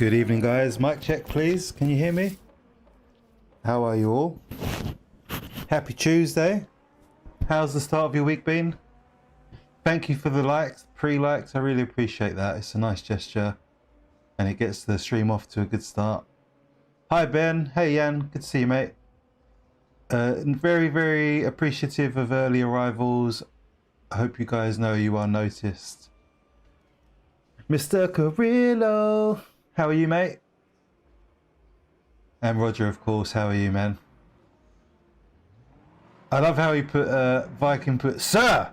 Good evening, guys. Mic check, please. Can you hear me? How are you all? Happy Tuesday. How's the start of your week been? Thank you for the likes, pre-likes. I really appreciate that. It's a nice gesture and it gets the stream off to a good start. Hi, Ben. Hey, Jan. Good to see you, mate. Very, very appreciative of early arrivals. I hope you guys know you are noticed. Mr. Carrillo. How are you, mate? And Roger, of course. How are you, man? I love how he put Viking put "Sir"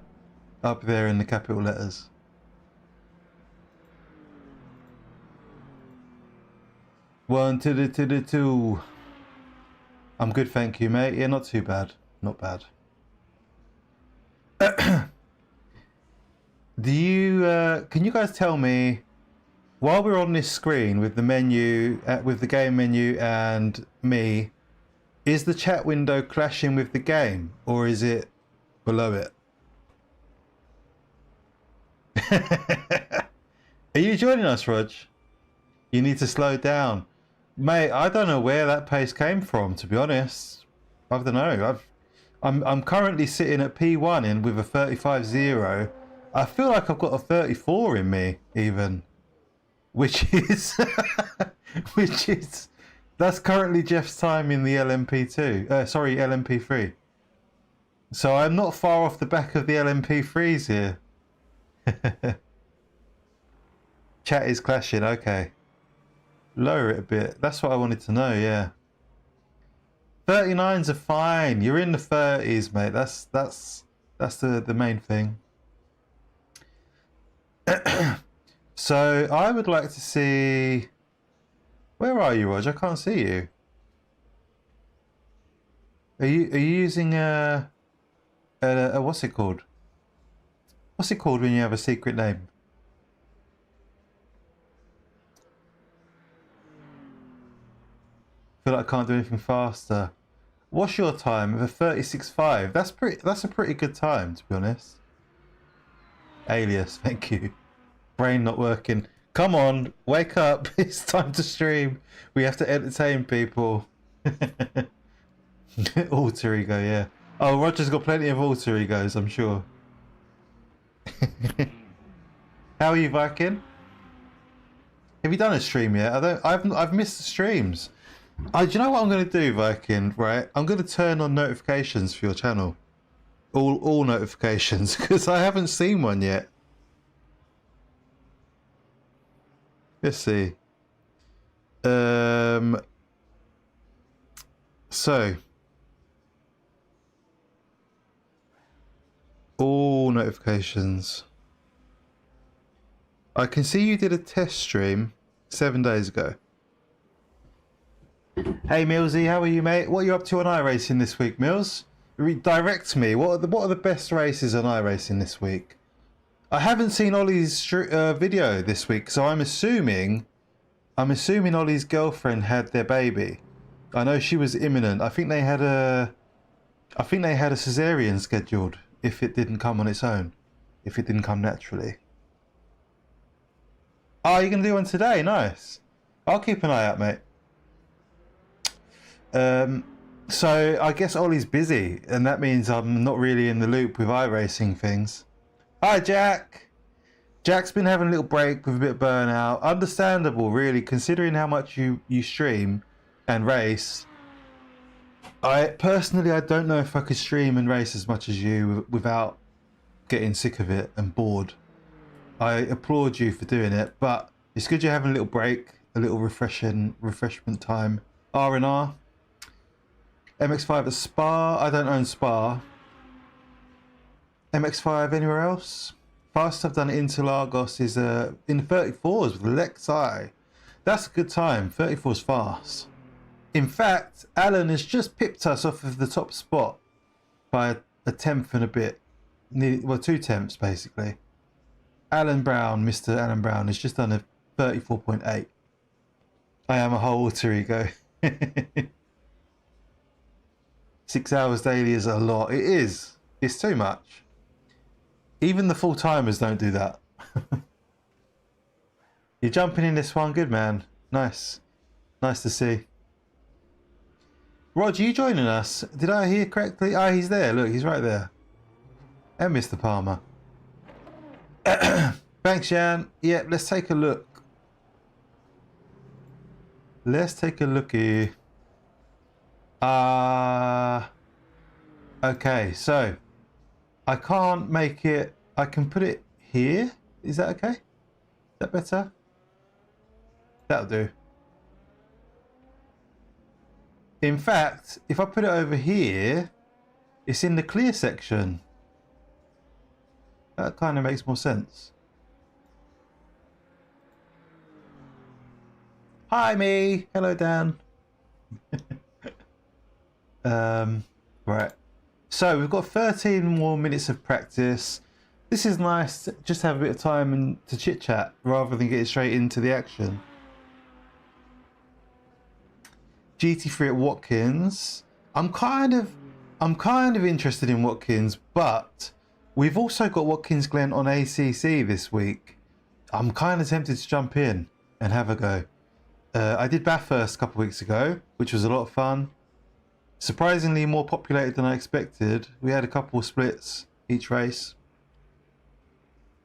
up there in the capital letters. One to the two. I'm good, thank you, mate. Yeah, not too bad. Not bad. Do you? Can you guys tell me? While we're on this screen with the menu, with the game menu and me, is the chat window clashing with the game or is it below it? Are you joining us, Rog? You need to slow down. Mate, I don't know where that pace came from, to be honest. I don't know. I'm currently sitting at P1 in with a 35.0. I feel like I've got a 34 in me, even. Which is that's currently Jeff's time in the LMP2. Sorry, LMP3. So I'm not far off the back of the LMP3s here. Chat is clashing. Okay, lower it a bit. That's what I wanted to know. Yeah, 39s are fine. You're in the 30s, mate. That's the main thing. So I would like to see. Where are you, Roger? I can't see you. Are you using a what's it called? What's it called when you have a secret name? I feel like I can't do anything faster. What's your time? A 36.5. That's a pretty good time, to be honest. Alias, thank you. Brain not working. Come on, wake up. It's time to stream. We have to entertain people. Alter ego, yeah. Oh, Roger's got plenty of alter egos, I'm sure. How are you, Viking? Have you done a stream yet? I've missed the streams. Do you know what I'm going to do, Viking? Right, I'm going to turn on notifications for your channel. All notifications, because I haven't seen one yet. Let's see. So all notifications. I can see you did a test stream 7 days ago. Hey Millsy, how are you, mate? What are you up to on iRacing this week, Mills? Direct me. What are the best races on iRacing this week? I haven't seen Ollie's video this week, so I'm assuming Ollie's girlfriend had their baby. I know she was imminent. I think they had a cesarean scheduled if it didn't come on its own, if it didn't come naturally. Oh, you're gonna do one today? Nice. I'll keep an eye out, mate. So I guess Ollie's busy, and that means I'm not really in the loop with iRacing things. Hi, Jack. Jack's been having a little break with a bit of burnout. Understandable, really, considering how much you stream and race. I don't know if I could stream and race as much as you without getting sick of it and bored. I applaud you for doing it, but it's good you're having a little break, a little refreshment time. R&R. MX-5 at Spa. I don't own Spa. MX-5 anywhere else? Fastest I've done at Interlagos is in 34s with Lexi. That's a good time. 34's fast. In fact, Alan has just pipped us off of the top spot by a tenth and a bit. Well, 2 tenths basically. Alan Brown, Mr. Alan Brown, has just done a 34.8. I am a whole alter ego. 6 hours daily is a lot. It is. It's too much. Even the full-timers don't do that. You're jumping in this one, good man. Nice. Nice to see. Roger, you joining us? Did I hear correctly? Oh, he's there. Look, he's right there. And Mr. Palmer. Thanks, Jan. Yeah, let's take a look. Let's take a looky. Okay, so I can't make it. I can put it here. Is that okay? Is that better? That'll do. In fact, if I put it over here, it's in the clear section. That kind of makes more sense. Hi, me. Hello, Dan. Right. So we've got 13 more minutes of practice. This is nice to just have a bit of time and to chit chat rather than get straight into the action. GT3 at Watkins. I'm kind of interested in Watkins, but we've also got Watkins Glen on ACC this week. I'm kind of tempted to jump in and have a go. I did Bathurst a couple of weeks ago, which was a lot of fun. Surprisingly more populated than I expected. We had a couple of splits each race.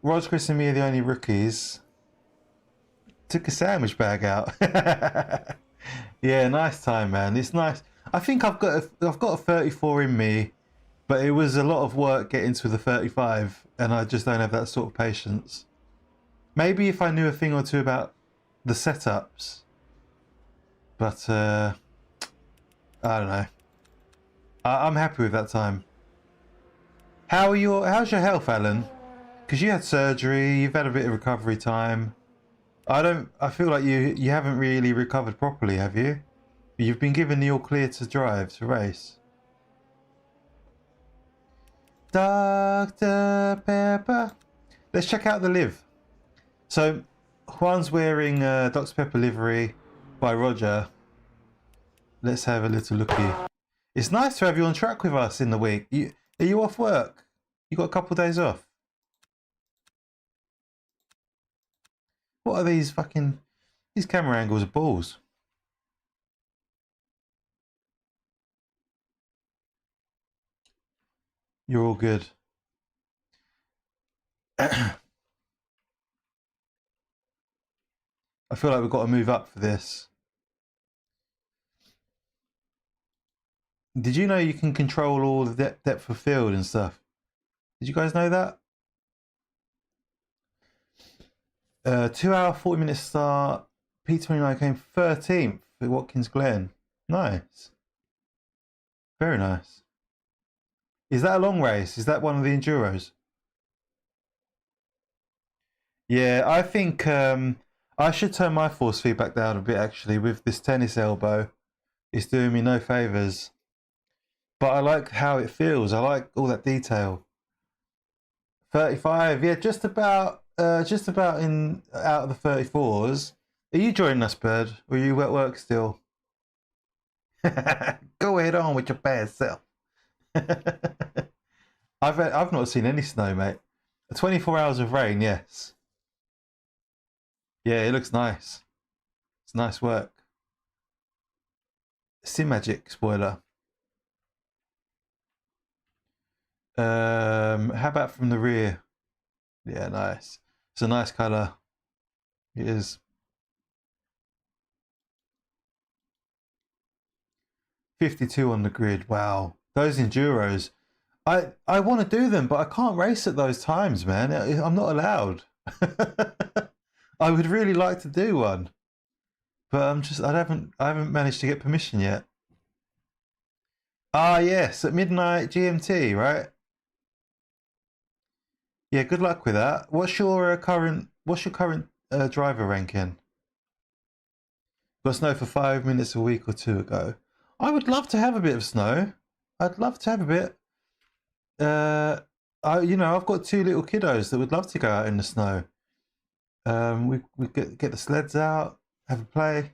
Rog, Chris and me are the only rookies. Took a sandwich bag out. Yeah, nice time, man. It's nice. I think I've got a 34 in me, but it was a lot of work getting to the 35, and I just don't have that sort of patience. Maybe if I knew a thing or two about the setups, but I don't know. I'm happy with that time. How's your health, Alan? Because you had surgery, you've had a bit of recovery time. I feel like you haven't really recovered properly, have you? You've been given the all clear to drive, to race. Dr. Pepper. Let's check out the live. So, Juan's wearing Dr. Pepper livery by Roger. Let's have a little looky. It's nice to have you on track with us in the week. Are you off work? You got a couple of days off? What are these fucking... These camera angles are balls. You're all good. I feel like we've got to move up for this. Did you know you can control all the depth of field and stuff? Did you guys know that? 2 hour 40 minute start. P29 came 13th at Watkins Glen. Nice. Very nice. Is that a long race? Is that one of the enduros? Yeah, I think I should turn my force feedback down a bit actually with this tennis elbow. It's doing me no favours. But I like how it feels. I like all that detail. 35, yeah, just about in out of the 34s. Are you joining us, Bird? Or are you at work still? Go ahead on with your bad self. I've not seen any snow, mate. 24 hours of rain, yes. Yeah, it looks nice. It's nice work. Simjack spoiler. How about from the rear? Yeah, nice. It's a nice colour. It is. 52 on the grid. Wow, those enduros. I want to do them, but I can't race at those times, man. I'm not allowed. I would really like to do one, but I haven't managed to get permission yet. Ah, yes, at midnight GMT, right? Yeah, good luck with that. What's your current driver ranking? Got snow for 5 minutes a week or two ago. I would love to have a bit of snow. I'd love to have a bit. I've got 2 little kiddos that would love to go out in the snow. We get the sleds out, have a play.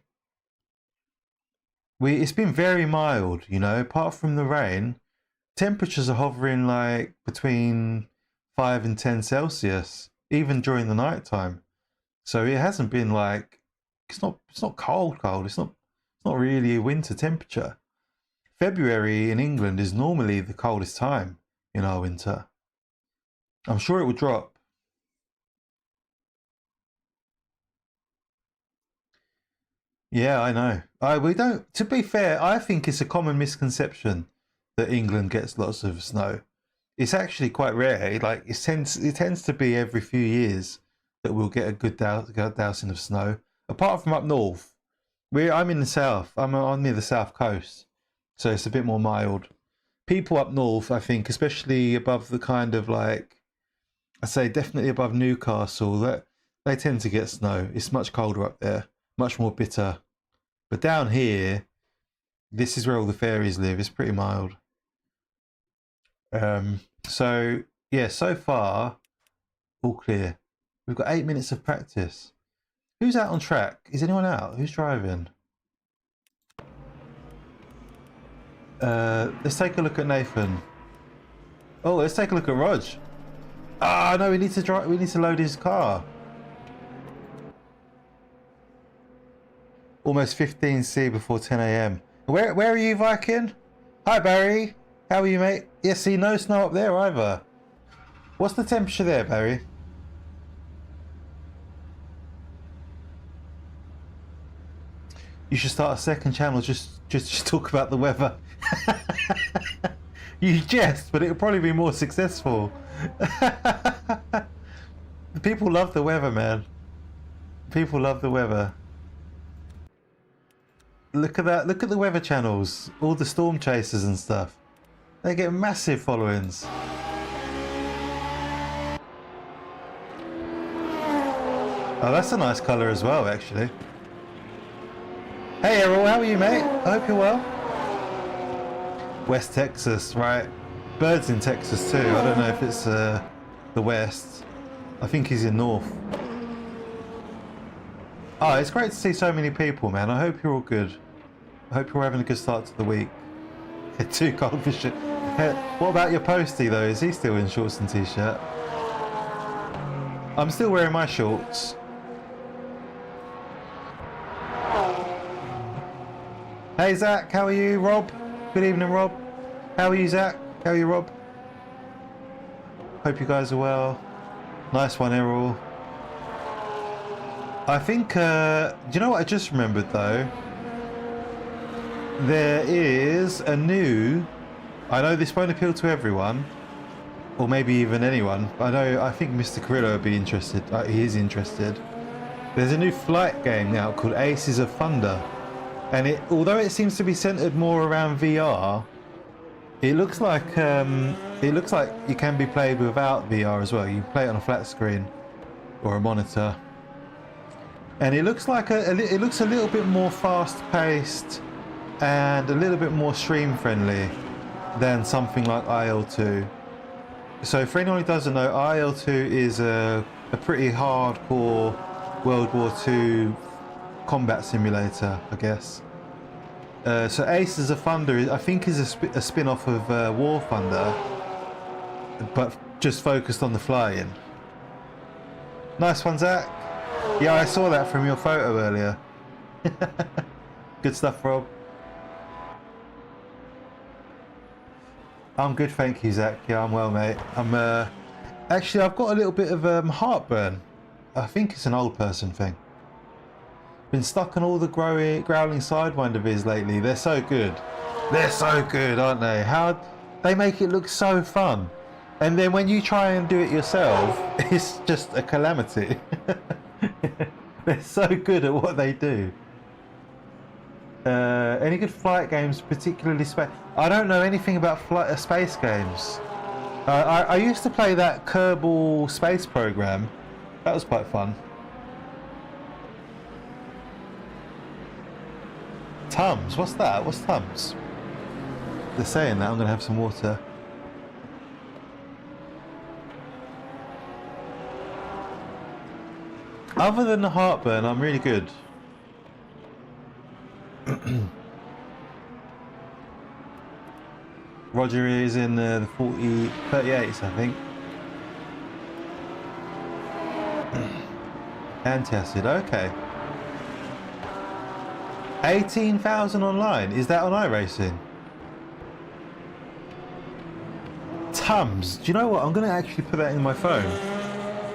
It's been very mild, apart from the rain. Temperatures are hovering like between 5 and 10 Celsius, even during the night time. So it hasn't been like It's not cold. It's not really a winter temperature. February in England is normally the coldest time in our winter. I'm sure it will drop. Yeah, I know. We don't. To be fair, I think it's a common misconception that England gets lots of snow. It's actually quite rare. Like it tends to be every few years that we'll get a good dousing of snow. Apart from up north, I'm in the south. I'm near the south coast, so it's a bit more mild. People up north, I think, especially above the kind of like, I say definitely above Newcastle, that they tend to get snow. It's much colder up there, much more bitter. But down here, this is where all the fairies live. It's pretty mild. So yeah, so far, all clear. We've got 8 minutes of practice. Who's out on track? Is anyone out? Who's driving? Let's take a look at Nathan. Oh, let's take a look at Rog. Ah, no, we need to drive. We need to load his car. Almost 15C before 10 a.m. Where are you, Viking? Hi, Barry. How are you, mate? Yeah, see, no snow up there either. What's the temperature there, Barry? You should start a second channel just talk about the weather. You jest, but it'll probably be more successful. People love the weather, man. People love the weather. Look at that. Look at the weather channels. All the storm chasers and stuff. They get massive followings. Oh, that's a nice colour as well, actually. Hey Errol, how are you, mate? I hope you're well. West Texas, right? Bird's in Texas too. I don't know if it's the West. I think he's in North. Oh, it's great to see so many people, man. I hope you're all good. I hope you're having a good start to the week. Too cold for shit. What about your postie though? Is he still in shorts and t-shirt? I'm still wearing my shorts. Hey Zach, how are you? Rob? Good evening, Rob. How are you, Zach? How are you, Rob? Hope you guys are well. Nice one, Errol. I think, do you know what I just remembered though? There is a new, I know this won't appeal to everyone, or maybe even anyone. I think Mr. Carrillo would be interested. He is interested. There's a new flight game now called Aces of Thunder. And although it seems to be centered more around VR, it looks like you can be played without VR as well. You can play it on a flat screen or a monitor, and it looks like it looks a little bit more fast-paced and a little bit more stream-friendly than something like IL-2. So for anyone who doesn't know, IL-2 is a pretty hardcore World War II combat simulator, I guess. So Aces of Thunder, I think, is a spin-off of War Thunder, but just focused on the flying. Nice one, Zach. Yeah, I saw that from your photo earlier. Good stuff, Rob. I'm good, thank you, Zach. Yeah, I'm well, mate. Actually, I've got a little bit of heartburn. I think it's an old person thing. Been stuck on all the growling Sidewinder vids lately. They're so good. They're so good, aren't they? How they make it look so fun. And then when you try and do it yourself, it's just a calamity. They're so good at what they do. Any good flight games, particularly space? I don't know anything about space games. I used to play that Kerbal space program. That was quite fun. Tums? What's that? What's Tums? They're saying that. I'm going to have some water. Other than the heartburn, I'm really good. Roger is in the 38s, I think. Antacid, okay. 18,000 online. Is that on iRacing? Tums. Do you know what? I'm going to actually put that in my phone.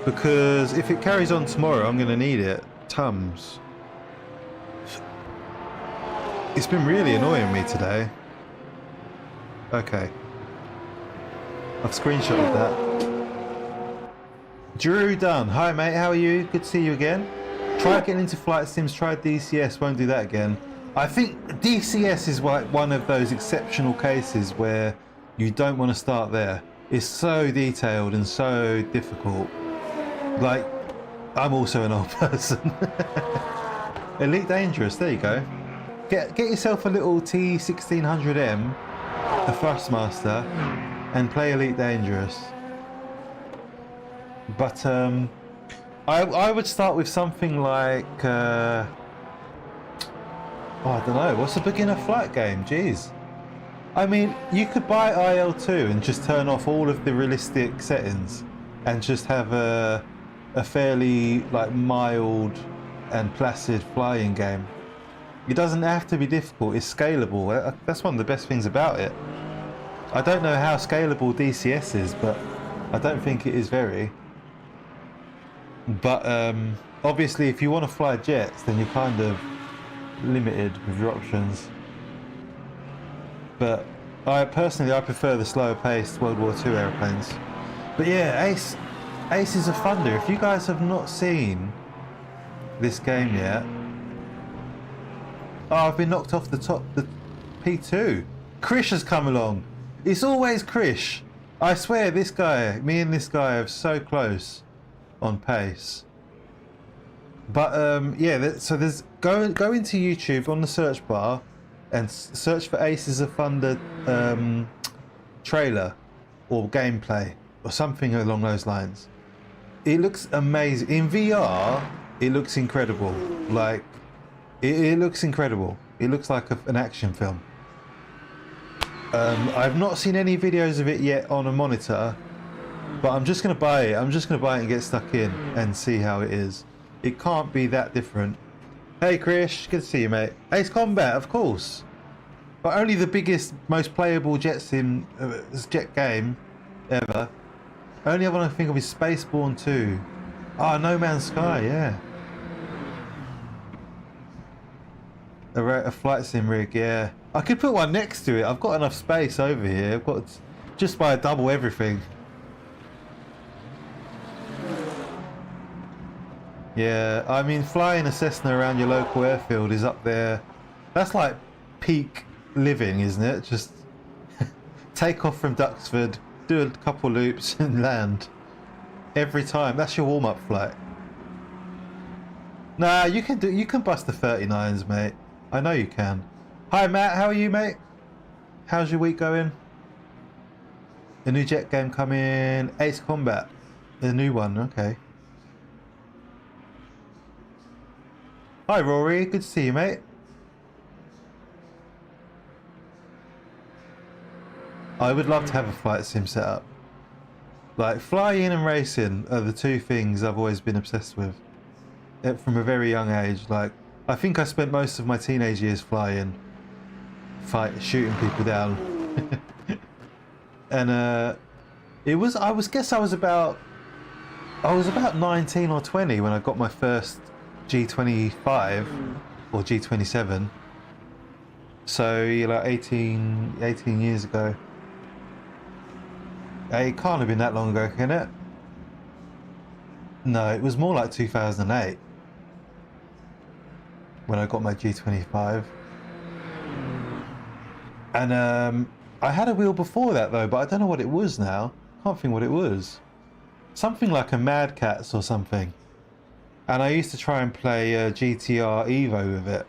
Because if it carries on tomorrow, I'm going to need it. Tums. It's been really annoying me today. Okay. I've screenshotted that. Drew Dunn. Hi mate, how are you? Good to see you again. Try getting into flight sims, try DCS, won't do that again. I think DCS is like one of those exceptional cases where you don't want to start there. It's so detailed and so difficult. Like, I'm also an old person. Elite Dangerous, there you go. Get yourself a little T1600M, a Thrustmaster, and play Elite Dangerous. But I would start with something like oh, I don't know, what's a beginner flight game? Jeez. I mean, you could buy IL2 and just turn off all of the realistic settings and just have a fairly like mild and placid flying game. It doesn't have to be difficult, it's scalable. That's one of the best things about it. I don't know how scalable DCS is, but I don't think it is very. But obviously if you want to fly jets, then you're kind of limited with your options. But I prefer the slower paced World War II airplanes. But yeah, Ace is a thunder. If you guys have not seen this game yet, oh, I've been knocked off the P2. Krish has come along. It's always Krish. I swear, me and this guy are so close on pace. But yeah, so there's go into YouTube on the search bar and search for Ace is a Thunder trailer or gameplay or something along those lines. It looks amazing. In VR, it looks incredible. Like, it looks incredible. It looks like an action film. I've not seen any videos of it yet on a monitor, but I'm just going to buy it. I'm just going to buy it and get stuck in and see how it is. It can't be that different. Hey Krish, good to see you mate. Ace Combat, of course. But only the biggest, most playable jet game ever. Only other one I think of is Spaceborne 2. Ah, No Man's Sky, yeah. A flight sim rig, yeah. I could put one next to it. I've got enough space over here. I've got just buy double everything. Yeah, I mean, flying a Cessna around your local airfield is up there. That's like peak living, isn't it? Just take off from Duxford, do a couple loops and land. Every time. That's your warm-up flight. Nah, you can bust the 39s, mate. I know you can. Hi Matt, how are you, mate? How's your week going? A new jet game coming. Ace Combat. A new one, okay. Hi Rory, good to see you mate. I would love to have a flight sim set up. Like, flying and racing are the two things I've always been obsessed with. From a very young age. Like, I think I spent most of my teenage years flying, shooting people down. And I was about 19 or 20 when I got my first G25 or G27. So you're like 18 years ago. It can't have been that long ago, can it? No, it was more like 2008 when I got my G25. And I had a wheel before that though, but I don't know what it was now. Can't think what it was. Something like a Mad Catz or something. And I used to try and play GTR Evo with it,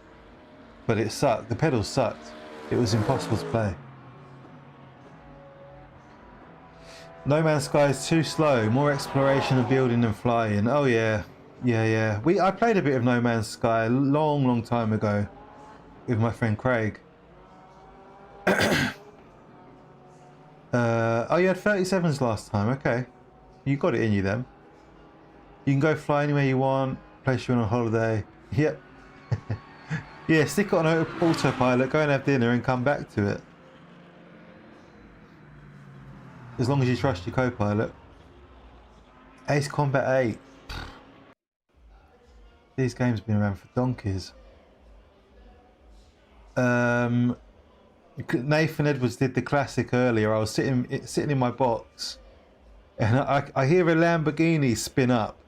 but it sucked. The pedals sucked. It was impossible to play. No Man's Sky is too slow. More exploration and building than flying. Oh yeah, yeah. I played a bit of No Man's Sky a long time ago with my friend Craig. Oh, you had 37s last time. Okay, you got it in you then. You can go fly anywhere you want. Place you on a holiday. Yep. Yeah, stick it on autopilot, go and have dinner and come back to it. As long as you trust your co-pilot. Ace Combat 8. These games have been around for donkeys. Nathan Edwards did the classic earlier. I was sitting in my box and I hear a Lamborghini spin up.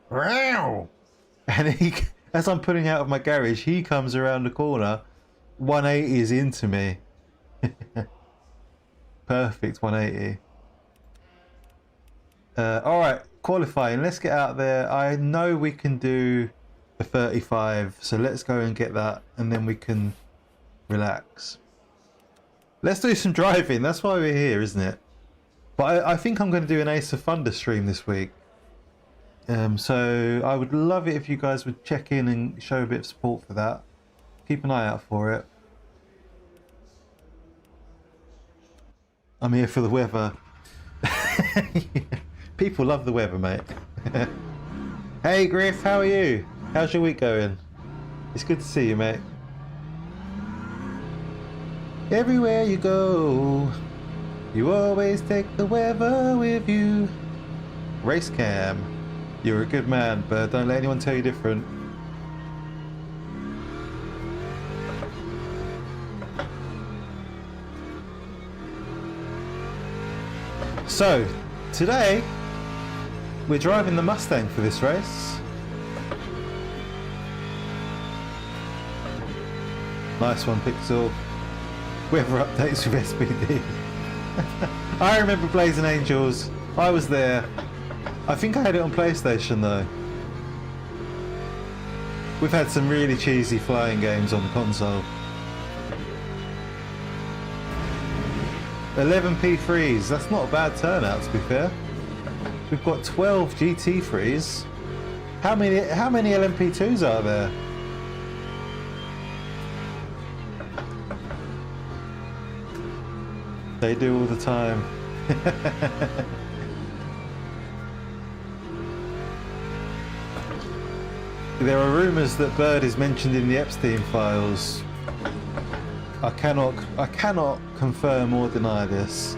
And he, as I'm putting out of my garage, he comes around the corner, 180s into me. Perfect 180. Alright, qualifying. Let's get out there. I know we can do a 35, so let's go and get that and then we can relax. Let's do some driving. That's why we're here, isn't it? But I think I'm going to do an Ace of Thunder stream this week. So I would love it if you guys would check in and show a bit of support for that. Keep an eye out for it. I'm here for the weather. People love the weather, mate. Hey Griff, how are you? How's your week going? It's good to see you, mate. Everywhere you go, you always take the weather with you. Race cam. You're a good man, but don't let anyone tell you different. So, today, we're driving the Mustang for this race. Nice one, Pixel. Weather updates with SPD. I remember Blazing Angels. I was there. I think I had it on PlayStation though. We've had some really cheesy flying games on the console. 11 P3s, that's not a bad turnout to be fair. We've got 12 GT3s. How many LMP2s are there? They do all the time. There are rumours that Bird is mentioned in the Epstein files. I cannot confirm or deny this.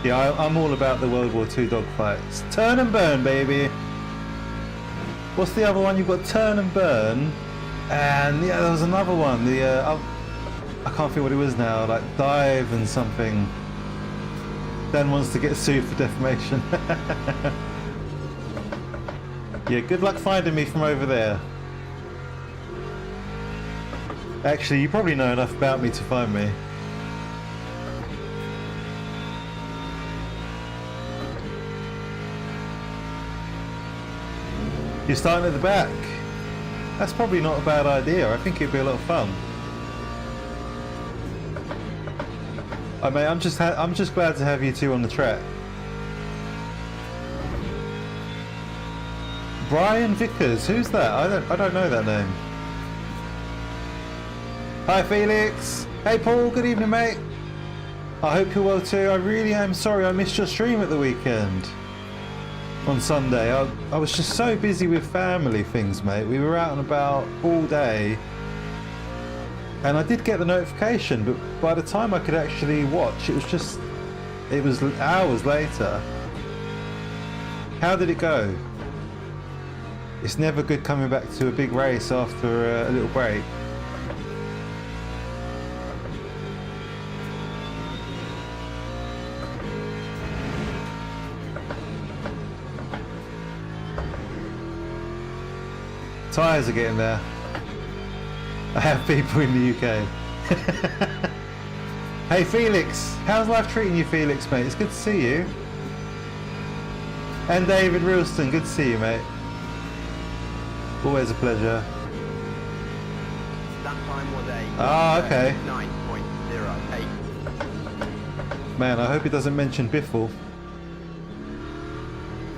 Yeah, I'm all about the World War II dogfights. Turn and burn, baby! What's the other one? You've got Turn and Burn, and yeah, there was another one. I can't think what it was now. Like Dive and something. Dan wants to get sued for defamation. Yeah, good luck finding me from over there. Actually, you probably know enough about me to find me. You're starting at the back. That's probably not a bad idea. I think it'd be a lot of fun. I mean, I'm just glad to have you two on the track. Brian Vickers, who's that? I don't know that name. Hi Felix. Hey Paul, good evening mate. I hope you're well too. I really am sorry I missed your stream at the weekend. On Sunday, I was just so busy with family things, mate. We were out and about all day, and I did get the notification, but by the time I could actually watch, it was hours later. How did it go? It's never good coming back to a big race after a little break. Tyres are getting there. I have people in the UK. Hey Felix, how's life treating you, Felix, mate? It's good to see you. And David Reelston, good to see you, mate. Always a pleasure. That time was a okay. 9.08. Man, I hope it doesn't mention Biffle.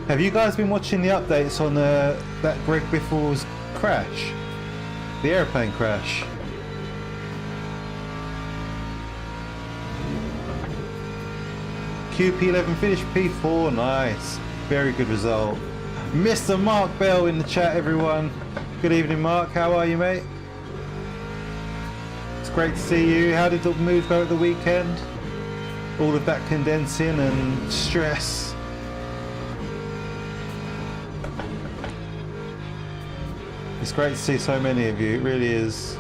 Have you guys been watching the updates on that Greg Biffle's crash? the airplane crash. QP11 finish P4, nice. Very good result. Mr. Mark Bell in the chat, everyone. Good evening, Mark. How are you, mate? It's great to see you. How did the move go at the weekend? All of that condensing and stress. It's great to see so many of you. It really is.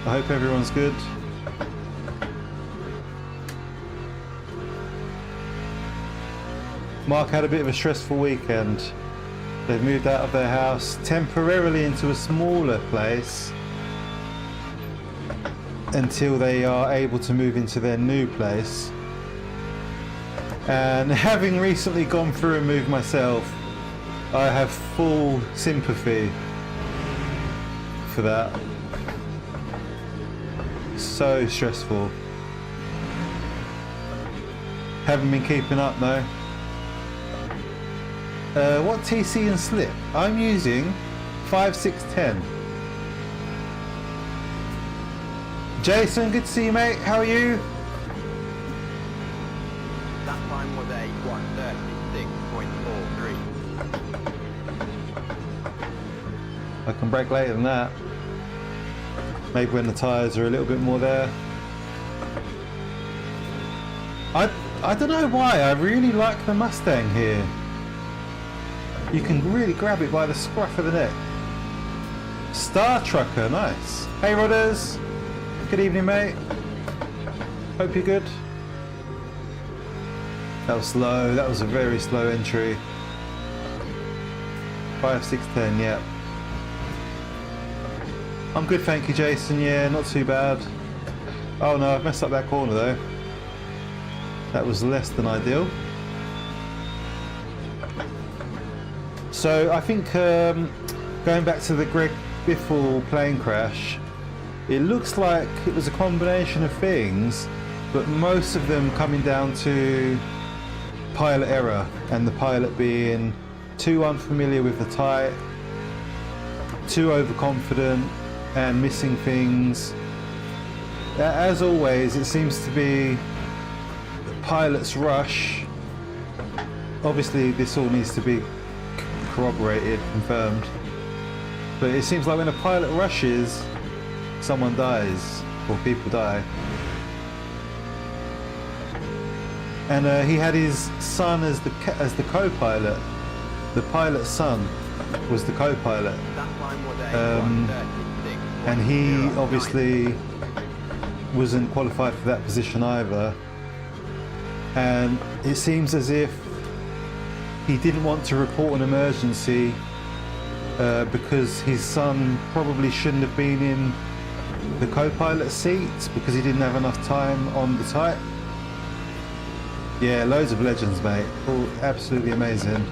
I hope everyone's good. Mark had a bit of a stressful weekend. They've moved out of their house temporarily into a smaller place until they are able to move into their new place. And having recently gone through a move myself, I have full sympathy for that. So stressful. Haven't been keeping up though. What TC and slip? I'm using 5610. Jason, good to see you, mate. How are you? That time was a 136.43. I can brake later than that. Maybe when the tyres are a little bit more there. I don't know why, I really like the Mustang here. You can really grab it by the scruff of the neck. Star Trucker, nice. Hey Rodders, good evening, mate. Hope you're good. That was slow, that was a very slow entry. 5610, yeah. I'm good, thank you, Jason. Yeah, not too bad. Oh no, I've messed up that corner though. That was less than ideal. So I think going back to the Greg Biffle plane crash, it looks like it was a combination of things, but most of them coming down to pilot error, and the pilot being too unfamiliar with the type, too overconfident and missing things. As always, it seems to be the pilot's rush. Obviously this all needs to be corroborated, confirmed, but it seems like when a pilot rushes, someone dies or people die. And he had his son as the co-pilot. The pilot's son was the co-pilot, and he obviously wasn't qualified for that position either. And it seems as if he didn't want to report an emergency because his son probably shouldn't have been in the co-pilot seat because he didn't have enough time on the type. Yeah, loads of legends, mate. All absolutely amazing.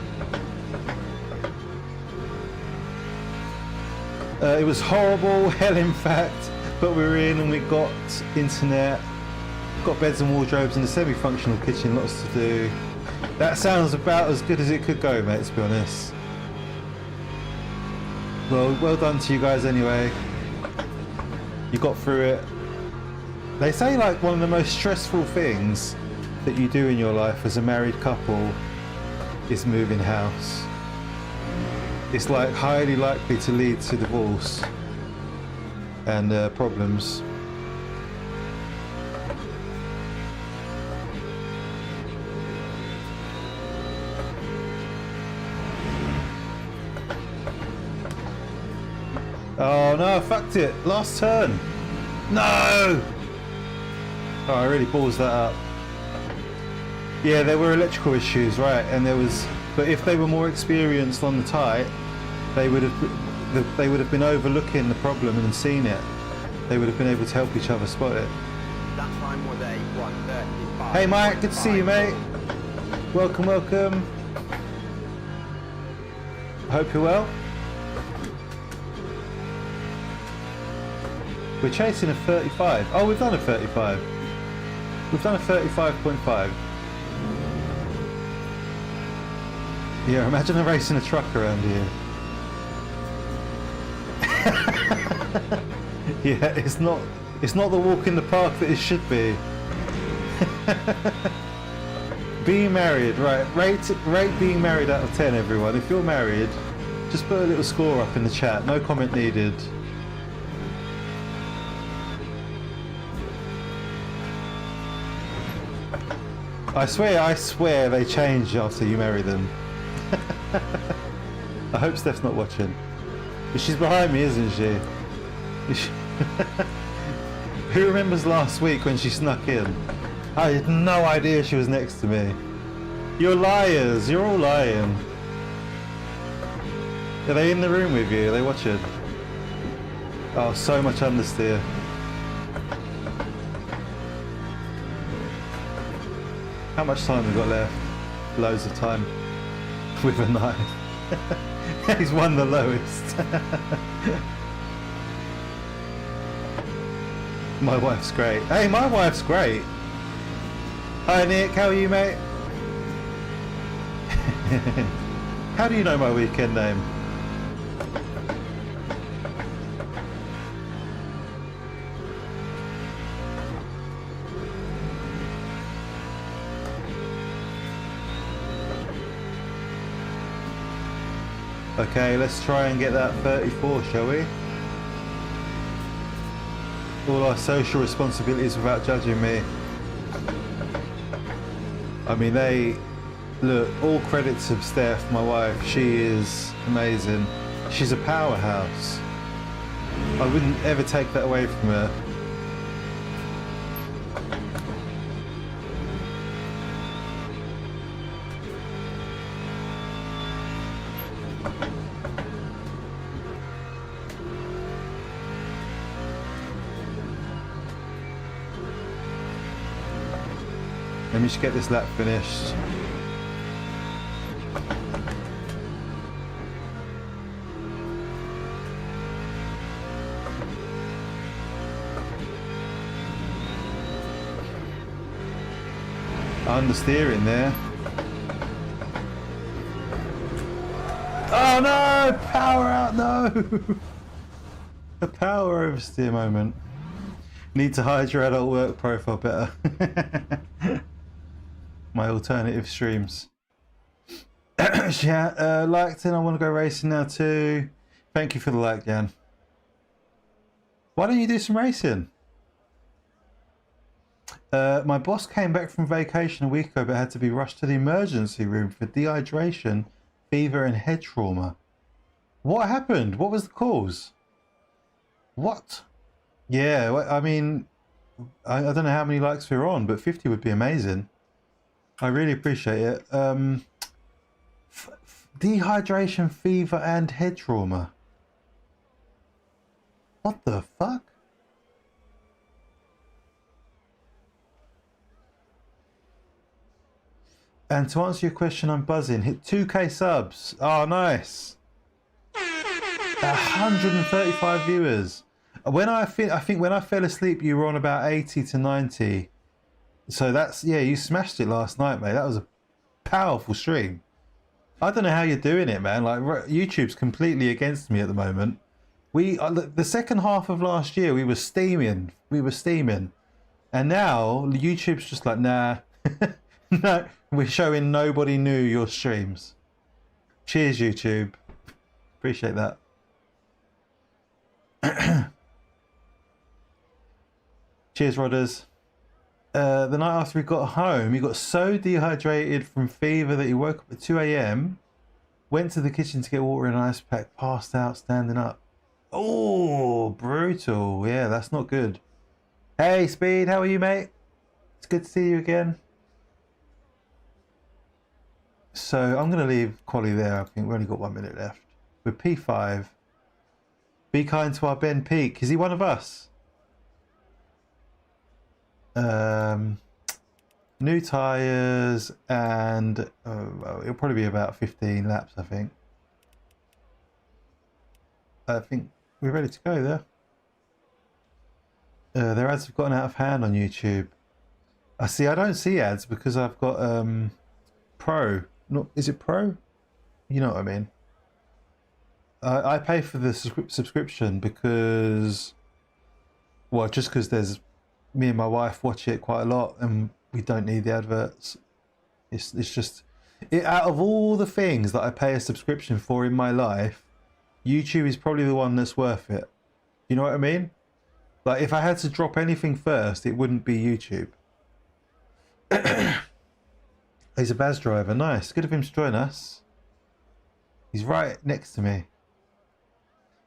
It was horrible, hell in fact, but we were in and we got internet, got beds and wardrobes and a semi-functional kitchen, lots to do. That sounds about as good as it could go, mate, to be honest. Well done to you guys anyway. You got through it. They say like one of the most stressful things that you do in your life as a married couple is moving house. It's like highly likely to lead to divorce and problems. Oh no, I fucked it. Last turn. No! Oh, I really ballsed that up. Yeah, there were electrical issues, right? And there was, but if they were more experienced on the type, they would have been overlooking the problem and seen it. They would have been able to help each other spot it. That time was a 135. Hey Mike, good to see you, mate. Welcome, welcome. I hope you're well. We're chasing a 35. Oh, we've done a 35. We've done a 35.5. Yeah, imagine racing a truck around here. Yeah, it's not the walk in the park that it should be. Being married, right? Rate being married out of 10, everyone. If you're married, just put a little score up in the chat. No comment needed. I swear they change after you marry them. I hope Steph's not watching. But she's behind me, isn't she? Who remembers last week when she snuck in? I had no idea she was next to me. You're liars. You're all lying. Are they in the room with you? Are they watching? Oh, so much understeer. How much time we got left? Loads of time. With a knife. He's won the lowest. My wife's great. Hey, my wife's great. Hi Nick, how are you, mate? How do you know my weekend name? Okay, let's try and get that 34, shall we? All our social responsibilities without judging me. I mean, look, all credits to Steph, my wife. She is amazing. She's a powerhouse. I wouldn't ever take that away from her. Let me just get this lap finished. Understeering there. Oh no! Power out, no! A power oversteer moment. Need to hide your adult work profile better. My alternative streams. Yeah, liked it. I want to go racing now too. Thank you for the like, Jan. Why don't you do some racing? My boss came back from vacation a week ago but had to be rushed to the emergency room for dehydration, fever and head trauma. What happened? What was the cause? What? Yeah, I mean, I don't know how many likes we're on, but 50 would be amazing. I really appreciate it. Dehydration, fever and head trauma. What the fuck? And to answer your question, I'm buzzing. Hit 2k subs. Oh, nice. 135 viewers. I think when I fell asleep, you were on about 80 to 90. So that's, yeah, you smashed it last night, mate. That was a powerful stream. I don't know how you're doing it, man. Like, YouTube's completely against me at the moment. The second half of last year, we were steaming. And now, YouTube's just like, nah. No, we're showing nobody new your streams. Cheers, YouTube. Appreciate that. Cheers, Rodders. The night after he got home, he got so dehydrated from fever that he woke up at 2 a.m, went to the kitchen to get water in an ice pack, passed out standing up. Oh, brutal. Yeah, that's not good. Hey, Speed, how are you, mate? It's good to see you again. So I'm going to leave Quali there. I think we've only got 1 minute left. With P5. Be kind to our Ben Peak. Is he one of us? New tyres and well, it'll probably be about 15 laps, I think. I think we're ready to go there. Their ads have gotten out of hand on YouTube. I don't see ads because I've got Pro. Is it Pro? You know what I mean. I pay for the subscription because, well, just because there's me and my wife watch it quite a lot, and we don't need the adverts. It's just out of all the things that I pay a subscription for in my life, YouTube is probably the one that's worth it. You know what I mean? Like, if I had to drop anything first, it wouldn't be YouTube. He's a Baz driver. Nice. Good of him to join us. He's right next to me.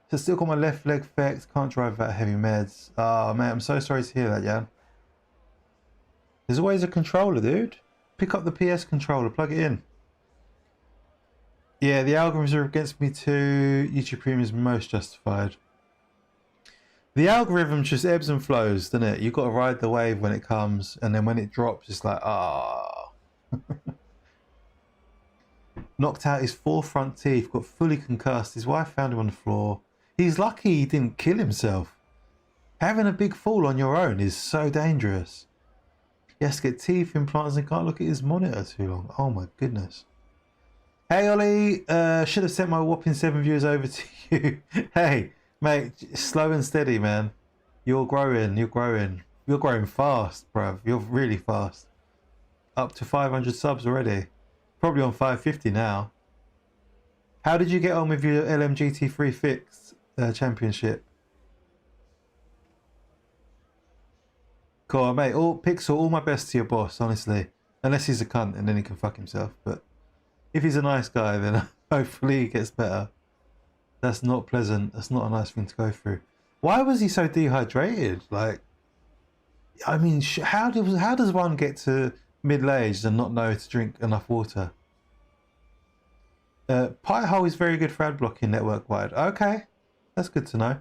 So still got my left leg fixed. Can't drive without heavy meds. Oh, man, I'm so sorry to hear that, Jan. There's always a controller, dude. Pick up the PS controller. Plug it in. Yeah, the algorithms are against me too. YouTube Premium is most justified. The algorithm just ebbs and flows, doesn't it? You've got to ride the wave when it comes, and then when it drops, it's like, ah. Knocked out his 4 front teeth, got fully concussed. His wife found him on the floor. He's lucky he didn't kill himself. Having a big fall on your own is so dangerous. He has to get teeth implants and can't look at his monitor too long. Oh my goodness. Hey Ollie, should have sent my whopping 7 viewers over to you. Hey, mate, slow and steady, man. You're growing, you're growing. You're growing fast, bruv. You're really fast. Up to 500 subs already. Probably on 550 now. How did you get on with your LMGT3 fixed championship? Cool, mate. All Pixel, all my best to your boss, honestly. Unless he's a cunt and then he can fuck himself. But if he's a nice guy, then hopefully he gets better. That's not pleasant. That's not a nice thing to go through. Why was he so dehydrated? Like, I mean, how does one get to middle-aged and not know to drink enough water? Pi-hole is very good for ad blocking network-wide. Okay, that's good to know.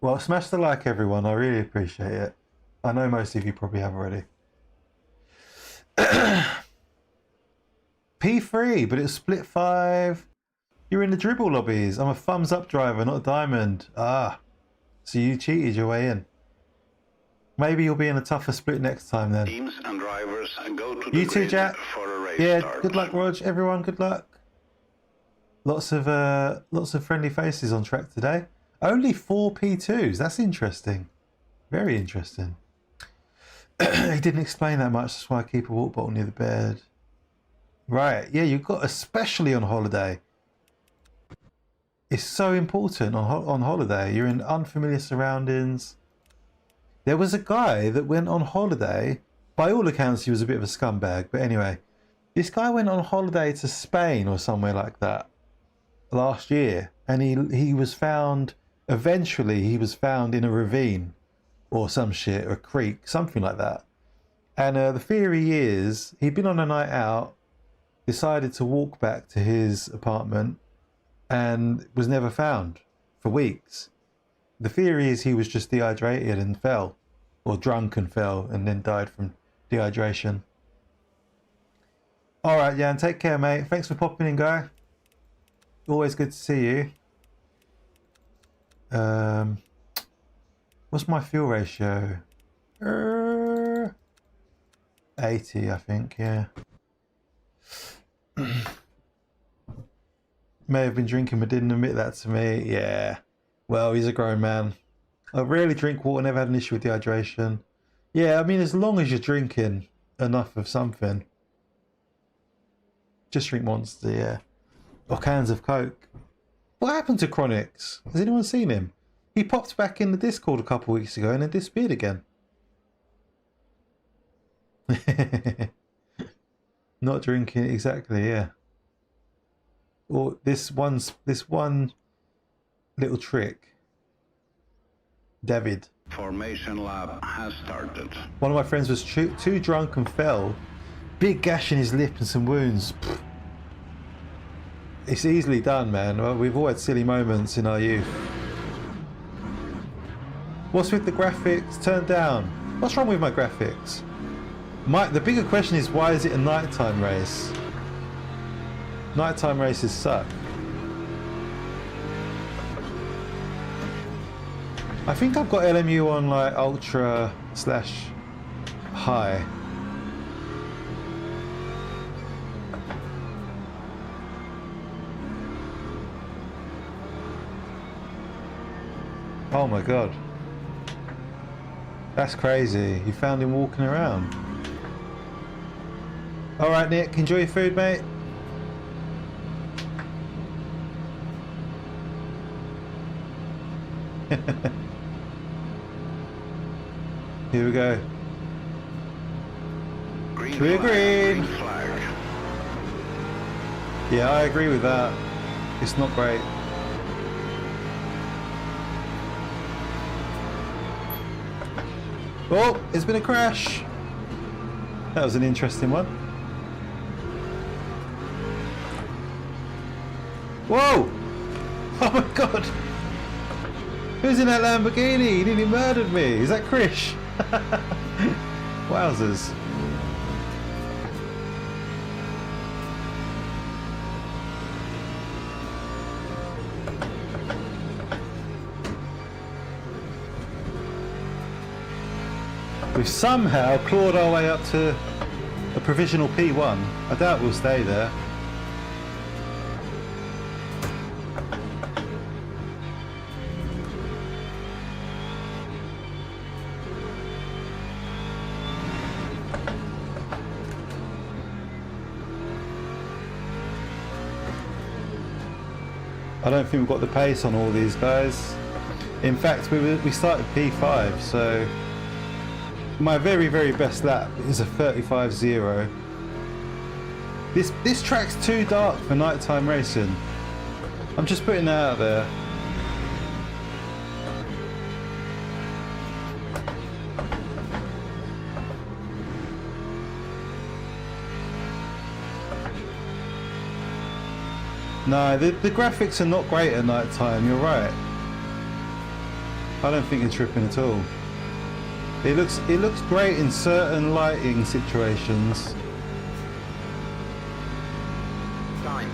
Well, smash the like, everyone. I really appreciate it. I know most of you probably have already. P3, but it's split 5. You're in the dribble lobbies. I'm a thumbs up driver, not a diamond. Ah, so you cheated your way in. Maybe you'll be in a tougher split next time then. Teams and drivers go to You the too, grid Jack. for a race Yeah, start. good luck, Rog. Everyone, good luck. Lots of friendly faces on track today. Only 4 P2s. That's interesting. Very interesting. He didn't explain that much. That's why I keep a water bottle near the bed. Right. Yeah, you've got, especially on holiday. It's so important on holiday. You're in unfamiliar surroundings. There was a guy that went on holiday. By all accounts, he was a bit of a scumbag. But anyway, this guy went on holiday to Spain or somewhere like that last year. And he was found, eventually he was found in a ravine or some shit, or a creek, something like that. And the theory is he'd been on a night out, decided to walk back to his apartment, and was never found for weeks. The theory is he was just dehydrated and fell, or drunk and fell, and then died from dehydration. All right, Jan, take care, mate. Thanks for popping in, guy. Always good to see you. What's my fuel ratio? 80, I think, yeah. May have been drinking but didn't admit that to me. Yeah. Well, he's a grown man. I rarely drink water, never had an issue with dehydration. Yeah, I mean, as long as you're drinking enough of something. Just drink Monster, yeah. Or cans of Coke. What happened to Chronix? Has anyone seen him? He popped back in the Discord a couple of weeks ago and then disappeared again. Not drinking, exactly, yeah. Or this one little trick. David. Formation lab has started. One of my friends was too drunk and fell. Big gash in his lip and some wounds. Pfft. It's easily done, man. Well, we've all had silly moments in our youth. What's with the graphics? Turn down. What's wrong with my graphics? The bigger question is, why is it a nighttime race? Nighttime races suck. I think I've got LMU on like ultra/high. Oh my god. That's crazy. You found him walking around. Alright Nick, enjoy your food, mate. Here we go. Green We're flag, green. green flag. Yeah, I agree with that. It's not great. Oh, it's been a crash. That was an interesting one. Whoa! Oh my god! Who's in that Lamborghini? He nearly murdered me. Is that Krish? Wowzers. We've somehow clawed our way up to a provisional P1. I doubt we'll stay there. I don't think we've got the pace on all these guys. In fact, we started P5, so my very, very best lap is a 35.0. This track's too dark for nighttime racing. I'm just putting that out there. No, the graphics are not great at night time, you're right. I don't think it's tripping at all. It looks great in certain lighting situations. Time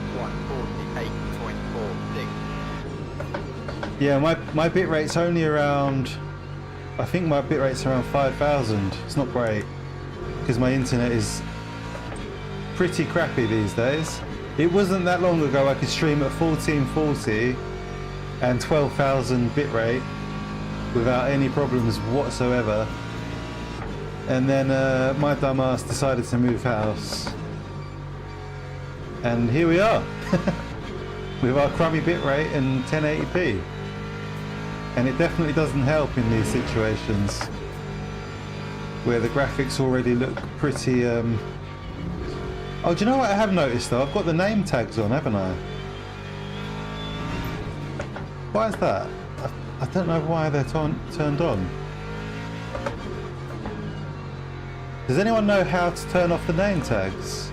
148.46. Yeah, my bitrate's only around, I think my bitrate's around 5,000. It's not great, because my internet is pretty crappy these days. It wasn't that long ago I could stream at 1440 and 12,000 bitrate without any problems whatsoever. And then my dumbass decided to move house. And here we are with our crummy bitrate and 1080p. And it definitely doesn't help in these situations where the graphics already look pretty Oh, do you know what I have noticed though? I've got the name tags on, haven't I? Why is that? I don't know why they're turned on. Does anyone know how to turn off the name tags?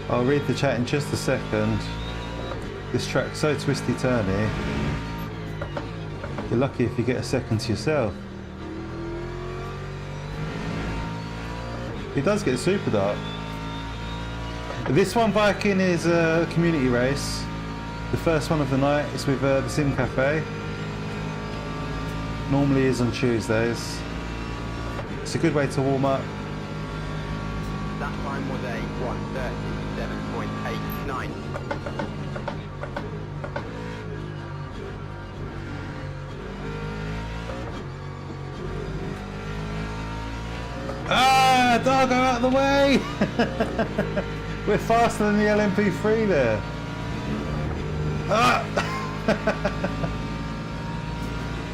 I'll read the chat in just a second. This track's so twisty-turny. You're lucky if you get a second to yourself. It does get super dark. This one, Viking, is a community race. The first one of the night is with the Sim Cafe. Normally is on Tuesdays. It's a good way to warm up. That time was a 137.89. Ah, doggo out of the way! We're faster than the LMP3 there. Ah!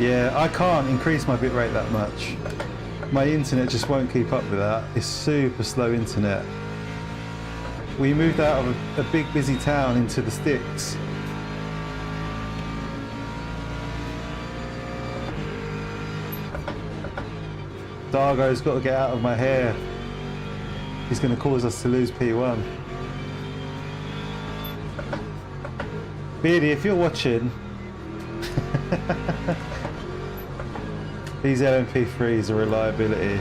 Yeah, I can't increase my bitrate that much. My internet just won't keep up with that. It's super slow internet. We moved out of a big busy town into the sticks. Dargo's got to get out of my hair. He's going to cause us to lose P1. Beardy, if you're watching, these LMP3s are reliability.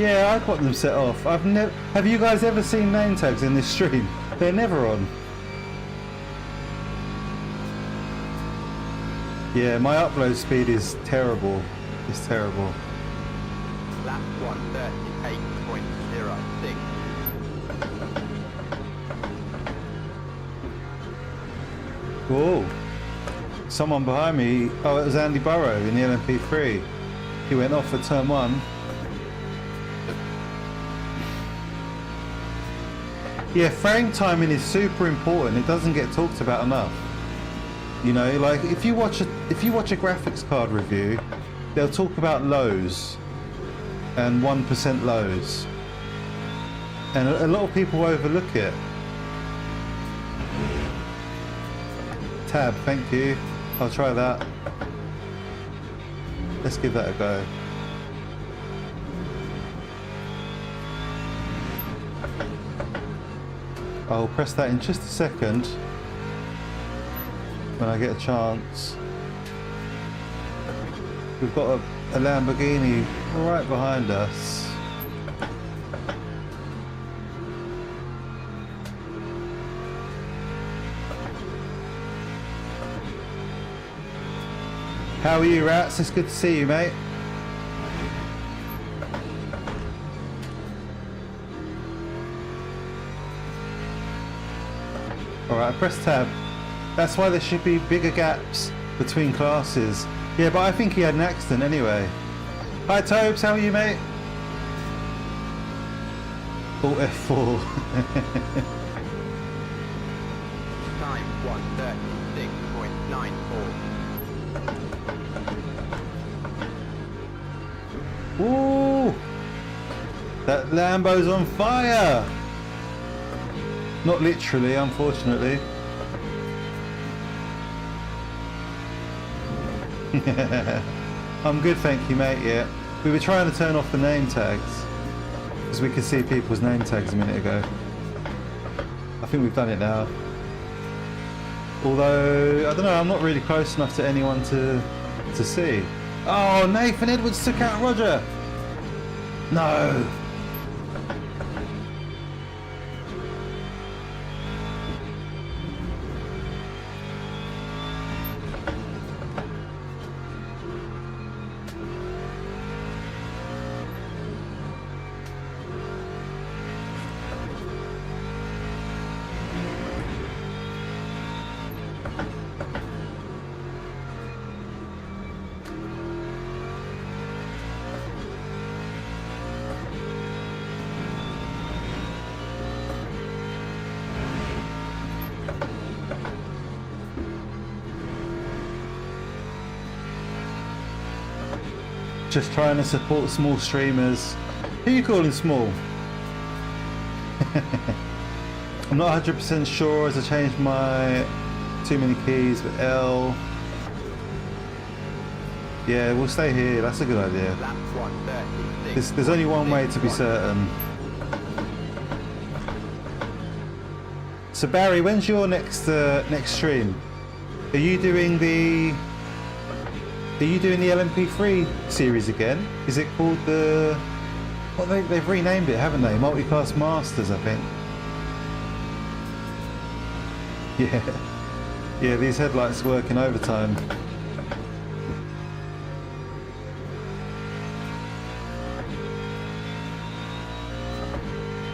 Yeah, I've got them set off. I've never. Have you guys ever seen name tags in this stream? They're never on. Yeah, my upload speed is terrible. It's terrible. Lap 138.06. Whoa. Someone behind me. Oh, it was Andy Burrow in the LMP3. He went off at turn 1. Yeah, frame timing is super important. It doesn't get talked about enough. You know, like if you watch a graphics card review, they'll talk about lows and 1% lows, and a lot of people overlook it. Tab, thank you. I'll try that. Let's give that a go. I'll press that in just a second when I get a chance. We've got a Lamborghini right behind us. How are you, Rats? It's good to see you, mate. Alright, I press tab. That's why there should be bigger gaps between classes. Yeah, but I think he had an accident anyway. Hi Tobes, how are you, mate? Alt F4. Time 136.94. Ooh! That Lambo's on fire! Not literally, unfortunately. I'm good, thank you, mate. Yeah, we were trying to turn off the name tags because we could see people's name tags a minute ago. I think we've done it now. Although I don't know, I'm not really close enough to anyone to see. Oh, Nathan Edwards took out Roger. No. Just trying to support small streamers. Who are you calling small? I'm not 100% sure as I changed my too many keys, but L. Yeah, we'll stay here. That's a good idea. Lap 136. There's only one way to be certain. So Barry, when's your next stream? Are you doing the LMP3 series again? Is it called the... Well, they've renamed it, haven't they? Multiclass Masters, I think. Yeah. Yeah, these headlights work in overtime.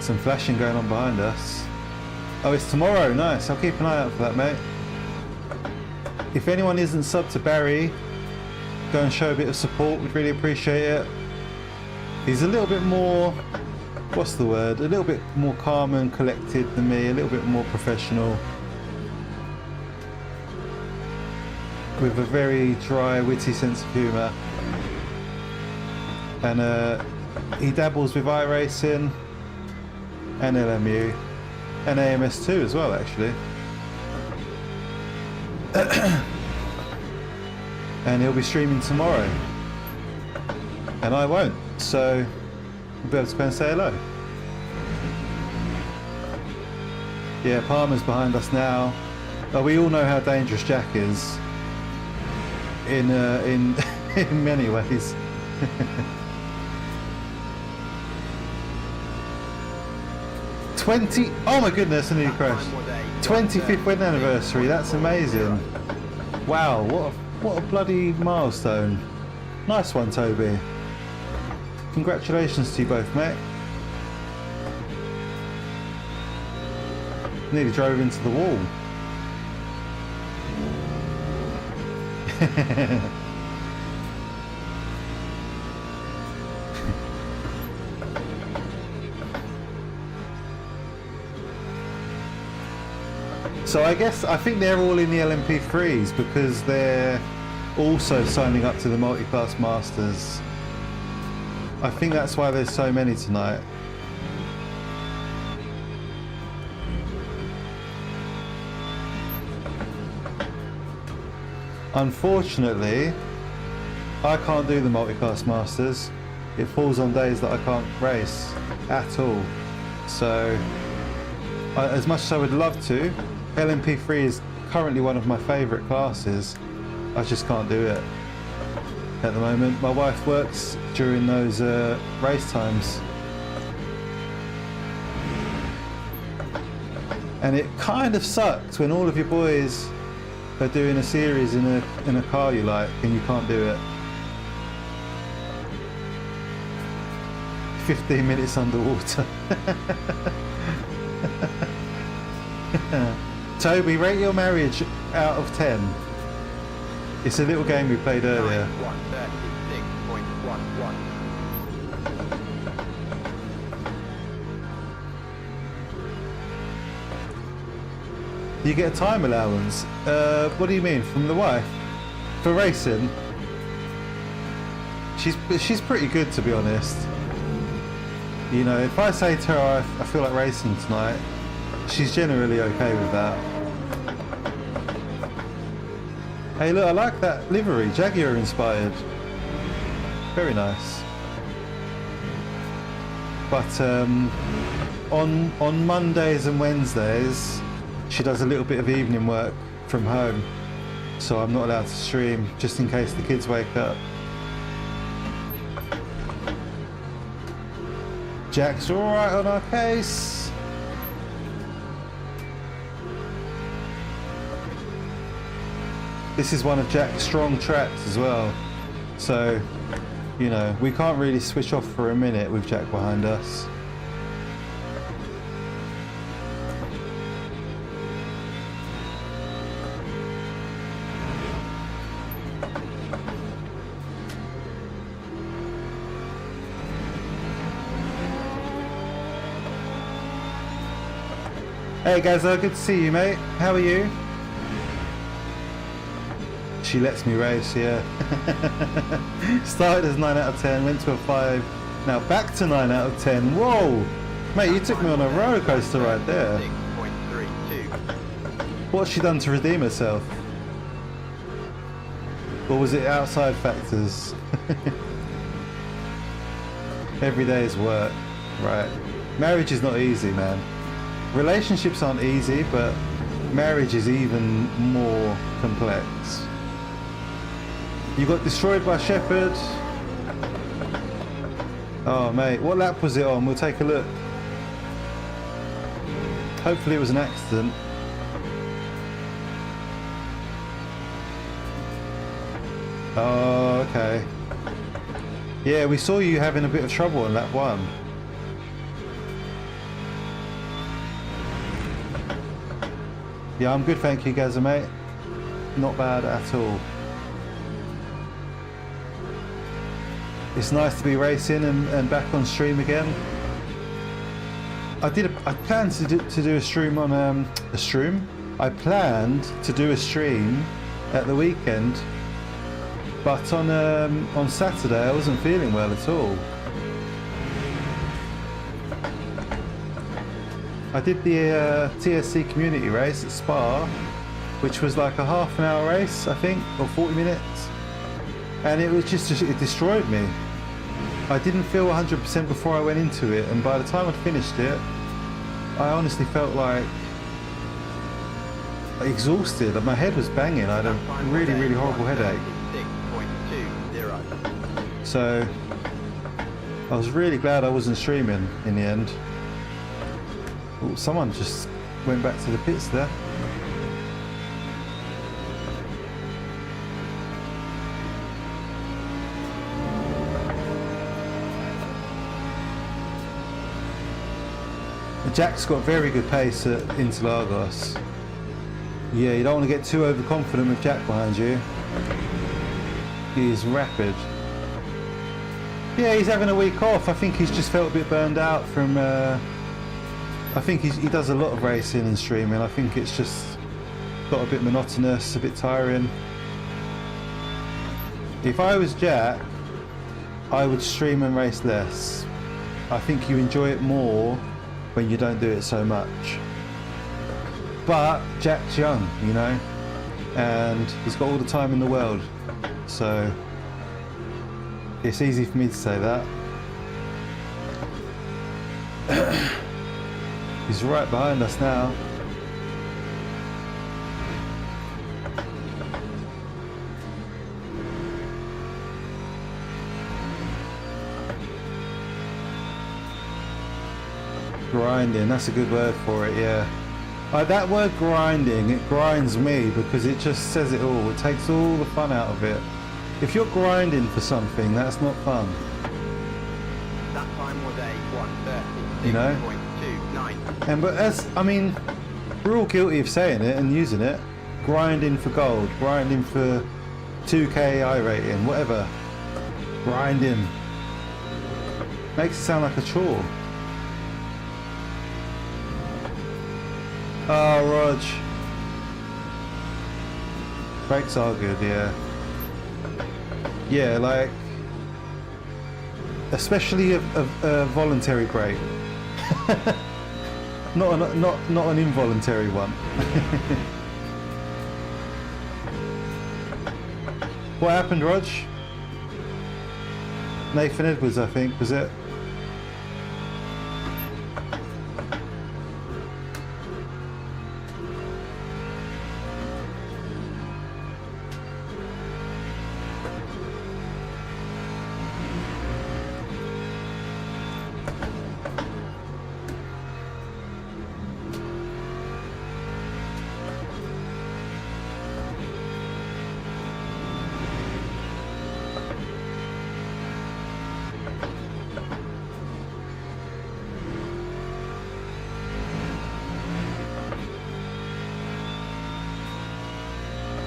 Some flashing going on behind us. Oh, it's tomorrow. Nice. I'll keep an eye out for that, mate. If anyone isn't subbed to Barry, go and show a bit of support. We'd really appreciate it. He's a little bit more, what's the word? A little bit more calm and collected than me. A little bit more professional. With a very dry, witty sense of humour. And he dabbles with iRacing and LMU and AMS2 as well, actually. And he'll be streaming tomorrow, and I won't, so we'll be able to go and say hello. Yeah, Palmer's behind us now. But we all know how dangerous Jack is in in many ways. 20. Oh my goodness, I nearly Lap time crashed. was a 25th wedding anniversary. That's amazing. Wow, what a bloody milestone. Nice one, Toby. Congratulations to you both, mate. Nearly drove into the wall. So I think they're all in the LMP3s because they're also signing up to the multi-class masters. I think that's why there's so many tonight. Unfortunately, I can't do the multi-class masters. It falls on days that I can't race at all. So, as much as I would love to, LMP3 is currently one of my favourite classes. I just can't do it at the moment. My wife works during those race times, and it kind of sucks when all of your boys are doing a series in a car you like and you can't do it. 15 minutes underwater. Toby, rate your marriage out of 10. It's a little game we played earlier. 136.11. You get a time allowance. What do you mean, from the wife? For racing? She's pretty good, to be honest. You know, if I say to her I feel like racing tonight, she's generally okay with that. Hey look, I like that livery, Jaguar inspired. Very nice. But on Mondays and Wednesdays, she does a little bit of evening work from home, so I'm not allowed to stream, just in case the kids wake up. Jack's alright on our case. This is one of Jack's strong tracks as well, so you know we can't really switch off for a minute with Jack behind us. Hey guys, good to see you, mate. How are you? She lets me race, yeah. Started as 9 out of 10, went to a 5, now back to 9 out of 10. Whoa! Mate, you took me on a roller coaster right there. 6.32. What's she done to redeem herself? Or was it outside factors? Every day is work, right? Marriage is not easy, man. Relationships aren't easy, but marriage is even more complex. You got destroyed by Shepherd. Oh mate, what lap was it on? We'll take a look. Hopefully it was an accident. Oh, okay. Yeah, we saw you having a bit of trouble on lap 1. Yeah, I'm good, thank you, Gaza, mate. Not bad at all. It's nice to be racing and back on stream again. I planned to do a stream on a stream. I planned to do a stream at the weekend, but on Saturday I wasn't feeling well at all. I did the TSC community race at Spa, which was like a half an hour race, I think, or 40 minutes, and it was it destroyed me. I didn't feel 100% before I went into it, and by the time I'd finished it, I honestly felt like exhausted. My head was banging. I had a really, really horrible headache. 6.20. So I was really glad I wasn't streaming in the end. Oh, someone just went back to the pits there. Jack's got very good pace at Interlagos. Yeah, you don't want to get too overconfident with Jack behind you. He is rapid. Yeah, he's having a week off. I think he's just felt a bit burned out from... I think he does a lot of racing and streaming. I think it's just got a bit monotonous, a bit tiring. If I was Jack, I would stream and race less. I think you enjoy it more when you don't do it so much. But Jack's young, you know, and he's got all the time in the world, so it's easy for me to say that. He's right behind us now. Grinding, that's a good word for it, yeah. That word grinding, it grinds me because it just says it all. It takes all the fun out of it. If you're grinding for something, that's not fun. That time was a 1:36.29. You know? And but I mean, we're all guilty of saying it and using it. Grinding for gold, grinding for 2K I rating, whatever. Grinding. Makes it sound like a chore. Oh, Rog. Brakes are good, yeah. Yeah, like, especially a voluntary brake. not an involuntary one. What happened, Rog? Nathan Edwards, I think, was it?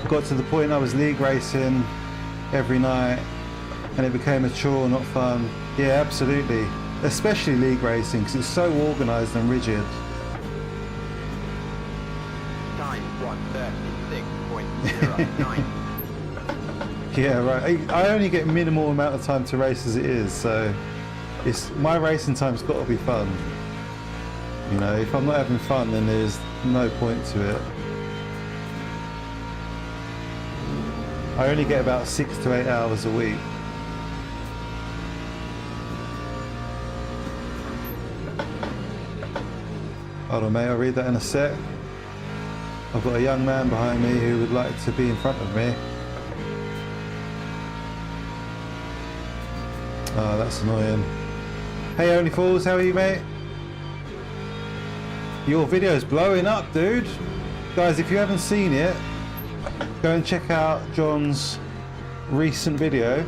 Got to the point I was league racing every night and it became a chore, not fun. Yeah, absolutely. Especially league racing because it's so organised and rigid. Time 1:36.09. Yeah, right. I only get minimal amount of time to race as it is, so my racing time's got to be fun. You know, if I'm not having fun, then there's no point to it. I only get about 6 to 8 hours a week. Hold on, mate, I'll read that in a sec. I've got a young man behind me who would like to be in front of me. Oh, that's annoying. Hey, Only Fools, how are you, mate? Your video's blowing up, dude. Guys, if you haven't seen it, go and check out John's recent video.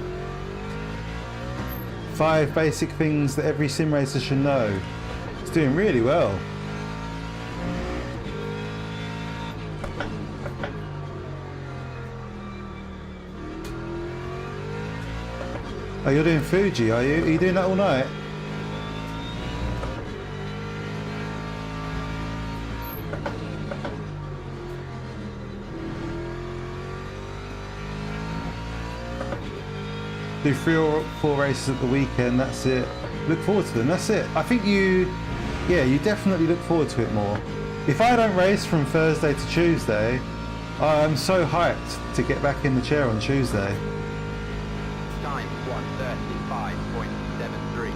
5 basic things that every sim racer should know. It's doing really well. Oh, you're doing Fuji, are you? Are you doing that all night? Do 3 or 4 races at the weekend, that's it. Look forward to them, that's it. I think you definitely look forward to it more. If I don't race from Thursday to Tuesday, I'm so hyped to get back in the chair on Tuesday. Time 1:35.73.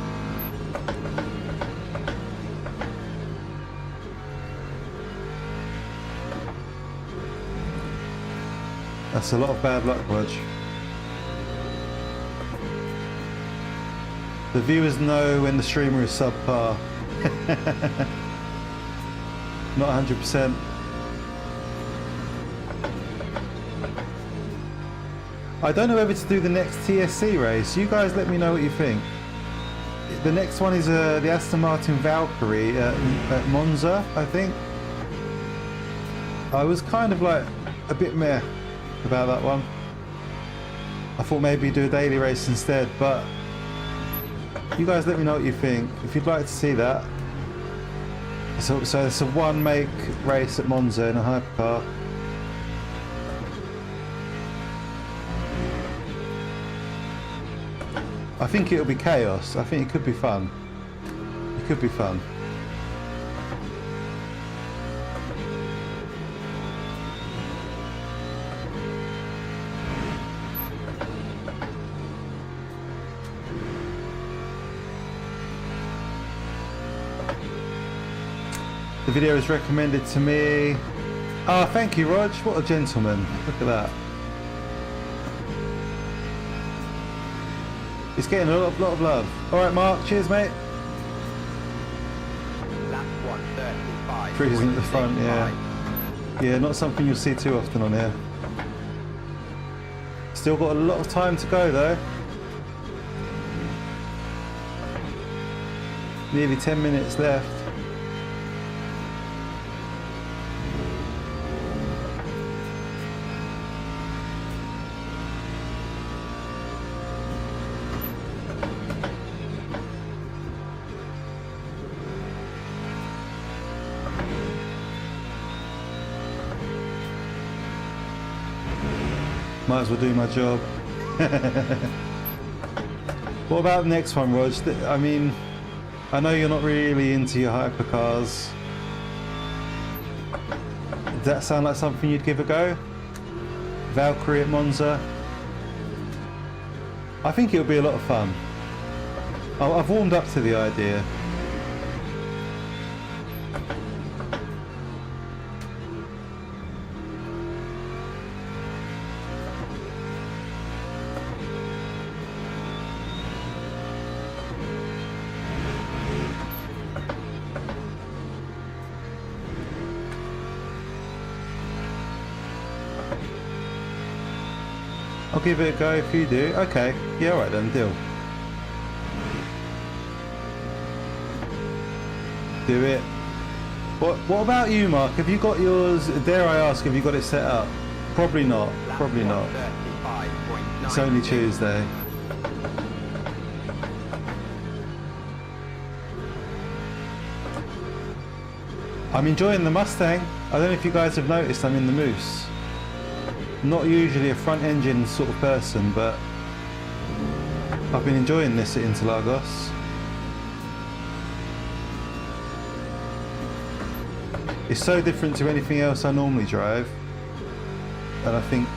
That's a lot of bad luck, Rog. The viewers know when the streamer is subpar. Not 100%. I don't know whether to do the next TSC race. You guys let me know what you think. The next one is the Aston Martin Valkyrie at Monza, I think. I was kind of like a bit meh about that one. I thought maybe do a daily race instead, but you guys let me know what you think. If you'd like to see that. So it's a one make race at Monza in a hypercar. I think it'll be chaos. I think it could be fun. It could be fun. The video is recommended to me. Ah, oh, thank you, Rog. What a gentleman. Look at that. It's getting a lot of love. All right, Mark. Cheers, mate. Lap 1:35. Cruising at the front, yeah. Yeah, not something you'll see too often on here. Still got a lot of time to go, though. Nearly 10 minutes left. Might as well do my job. What about the next one, Rog? I mean, I know you're not really into your hypercars. Does that sound like something you'd give a go? Valkyrie at Monza? I think it'll be a lot of fun. I've warmed up to the idea. I'll give it a go if you do. Okay, yeah, alright then, deal. Do it. What about you, Mark? Have you got yours, dare I ask, have you got it set up? Probably not, probably not. It's only Tuesday. I'm enjoying the Mustang. I don't know if you guys have noticed I'm in the Moose. Not usually a front engine sort of person, but I've been enjoying this at Interlagos. It's so different to anything else I normally drive, and I think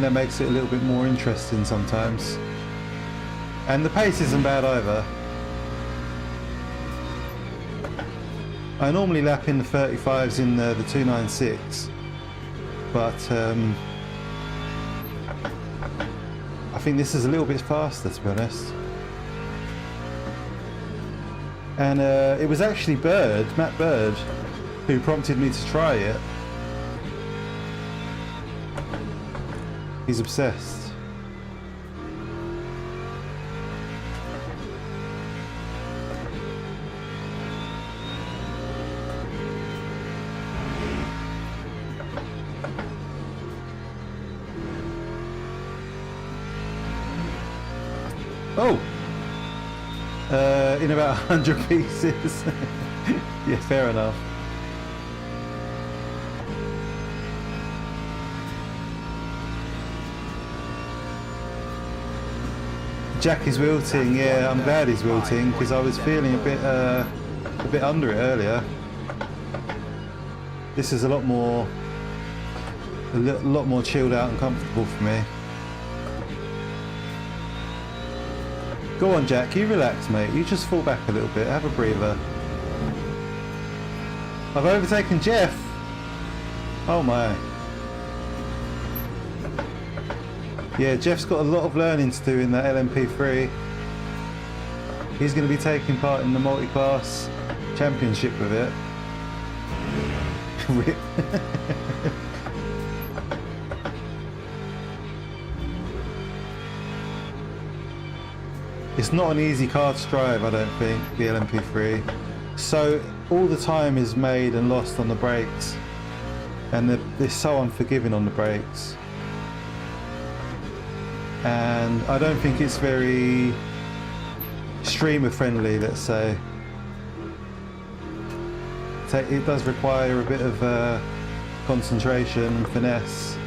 that makes it a little bit more interesting sometimes. And the pace isn't bad either. I normally lap in the 35s in the 296. But I think this is a little bit faster, to be honest. And it was actually Matt Bird, who prompted me to try it. He's obsessed. Oh! In about 100 pieces. Yeah, fair enough. Jack is wilting, yeah, I'm glad he's wilting because I was feeling a bit under it earlier. This is a lot more chilled out and comfortable for me. Go on, Jack, you relax, mate. You just fall back a little bit, have a breather. I've overtaken Jeff. Oh my. Yeah, Jeff's got a lot of learning to do in that LMP3. He's going to be taking part in the multi-class championship with it. Rip. It's not an easy car to drive, I don't think, the LMP3. So all the time is made and lost on the brakes, and they're so unforgiving on the brakes. And I don't think it's very streamer friendly, let's say. It does require a bit of concentration, finesse.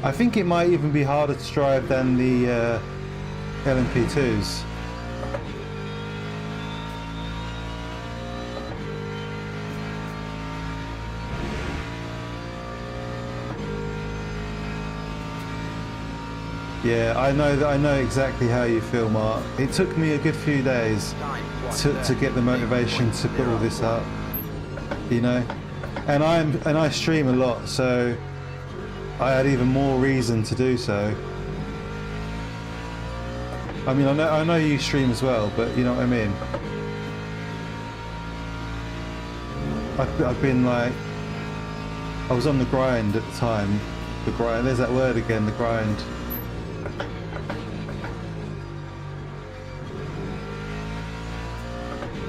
I think it might even be harder to drive than the LMP2s. Yeah, I know exactly how you feel, Mark. It took me a good few days to get the motivation to put all this up, you know. And I stream a lot, so I had even more reason to do so. I mean, I know you stream as well, but you know what I mean. I've been like, I was on the grind at the time. The grind. There's that word again, the grind.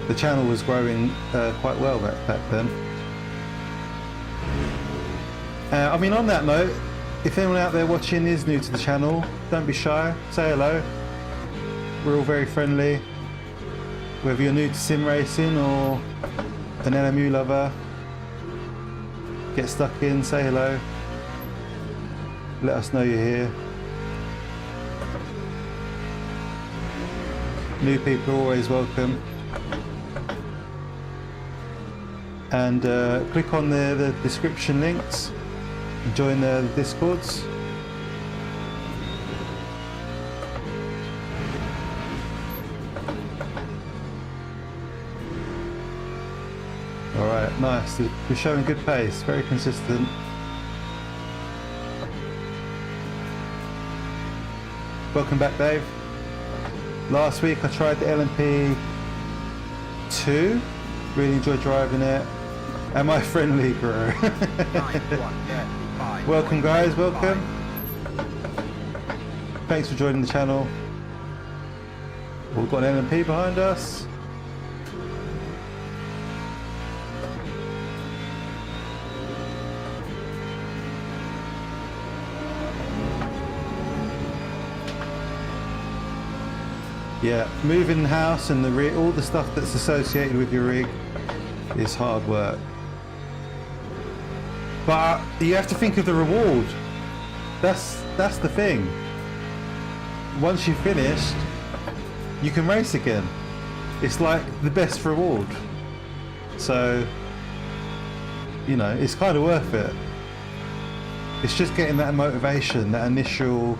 The channel was growing quite well back then. I mean, on that note, if anyone out there watching is new to the channel, don't be shy, say hello. We're all very friendly. Whether you're new to sim racing or an LMU lover, get stuck in, say hello. Let us know you're here. New people are always welcome. And click on the description links and join the Discords. Alright, nice. We're showing good pace, very consistent. Welcome back, Dave. Last week I tried the LMP2, really enjoyed driving it. And my friendly grow. Welcome guys, welcome. Thanks for joining the channel. We've got an LMP behind us. Yeah, moving the house and the rig, all the stuff that's associated with your rig is hard work. But you have to think of the reward. That's the thing. Once you've finished, you can race again. It's like the best reward. So, you know, it's kind of worth it. It's just getting that motivation, that initial,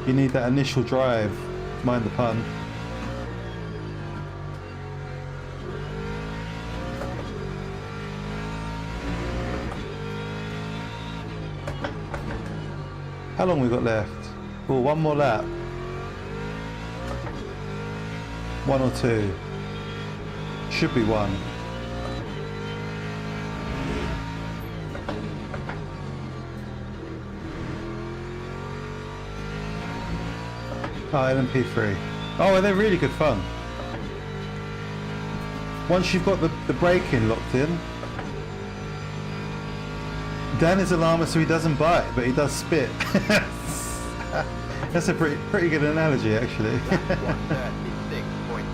you need that initial drive, mind the pun. How long we got left? Oh, one more lap. One or two. Should be one. Oh, LMP3. Oh, they're really good fun. Once you've got the braking locked in, Dan is a llama, so he doesn't bite, but he does spit. That's a pretty good analogy, actually.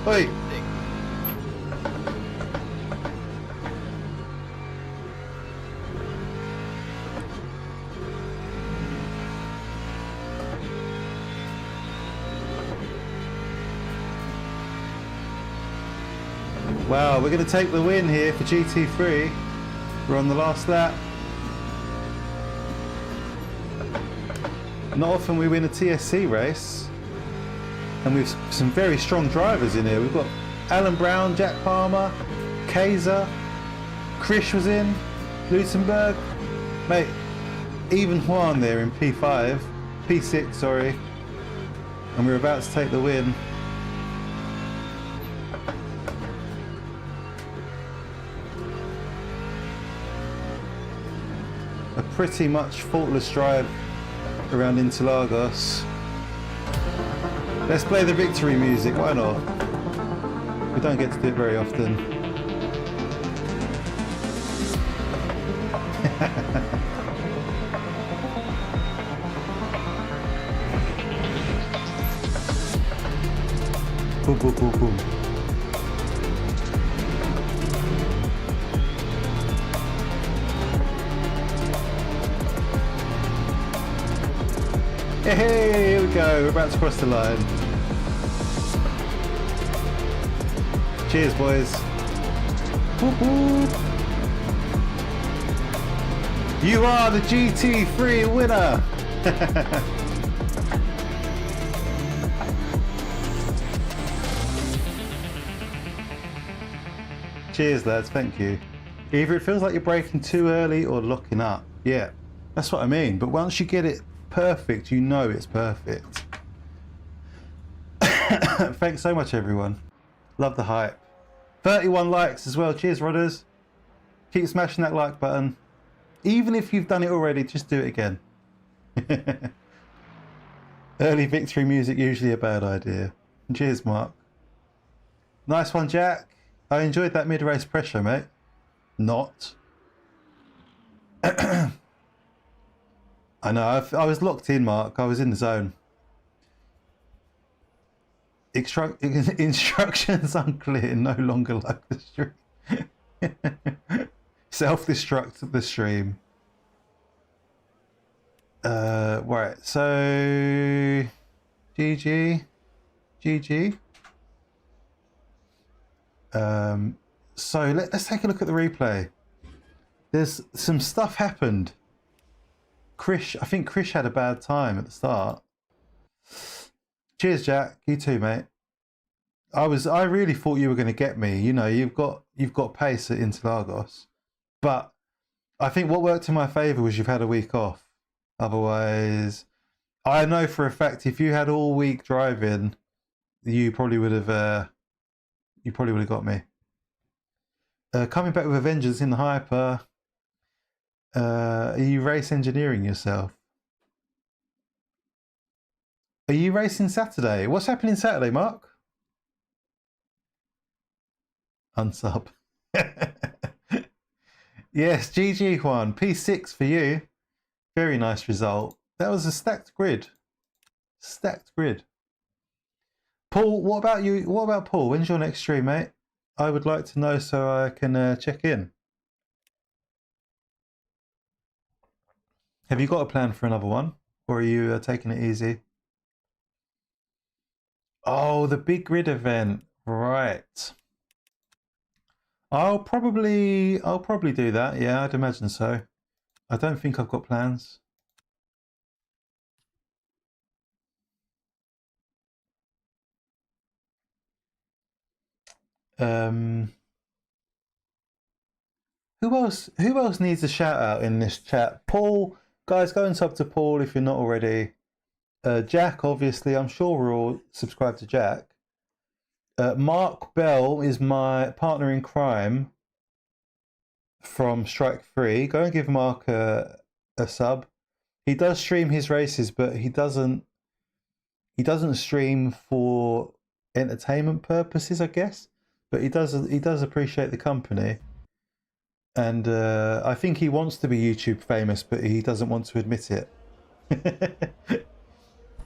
Oi! Wow, we're going to take the win here for GT3. We're on the last lap. Not often we win a TSC race, and we've some very strong drivers in here. We've got Alan Brown, Jack Palmer, Kaiser, Krish was in, Lutenberg, mate, even Juan there in P6, sorry, and we're about to take the win. pretty much faultless drive around Interlagos. Let's play the victory music, why not? We don't get to do it very often. Boom, boom, boom, boom. Hey, here we go. We're about to cross the line. Cheers, boys. Whoop, whoop. You are the GT3 winner. Cheers, lads. Thank you. Either it feels like you're braking too early or locking up. Yeah, that's what I mean. But once you get it perfect, you know it's perfect. Thanks so much, everyone. Love the hype. 31 likes as well. Cheers, Rodders. Keep smashing that like button. Even if you've done it already, just do it again. Early victory music, usually a bad idea. Cheers, Mark. Nice one, Jack. I enjoyed that mid-race pressure, mate. Not. I know, I was locked in, Mark. I was in the zone. Instructions unclear. No longer like the stream. Self-destruct the stream. Right, so... GG. GG. So let's take a look at the replay. There's some stuff happened. I think Chris had a bad time at the start. Cheers, Jack. You too, mate. I really thought you were going to get me. You know, you've got pace at Interlagos, but I think what worked in my favour was you've had a week off. Otherwise, I know for a fact if you had all week driving, you probably would have got me. Coming back with a vengeance in the hyper. Are you race engineering yourself? Are you racing Saturday? What's happening Saturday, Mark? Unsub. Yes, GG Juan. P6 for you. Very nice result. That was a stacked grid. Stacked grid. Paul, what about you? What about Paul? When's your next stream, mate? I would like to know so I can check in. Have you got a plan for another one? Or are you taking it easy? Oh, the big grid event. Right. I'll probably do that. Yeah, I'd imagine so. I don't think I've got plans. Who else needs a shout out in this chat? Paul, guys, go and sub to Paul if you're not already. Jack, obviously, I'm sure we're all subscribed to Jack. Mark Bell is my partner in crime from Strike 3. Go and give Mark a sub. He does stream his races, but he doesn't stream for entertainment purposes, I guess. But he does appreciate the company. And I think he wants to be YouTube famous, but he doesn't want to admit it.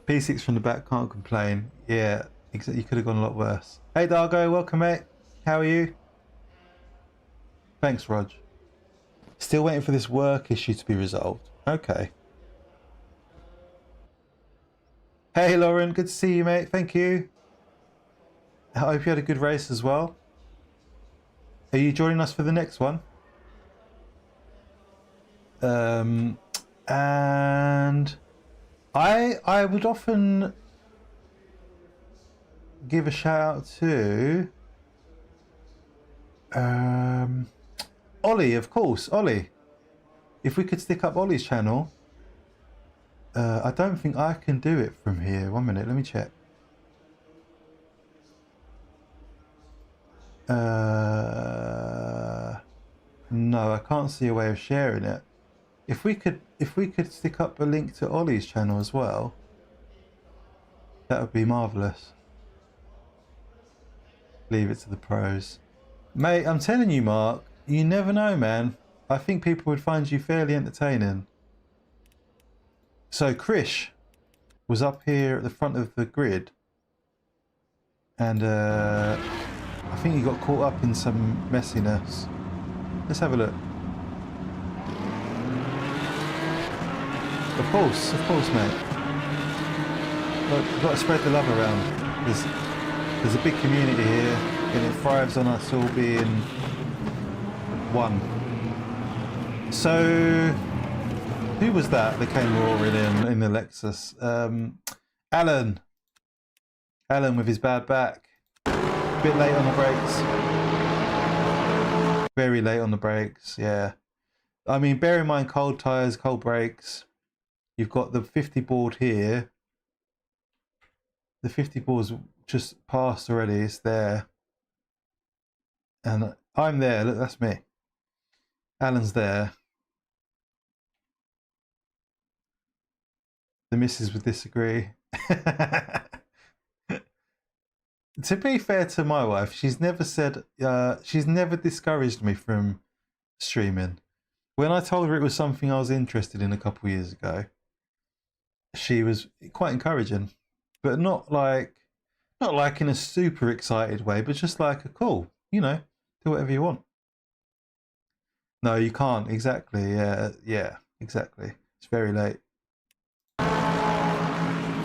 P6 from the back, can't complain. Yeah, you could have gone a lot worse. Hey Dargo, welcome mate. How are you? Thanks, Rog. Still waiting for this work issue to be resolved. Okay. Hey Lauren, good to see you mate. Thank you. I hope you had a good race as well. Are you joining us for the next one? And I would often give a shout out to Ollie, of course. Ollie, if we could stick up Ollie's channel. I don't think I can do it from here. 1 minute, let me check. No, I can't see a way of sharing it. If we could stick up a link to Ollie's channel as well, that would be marvellous. Leave it to the pros. Mate, I'm telling you, Mark, you never know, man. I think people would find you fairly entertaining. So Krish was up here at the front of the grid, and I think he got caught up in some messiness. Let's have a look. Of course, mate. Look, we've got to spread the love around. There's a big community here, and it thrives on us all being one. So, who was that came roaring in the Lexus? Alan. Alan with his bad back. A bit late on the brakes. Very late on the brakes, yeah. I mean, bear in mind, cold tyres, cold brakes. You've got the 50 board here. The 50 board's just passed already, it's there. And I'm there, look, that's me. Alan's there. The missus would disagree. To be fair to my wife, she's never said, she's never discouraged me from streaming. When I told her it was something I was interested in a couple of years ago, she was quite encouraging, but not like in a super excited way, but just like a cool, you know, do whatever you want. No, you can't. Exactly. Yeah, exactly. It's very late.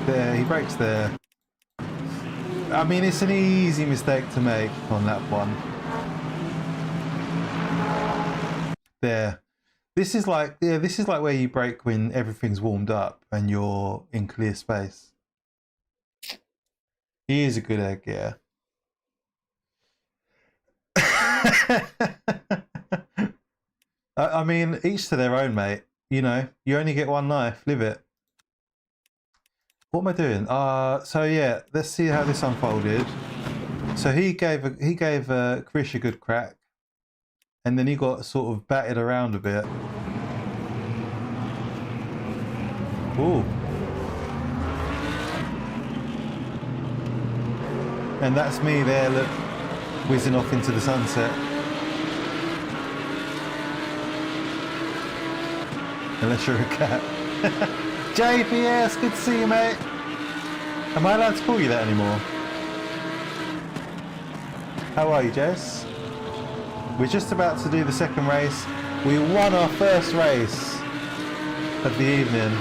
There, he brakes there. I mean, it's an easy mistake to make on that one. There. This is like where you brake when everything's warmed up and you're in clear space. He is a good egg, yeah. I mean, each to their own, mate. You know, you only get one life. Live it. What am I doing? So yeah, let's see how this unfolded. So he gave Krish a good crack, and then he got sort of batted around a bit. Ooh. And that's me there, look, whizzing off into the sunset. Unless you're a cat. JPS, good to see you, mate. Am I allowed to call you that anymore? How are you, Jess? We're just about to do the second race. We won our first race of the evening.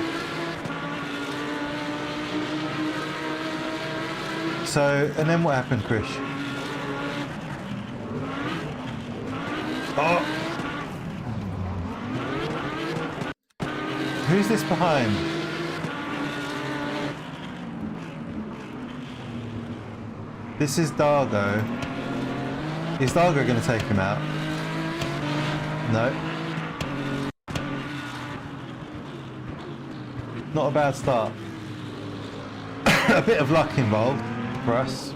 So, and then what happened, Krish? Oh! Who's this behind? This is Dargo. Is Dargo going to take him out? No. Not a bad start. A bit of luck involved for us.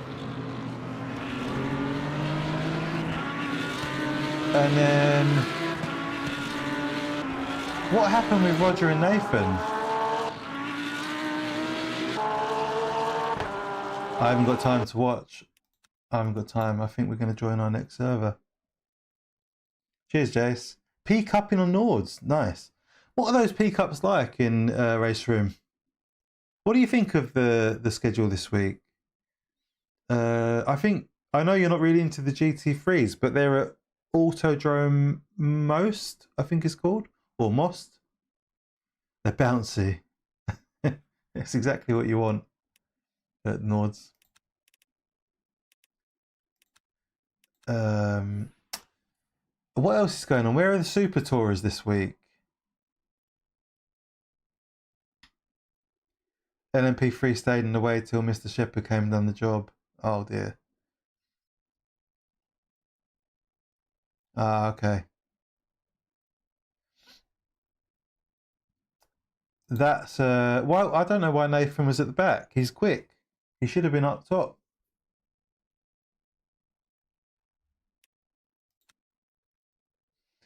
And then what happened with Roger and Nathan? I haven't got time to watch. I haven't got time. I think we're going to join our next server. Cheers, Jace. P-cupping on Nords. Nice. What are those P-cups like in Race Room? What do you think of the schedule this week? I know you're not really into the GT3s, but they're at Autodrome Most, I think it's called, or Most. They're bouncy. It's exactly what you want at Nords. What else is going on? Where are the Super Tourers this week? LMP3 stayed in the way till Mr. Shepherd came and done the job. Oh dear. Ah, okay. That's well, I don't know why Nathan was at the back. He's quick. He should have been up top.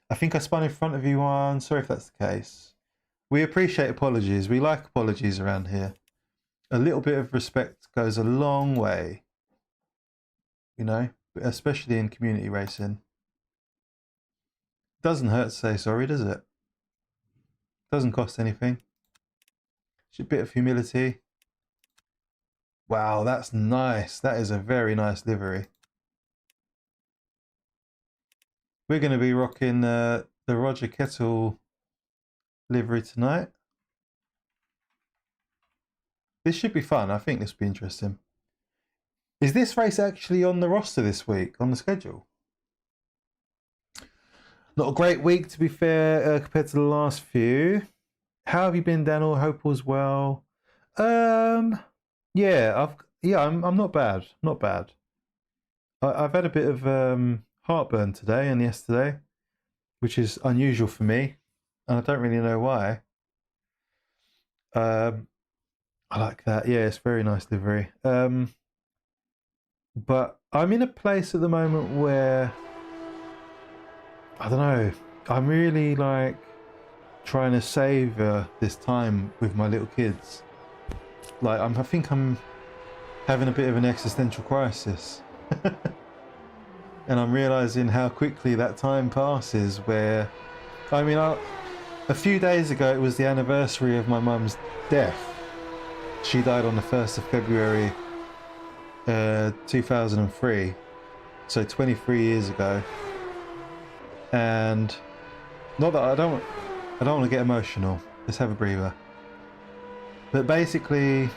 I think I spun in front of you once. Sorry if that's the case. We appreciate apologies. We like apologies around here. A little bit of respect goes a long way. You know, especially in community racing. Doesn't hurt to say sorry, does it? Doesn't cost anything. Just a bit of humility. Wow, that's nice. That is a very nice livery. We're going to be rocking the Roger Kettle livery tonight. This should be fun. I think this will be interesting. Is this race actually on the roster this week, on the schedule? Not a great week, to be fair, compared to the last few. How have you been, Daniel? Hope all's well. Yeah, I'm not bad. Not bad. I've had a bit of heartburn today and yesterday, which is unusual for me, and I don't really know why. I like that. Yeah, it's very nice livery. But I'm in a place at the moment where I don't know. I'm really like trying to savor this time with my little kids. Like I think I'm having a bit of an existential crisis. And I'm realizing how quickly that time passes where, I mean, a few days ago it was the anniversary of my mum's death. She died on the 1st of February 2003, so 23 years ago. And not that I don't want to get emotional, let's have a breather. But basically,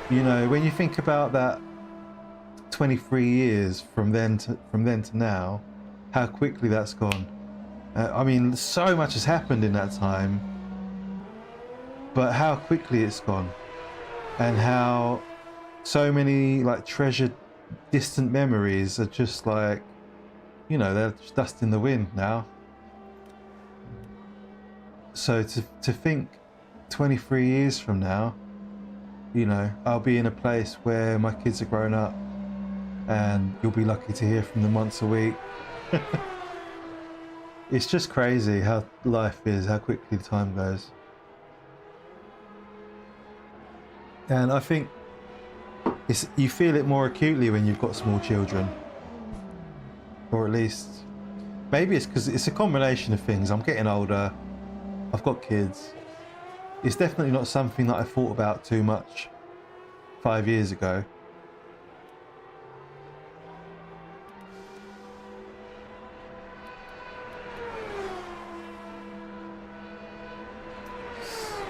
you know, when you think about that 23 years from then to now, how quickly that's gone. I mean, so much has happened in that time, but how quickly it's gone, and how so many like treasured distant memories are just like, you know, they're just dust in the wind now. So to think 23 years from now, you know, I'll be in a place where my kids are grown up and you'll be lucky to hear from them once a week. It's just crazy how life is, how quickly the time goes. And I think you feel it more acutely when you've got small children. Or at least, maybe it's because it's a combination of things. I'm getting older, I've got kids. It's definitely not something that I thought about too much 5 years ago.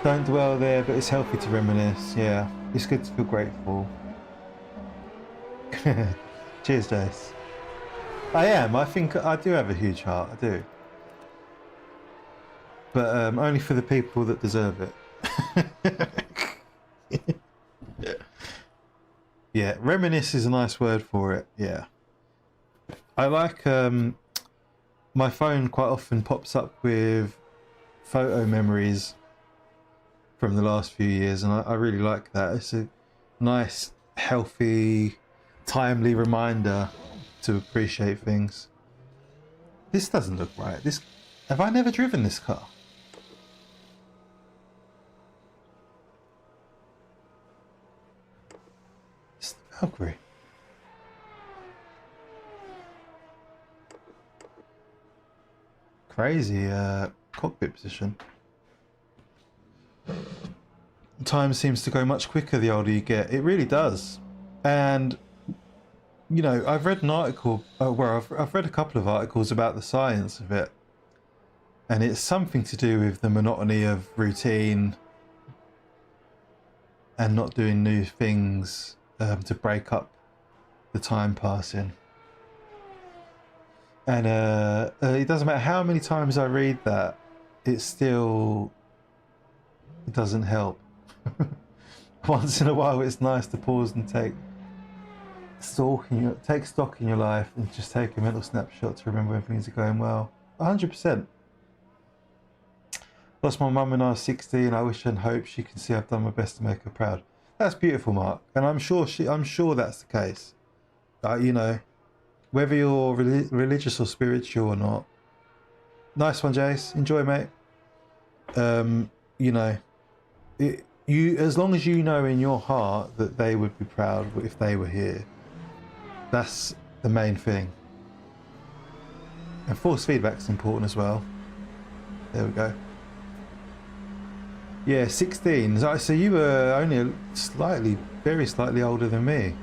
Don't dwell there, but it's healthy to reminisce. Yeah, it's good to feel grateful. Cheers, Jace. I am. I think I do have a huge heart. I do. But only for the people that deserve it. Yeah, reminisce is a nice word for it. Yeah. I like my phone quite often pops up with photo memories from the last few years, and I really like that. It's a nice, healthy, timely reminder to appreciate things. This doesn't look right. Have I never driven this car? It's the Valkyrie. Crazy cockpit position. Time seems to go much quicker the older you get. It really does. And you know, I've read an article where I've read a couple of articles about the science of it, and it's something to do with the monotony of routine and not doing new things to break up the time passing. And it doesn't matter how many times I read that, it doesn't help. Once in a while it's nice to pause and take stock in your life and just take a mental snapshot to remember when things are going well. 100%. Lost my mum when I was 60, and I wish and hope she can see I've done my best to make her proud. That's beautiful, Mark, and I'm sure that's the case. You know, whether you're religious or spiritual or not, Nice one, Jace. Enjoy, mate. You know, you as long as you know in your heart that they would be proud if they were here. That's the main thing. And force feedback's important as well. There we go. Yeah, 16. So you were only slightly, very slightly older than me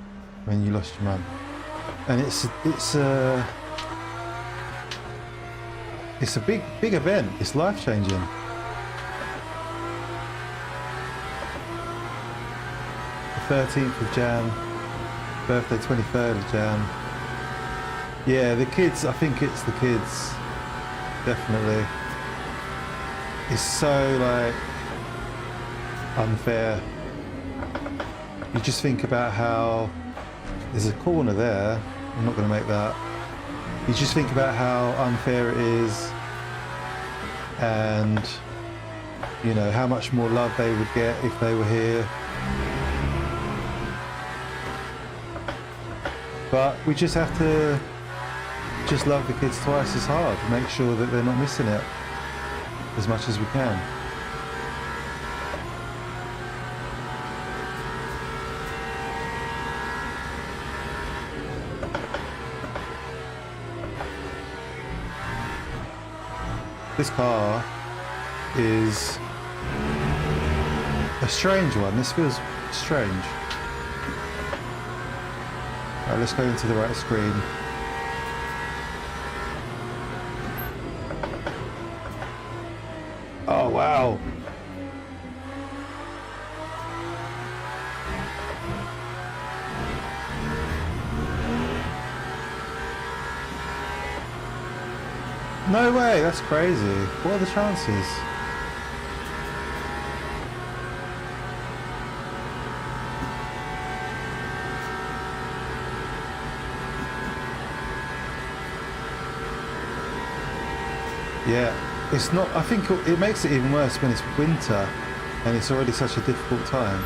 when you lost your mum. And it's a big event. It's life changing. The 13th of Jan, birthday 23rd of Jan. Yeah, the kids. I think it's the kids. Definitely. It's so like unfair. You just think about how there's a corner there. I'm not going to make that. You just think about how unfair it is, and you know how much more love they would get if they were here. But we just have to just love the kids twice as hard, make sure that they're not missing it as much as we can. This car is a strange one. This feels strange. Right, let's go into the right screen. Oh wow. No way, that's crazy. What are the chances? Yeah, it's not, I think it makes it even worse when it's winter and it's already such a difficult time.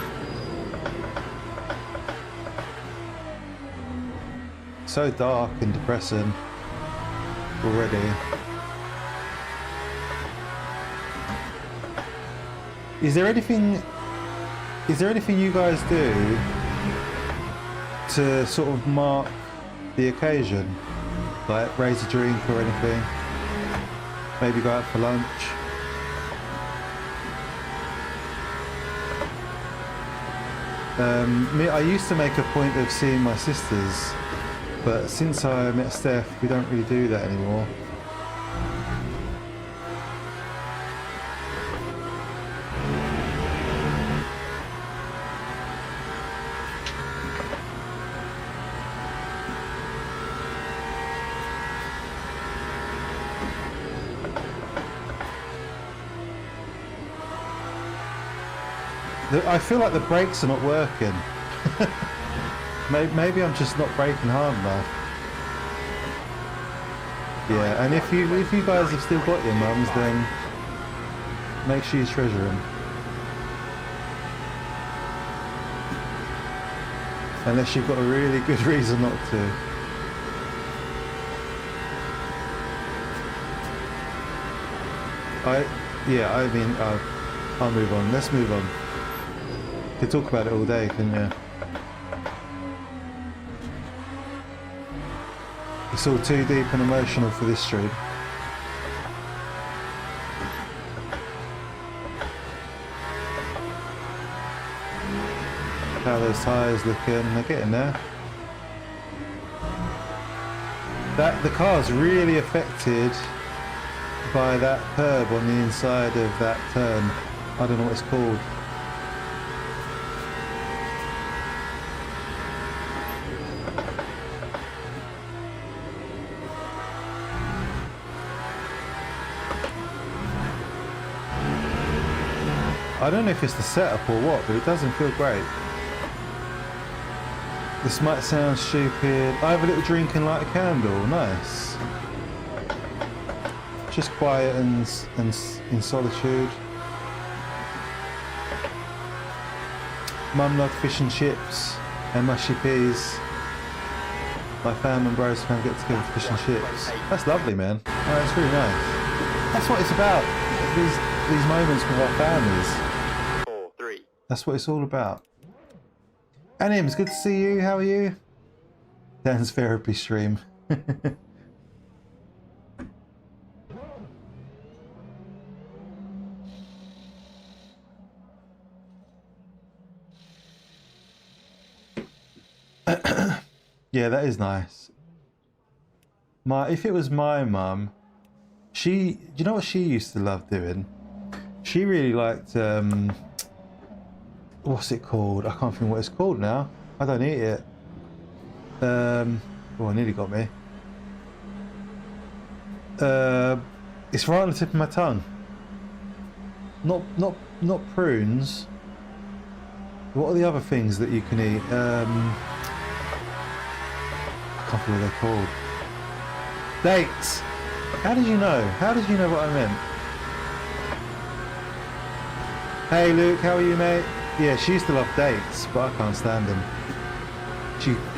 So dark and depressing already. Is there anything you guys do to sort of mark the occasion? Like raise a drink or anything? Maybe go out for lunch? I used to make a point of seeing my sisters, but since I met Steph, we don't really do that anymore. I feel like the brakes are not working. Maybe I'm just not braking hard enough. Yeah, and if you guys have still got your mums, then make sure you treasure them. Unless you've got a really good reason not to. I'll move on. Let's move on. Could talk about it all day, couldn't you? It's all too deep and emotional for this stream. How those tyres looking, they're getting there. The car's really affected by that curb on the inside of that turn. I don't know what it's called. I don't know if it's the setup or what, but it doesn't feel great. This might sound stupid. I have a little drink and light a candle. Nice. Just quiet and in solitude. Mum loved fish and chips and mushy peas. My fam and bros can get together for fish and chips. That's lovely, man. Oh, that's really nice. That's what it's about. These moments with our families. 4, 3. That's what it's all about. Anim, it's good to see you. How are you? Dan's therapy stream. Yeah, that is nice. If it was my mum, do you know what she used to love doing? She really liked, what's it called? I can't think what it's called now. I don't eat it. Oh, it nearly got me. It's right on the tip of my tongue. Not prunes. What are the other things that you can eat? I can't remember what they're called. Dates. How did you know? How did you know what I meant? Hey Luke, how are you, mate? Yeah, she used to love dates, but I can't stand them.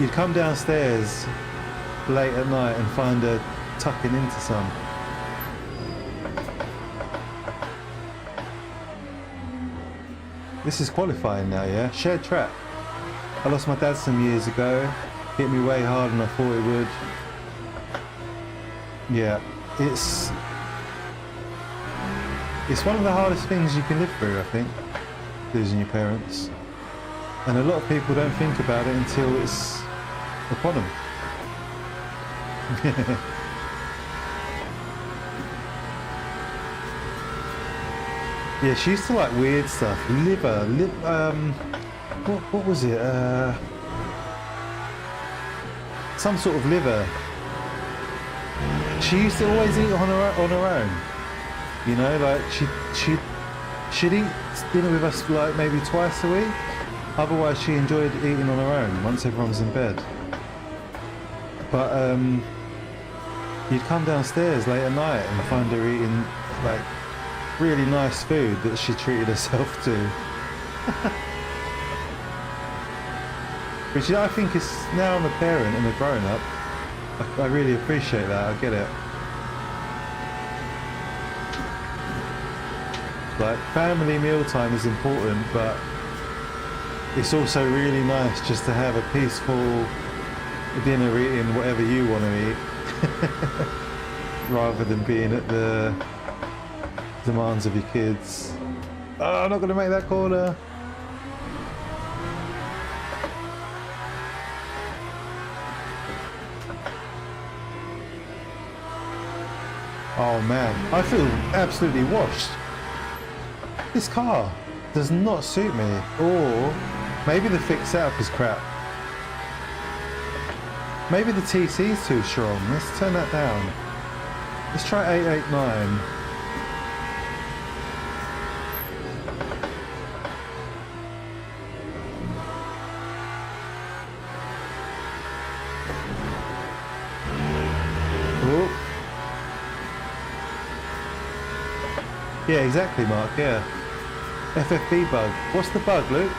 You'd come downstairs late at night and find her tucking into some. This is qualifying now, yeah? Shared track. I lost my dad some years ago. Hit me way harder than I thought it would. Yeah, it's one of the hardest things you can live through, I think, losing your parents. And a lot of people don't think about it until it's upon them. Yeah, she used to like weird stuff. Liver, what was it? Some sort of liver. She used to always eat it on her own. You know, like she'd eat dinner with us like maybe twice a week. Otherwise, she enjoyed eating on her own once everyone's in bed. But you'd come downstairs late at night and find her eating like really nice food that she treated herself to. Which I think is, now I'm a parent and a grown up, I really appreciate that. I get it. Like, family mealtime is important, but it's also really nice just to have a peaceful dinner eating whatever you want to eat rather than being at the demands of your kids. Oh, I'm not going to make that corner. Oh man, I feel absolutely washed. This car does not suit me, or maybe the fixed setup is crap. Maybe the TC is too strong. Let's turn that down. Let's try 889. Ooh. Yeah, exactly, Mark, yeah. FFB bug. What's the bug, Luke?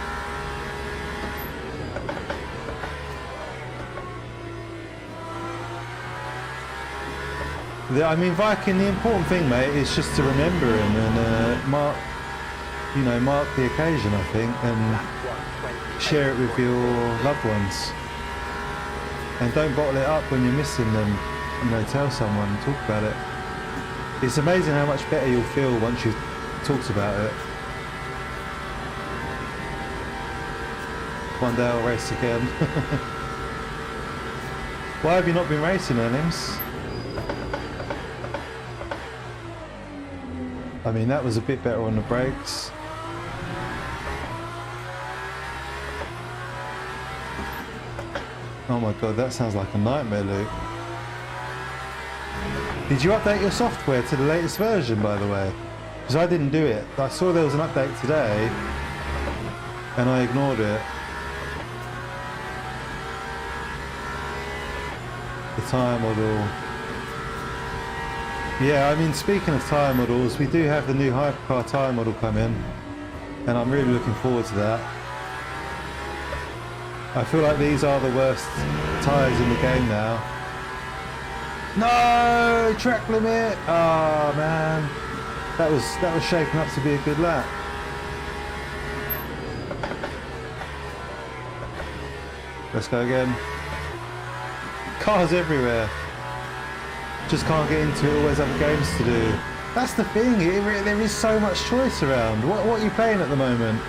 I mean, Viking, the important thing, mate, is just to remember him and mark the occasion, I think, and share it with your loved ones. And don't bottle it up when you're missing them. You know, tell someone, talk about it. It's amazing how much better you'll feel once you've talked about it. One day I'll race again. Why have you not been racing, Earnings? I mean, that was a bit better on the brakes. Oh my god, that sounds like a nightmare, Luke. Did you update your software to the latest version, by the way? Because I didn't do it. I saw there was an update today, and I ignored it. The tyre model. Yeah, I mean, speaking of tyre models, we do have the new hypercar tyre model come in, and I'm really looking forward to that. I feel like these are the worst tyres in the game now. No, track limit. Oh man, that was shaping up to be a good lap. Let's go again. Cars everywhere. Just can't get into it. Always have games to do. That's the thing. There is so much choice around. What are you playing at the moment?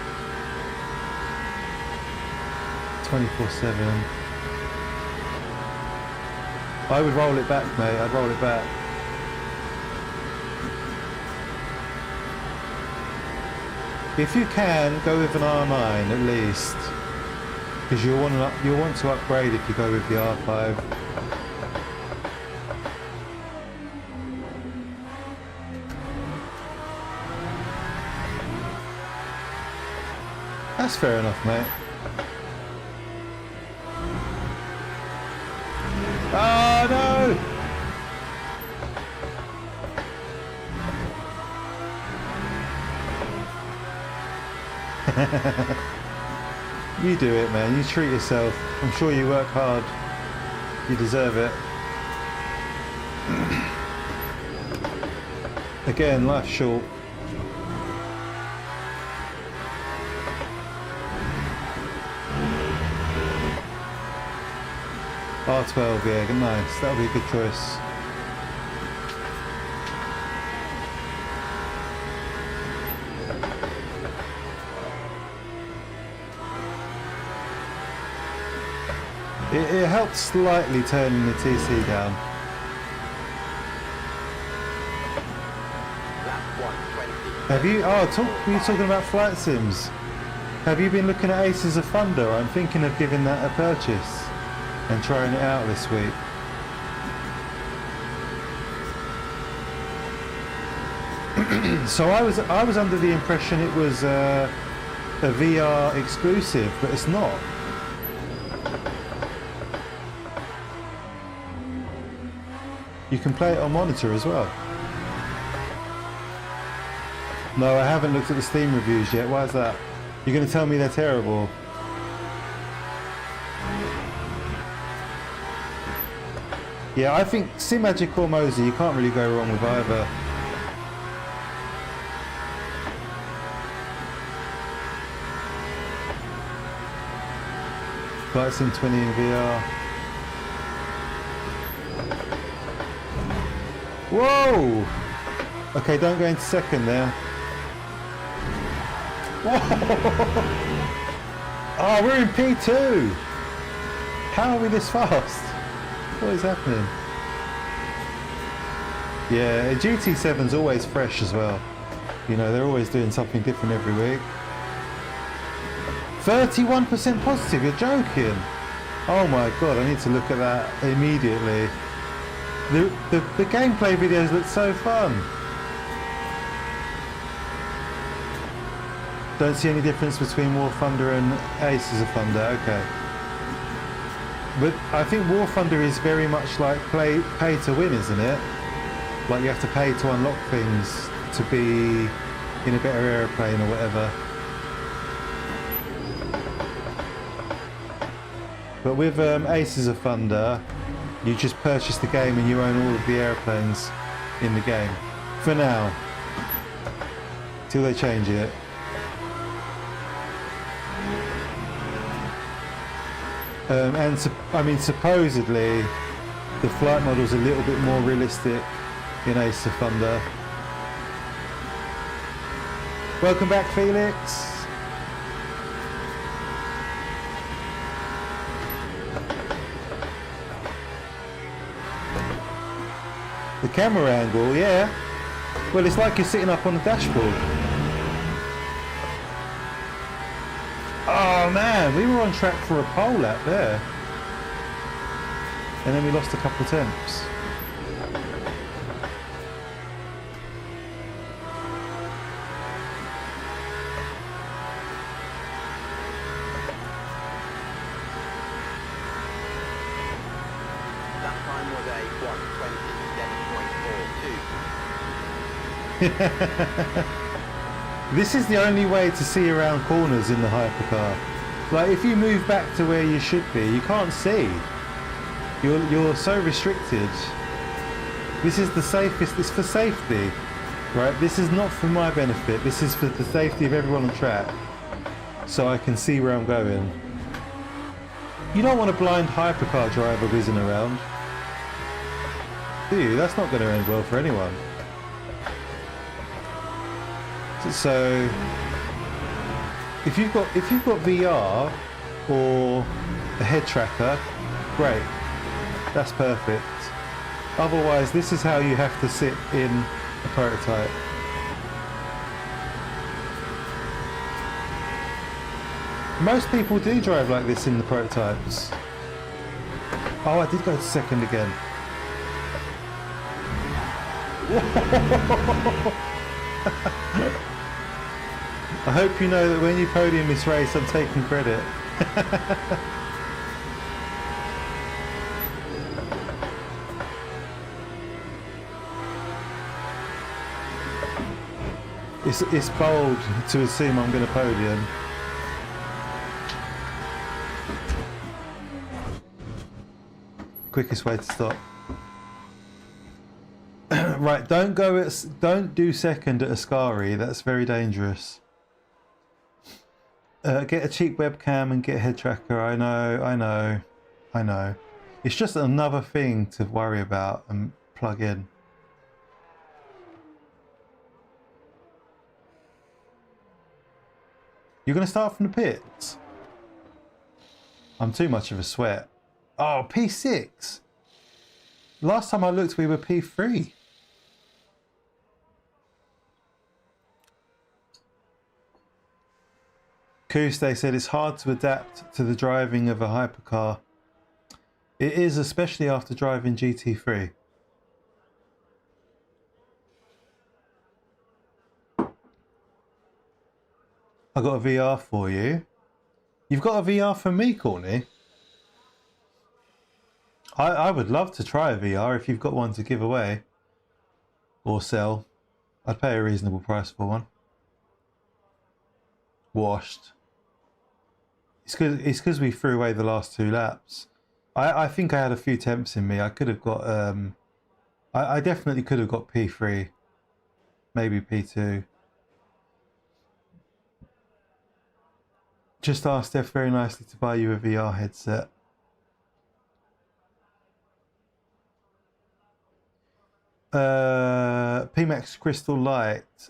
24/7. I would roll it back, mate. I'd roll it back. If you can, go with an R9 at least, because you'll want to upgrade if you go with the R5. That's fair enough, mate. Oh no! You do it, man. You treat yourself. I'm sure you work hard. You deserve it. Again, life's short. R12, yeah, nice. That'll be a good choice. It helps slightly turning the TC down. Lap 120. Have you? Oh, were you talking about flight sims? Have you been looking at Aces of Thunder? I'm thinking of giving that a purchase and trying it out this week. So I was under the impression it was a VR exclusive, but it's not. You can play it on monitor as well. No, I haven't looked at the Steam reviews yet. Why is that? You're going to tell me they're terrible? Yeah, I think Simjack or Moza, you can't really go wrong with either. Flight Sim 20 in VR. Whoa! Okay, don't go into second there. Whoa! Oh, we're in P2! How are we this fast? What is happening? Yeah, GT7's always fresh as well. You know, they're always doing something different every week. 31% positive, you're joking? Oh my god, I need to look at that immediately. The gameplay videos look so fun. Don't see any difference between War Thunder and Aces of Thunder, okay. But I think War Thunder is very much like pay to win, isn't it? Like you have to pay to unlock things to be in a better aeroplane or whatever. But with Aces of Thunder, you just purchase the game and you own all of the airplanes in the game. For now. Till they change it. I mean, supposedly the flight model's a little bit more realistic in Ace of Thunder. Welcome back, Felix. The camera angle, yeah. Well, it's like you're sitting up on the dashboard. Oh man, we were on track for a pole lap there. And then we lost a couple of temps. That time was a 127.42. This is the only way to see around corners in the hypercar. Like if you move back to where you should be, you can't see. You're so restricted. This is the safest. It's for safety, right? This is not for my benefit. This is for the safety of everyone on track, so I can see where I'm going. You don't want a blind hypercar driver whizzing around, do you? That's not going to end well for anyone. So, if you've got VR or a head tracker, great. That's perfect. Otherwise, this is how you have to sit in a prototype. Most people do drive like this in the prototypes. Oh, I did go to second again. I hope you know that when you podium this race, I'm taking credit. It's bold to assume I'm going to podium. Quickest way to stop. Right, don't do second at Ascari. That's very dangerous. Get a cheap webcam and get a head tracker. I know. It's just another thing to worry about and plug in. You're going to start from the pits? I'm too much of a sweat. Oh, P6. Last time I looked, we were P3. Kuste said it's hard to adapt to the driving of a hypercar. It is, especially after driving GT3. I got a VR for you. You've got a VR for me, Courtney? I would love to try a VR if you've got one to give away or sell. I'd pay a reasonable price for one. Washed. It's because we threw away the last 2 laps. I think I had a few temps in me. I could have got I definitely could have got P3, maybe P2. Just asked Steph very nicely to buy you a VR headset. PMAX Crystal Light.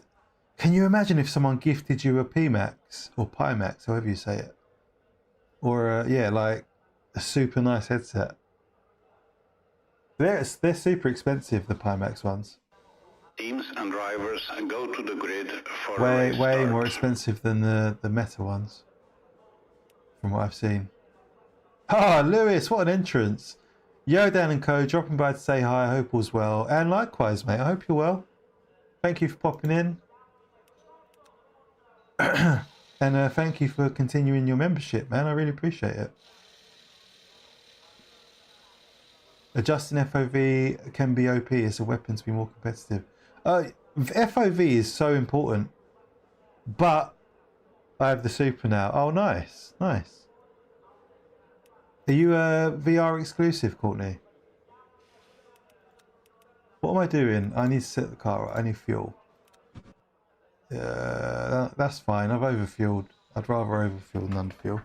Can you imagine if someone gifted you a PMAX or Pimax, however you say it, or yeah, like a super nice headset? They're super expensive, the Pimax ones. Teams and drivers go to the grid for Way start. more expensive than the Meta ones, from what I've seen. Ah, Lewis, what an entrance! Yodan and Co. dropping by to say hi. I hope all's well, and likewise, mate. I hope you're well. Thank you for popping in, and thank you for continuing your membership, man. I really appreciate it. Adjusting FOV can be OP as a weapon to be more competitive. FOV is so important, but I have the Super now. Oh, nice, nice. Are you a VR exclusive, Courtney? What am I doing? I need to set the car up. I need fuel. That's fine. I've overfueled. I'd rather overfuel than underfuel.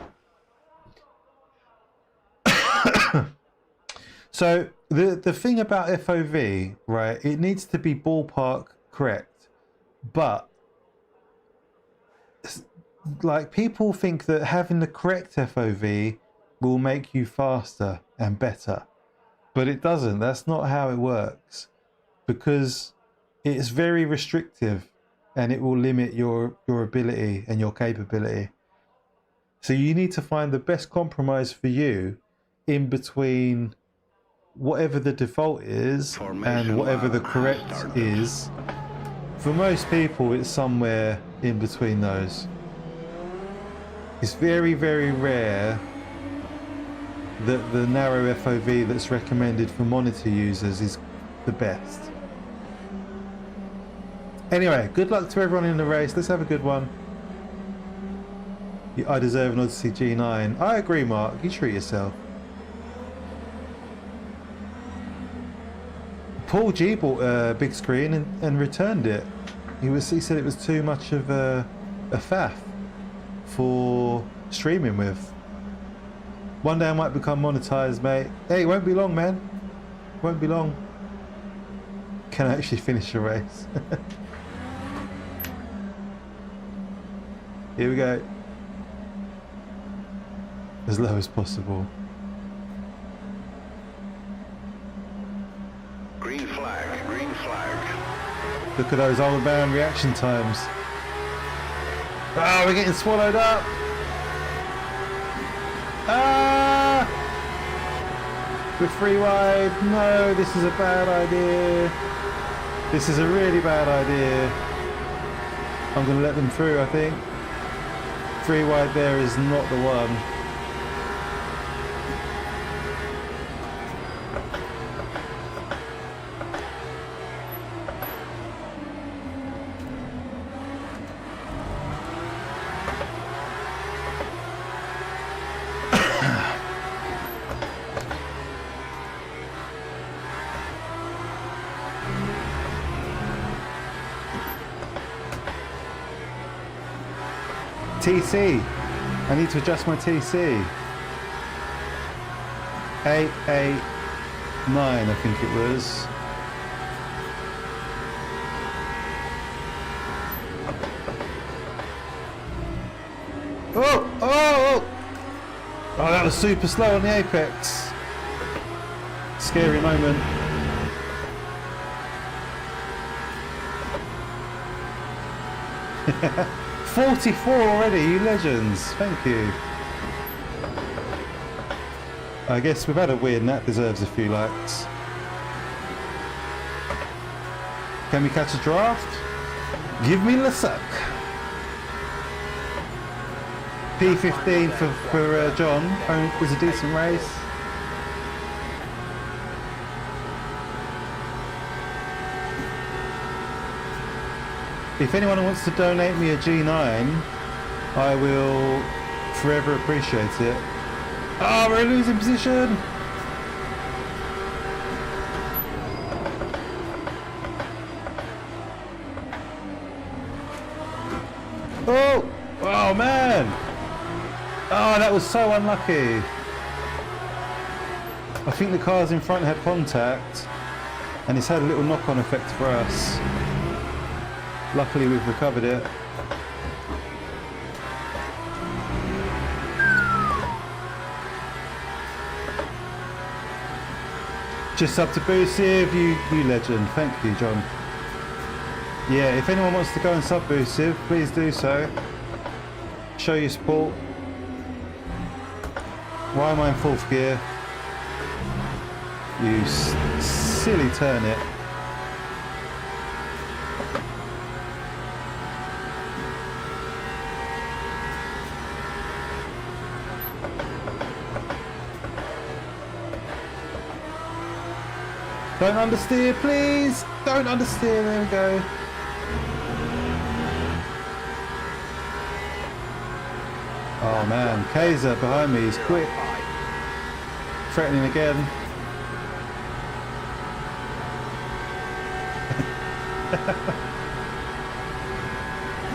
So the thing about FOV, right? It needs to be ballpark correct, but like people think that having the correct FOV will make you faster and better, but it doesn't. That's not how it works, because it's very restrictive and it will limit your ability and your capability. So you need to find the best compromise for you in between whatever the default is and whatever the correct is. For most people, it's somewhere in between those. It's very, very rare that the narrow FOV that's recommended for monitor users is the best. Anyway, good luck to everyone in the race. Let's have a good one. I deserve an Odyssey G9. I agree, Mark. You treat yourself. Paul G bought a big screen and returned it. He said it was too much of a faff for streaming with. One day I might become monetized, mate. Hey, it won't be long, man. Won't be long. Can I actually finish a race? Here we go. As low as possible. Green flag, green flag. Look at those old man reaction times. Ah, we're getting swallowed up. Ah! We're free wide. No, this is a bad idea. This is a really bad idea. I'm going to let them through, I think. Free wide there is not the one. TC. I need to adjust my TC. 889, I think it was. Oh! Oh! Oh, that was super slow on the apex. Scary moment. Yeah. 44 already, you legends. Thank you. I guess we've had a win, that deserves a few likes. Can we catch a draft? Give me the suck. P15 for John. It was a decent race. If anyone wants to donate me a G9, I will forever appreciate it. Oh, we're in a losing position! Oh! Oh man! Oh, that was so unlucky. I think the cars in front had contact, and it's had a little knock-on effect for us. Luckily we've recovered it. Just up to Boosive, you legend. Thank you, John. Yeah, if anyone wants to go and sub Boosive, please do so. Show your support. Why am I in 4th gear? You silly turnip. Don't understeer, please! Don't understeer, there we go. Oh man, Kaiser behind me, he's quick. Threatening again.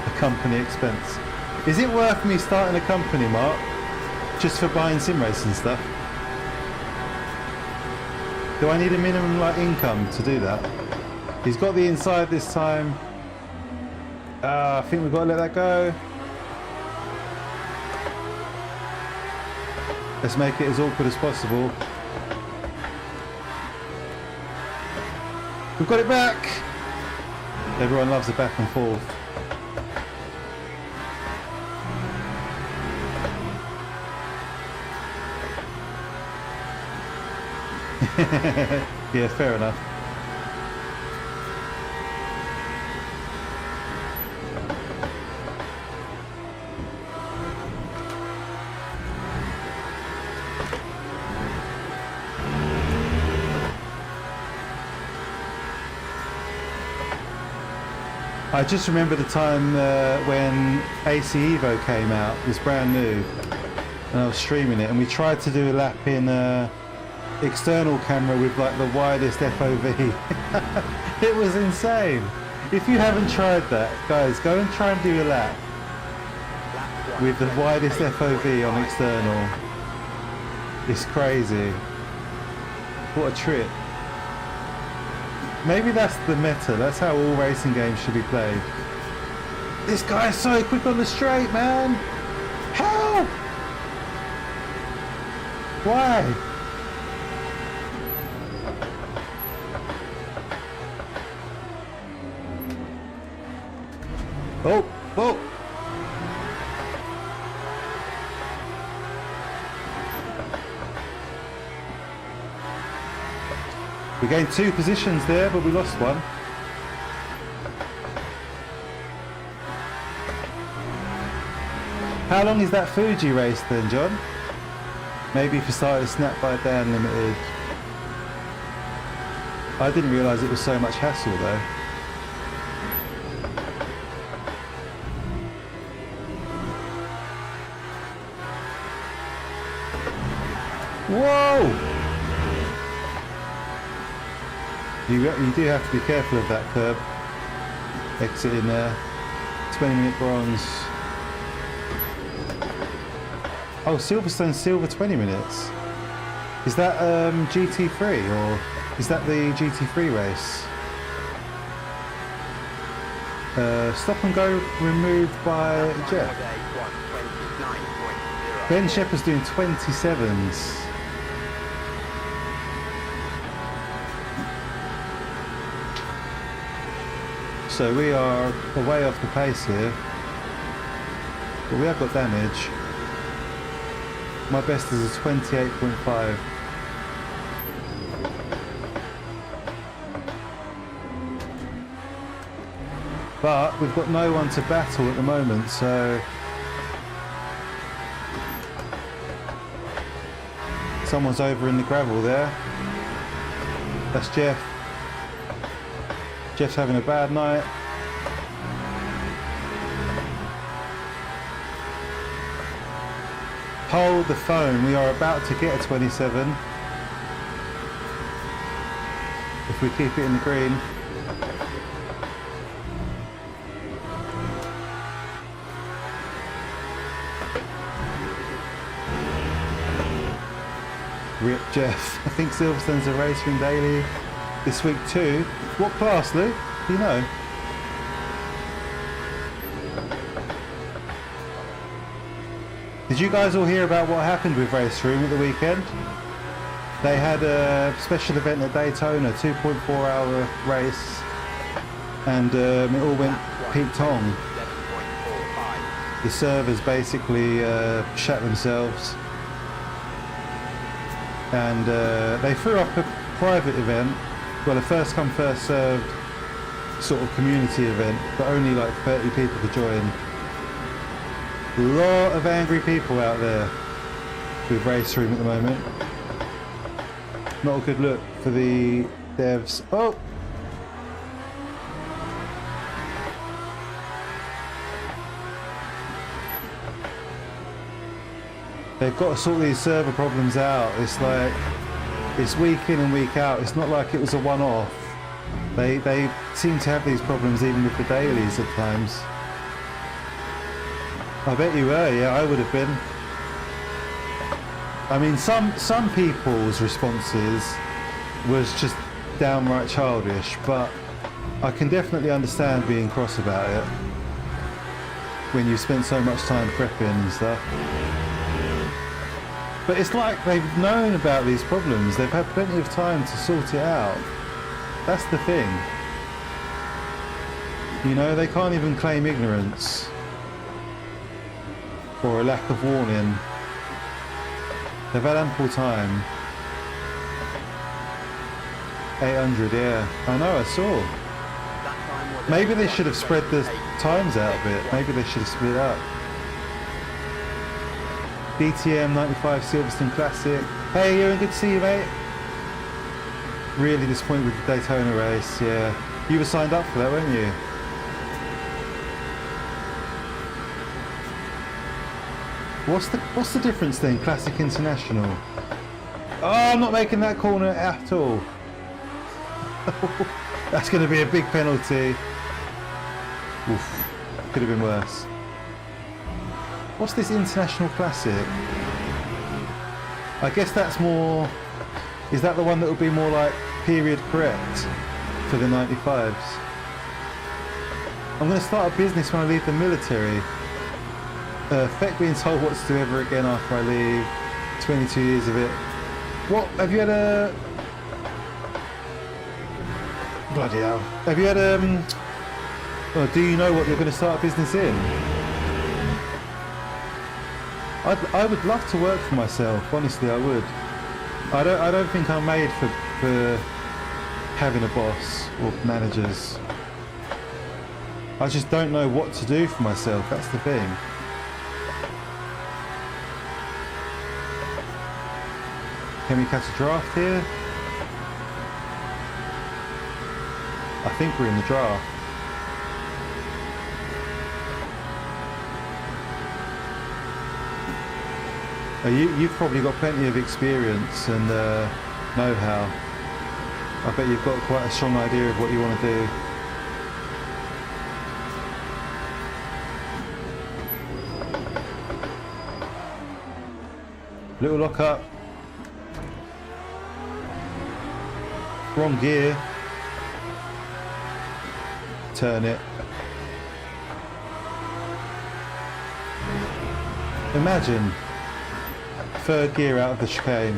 A company expense. Is it worth me starting a company, Mark? Just for buying sim racing stuff? Do I need a minimum income to do that? He's got the inside this time. I think we've got to let that go. Let's make it as awkward as possible. We've got it back! Everyone loves a back and forth. Yeah, fair enough. I just remember the time when AC Evo came out. It was brand new, and I was streaming it, and we tried to do a lap in external camera with like the widest FOV. It was insane. If you haven't tried that, guys, go and try and do a lap with the widest FOV on external. It's crazy. What a trip. Maybe that's the meta. That's how all racing games should be played. This guy's so quick on the straight, man. Help! Why? Oh, oh. We gained 2 positions there, but we lost one. How long is that Fuji race then, John? Maybe if you started Snap by Dan Limited. I didn't realise it was so much hassle though. Whoa! You do have to be careful of that curb. Exit in there. 20-minute bronze. Oh, Silverstone silver 20 minutes. Is that GT3 or is that the GT3 race? Stop and go removed by Jeff. Ben Shepherd's doing 27s. So we are way off the pace here, but we have got damage. My best is a 28.5. But we've got no one to battle at the moment, so someone's over in the gravel there. That's Jeff. Jeff's having a bad night. Hold the phone, we are about to get a 27. If we keep it in the green. Rip Jeff. I think Silverstone's a racer in daily this week too. What class, Lou? Do you know? Did you guys all hear about what happened with Race Room at the weekend? They had a special event at Daytona, 2.4 hour race, and it all went peak-tong. The servers basically shut themselves, and they threw up a private event, well, a first come first served sort of community event, but only like 30 people could join. A lot of angry people out there with Race Room at the moment. Not a good look for the devs. Oh! They've got to sort these server problems out. It's like, it's week in and week out. It's not like it was a one-off. They seem to have these problems even with the dailies at times. I bet you were, yeah, I would have been. I mean, some people's responses was just downright childish, but I can definitely understand being cross about it when you spent so much time prepping and stuff. But it's like they've known about these problems. They've had plenty of time to sort it out. That's the thing. You know, they can't even claim ignorance or a lack of warning. They've had ample time. 800, yeah. I know, I saw. Maybe they should have spread the times out a bit. Maybe they should have split it up. DTM 95 Silverstone Classic. Hey, Ewan, good to see you, mate. Really disappointed with the Daytona race, yeah. You were signed up for that, weren't you? What's the difference then, Classic International? Oh, I'm not making that corner at all. That's going to be a big penalty. Oof. Could have been worse. What's this international classic? I guess that's more... Is that the one that will be more like period correct for the 95s? I'm going to start a business when I leave the military. Feck being told what to do ever again after I leave. 22 years of it. What? Have you had a... Bloody hell. Have you had a... Or do you know what you're going to start a business in? I would love to work for myself. Honestly, I would. I don't think I'm made for having a boss or managers. I just don't know what to do for myself. That's the thing. Can we catch a draft here? I think we're in the draft. You've probably got plenty of experience and know-how. I bet you've got quite a strong idea of what you want to do. Little lock up. Wrong gear. Turn it. Imagine. Third gear out of the chicane.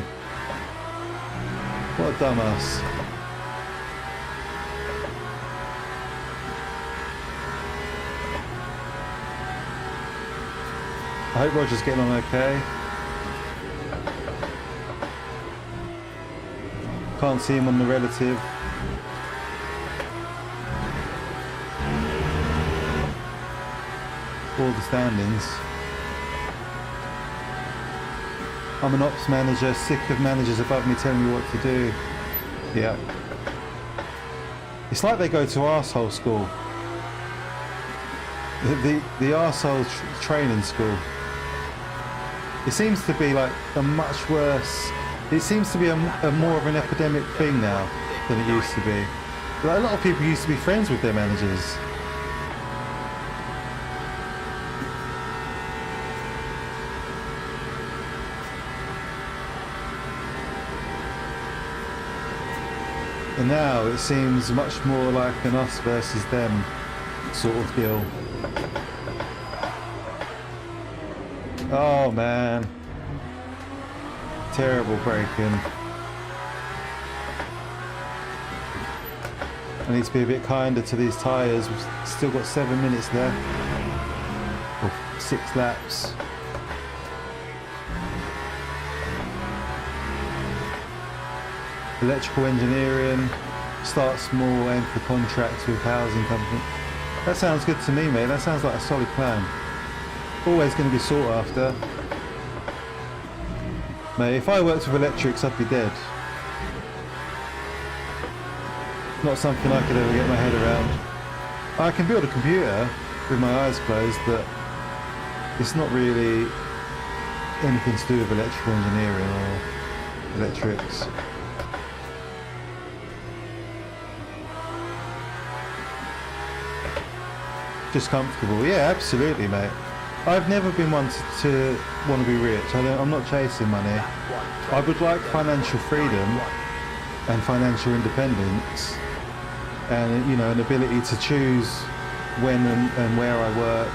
What a dumbass. I hope Roger's getting on okay. Can't see him on the relative. All the standings. I'm an ops manager, sick of managers above me telling me what to do. Yeah. It's like they go to arsehole school. The arsehole training school. It seems to be like a much worse... It seems to be a more of an epidemic thing now than it used to be. Like a lot of people used to be friends with their managers. And now it seems much more like an us versus them sort of deal. Oh man. Terrible braking. I need to be a bit kinder to these tyres. We've still got 7 minutes left. Or 6 laps. Electrical engineering, start small, aim for contracts with housing company. That sounds good to me, mate. That sounds like a solid plan. Always going to be sought after. Mate, if I worked with electrics, I'd be dead. Not something I could ever get my head around. I can build a computer with my eyes closed, but it's not really anything to do with electrical engineering or electrics. Just comfortable. Yeah, absolutely, mate. I've never been one to want to be rich. I'm not chasing money. I would like financial freedom and financial independence, and you know, an ability to choose when and where I work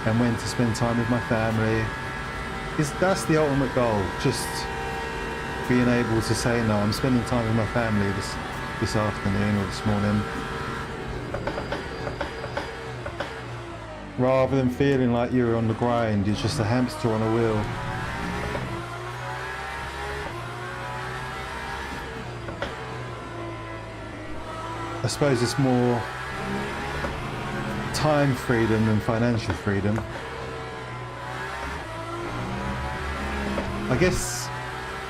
and when to spend time with my family. That's the ultimate goal. Just being able to say, no, I'm spending time with my family this afternoon or this morning. Rather than feeling like you're on the grind, you're just a hamster on a wheel. I suppose it's more time freedom than financial freedom. I guess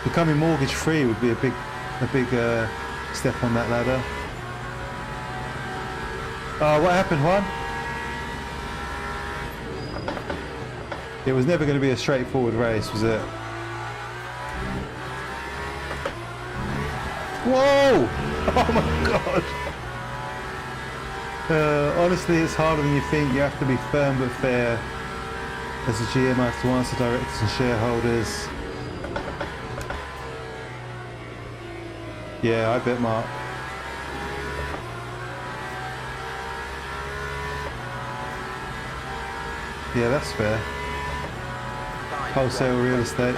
becoming mortgage free would be a big step on that ladder. What happened, Juan? It was never going to be a straightforward race, was it? Whoa! Oh my god! Honestly, it's harder than you think. You have to be firm but fair. As a GM, I have to answer directors and shareholders. Yeah, I bet, Mark. Yeah, that's fair. Wholesale real estate.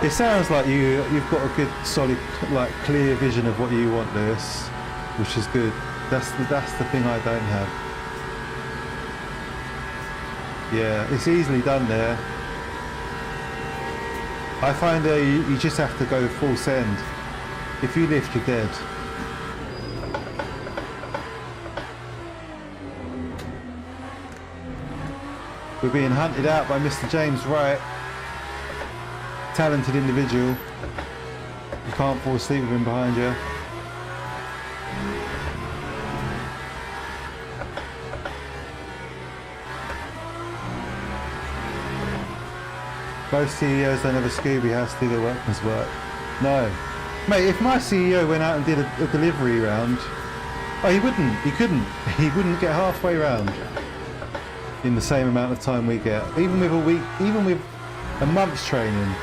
It sounds like you've got a good, solid, like clear vision of what you want, Lewis, which is good. That's the thing I don't have. Yeah, it's easily done there. I find you just have to go full send. If you lift, you're dead. We're being hunted out by Mr. James Wright. Talented individual. You can't fall asleep with him behind you. Most CEOs don't have a Scooby house to do their workman's work. No. Mate, if my CEO went out and did a delivery round, oh, he wouldn't. He couldn't. He wouldn't get halfway round in the same amount of time we get. Even with a week, even with a month's training.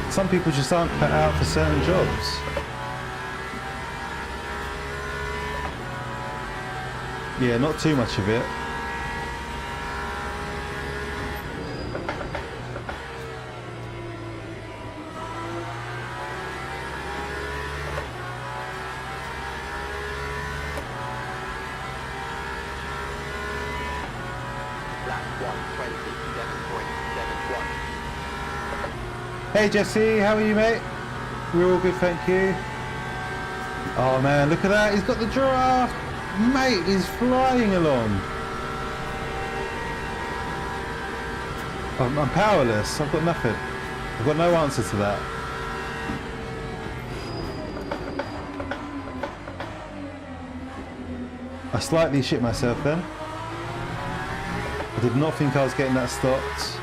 Some people just aren't cut out for certain jobs. Yeah, not too much of it. Hey Jesse, how are you, mate? We're all good, thank you. Oh man, look at that, he's got the draft! Mate, he's flying along. I'm powerless, I've got nothing. I've got no answer to that. I slightly shit myself then. I did not think I was getting that stopped.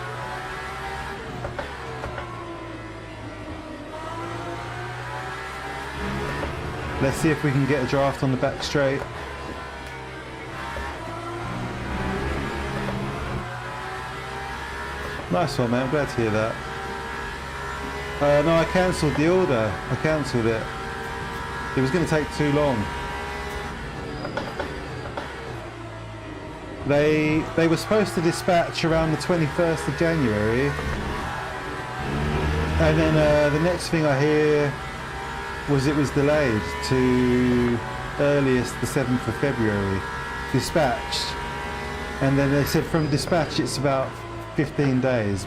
Let's see if we can get a draft on the back straight. Nice one, mate. I'm glad to hear that. No, I cancelled the order. I cancelled it. It was going to take too long. They were supposed to dispatch around the 21st of January. And then the next thing I hear was it was delayed to earliest the 7th of February, dispatched, and then they said from dispatch it's about 15 days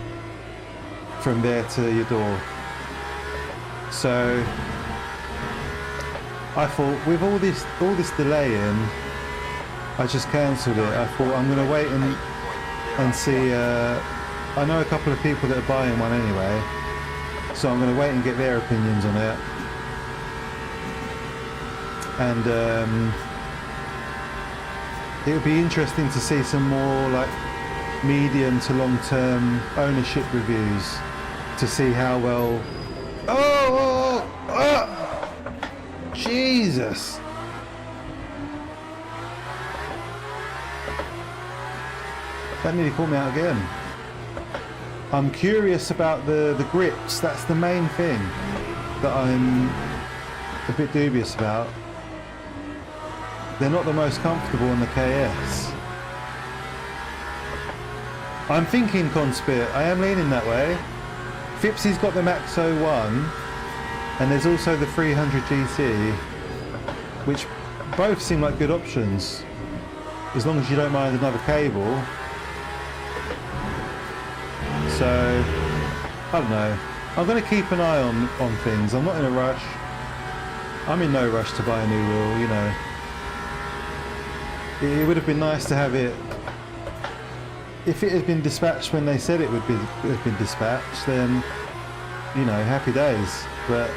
from there to your door. So I thought with all this delaying, I just cancelled it. I thought I'm going to wait and see. I know a couple of people that are buying one anyway, so I'm going to wait and get their opinions on it. And it would be interesting to see some more like medium to long-term ownership reviews to see how well. Oh! Jesus! That nearly caught me out again. I'm curious about the grips. That's the main thing that I'm a bit dubious about. They're not the most comfortable on the KS. I'm thinking Conspit. I am leaning that way. Fipsy's got the Max 01, and there's also the 300 GT, which both seem like good options, as long as you don't mind another cable. So, I don't know. I'm going to keep an eye on things. I'm not in a rush. I'm in no rush to buy a new wheel, you know. It would have been nice to have it. If it had been dispatched when they said it would have been dispatched, then, you know, happy days. But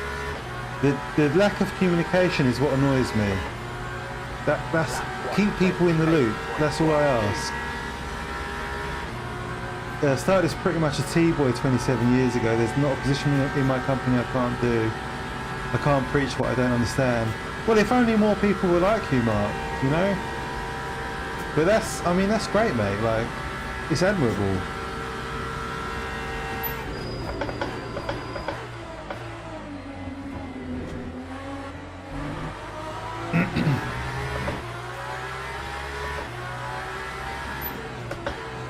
the lack of communication is what annoys me. That's keep people in the loop. That's all I ask. I started as pretty much a T-boy 27 years ago. There's not a position in my company I can't do. I can't preach what I don't understand. Well, if only more people were like you, Mark, you know? But that's, I mean, that's great, mate. Like, it's admirable.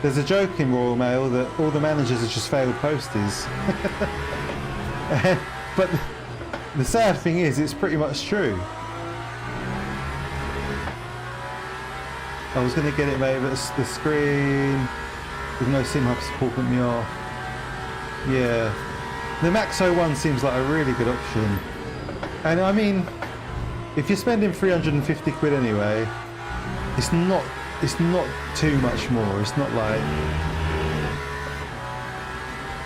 There's a joke in Royal Mail that all the managers are just failed posties. But the sad thing is, it's pretty much true. I was going to get it, mate, but the screen with no SimHub support put me off. Yeah. The Max 01 seems like a really good option. And I mean, if you're spending 350 quid anyway, it's not too much more. It's not like...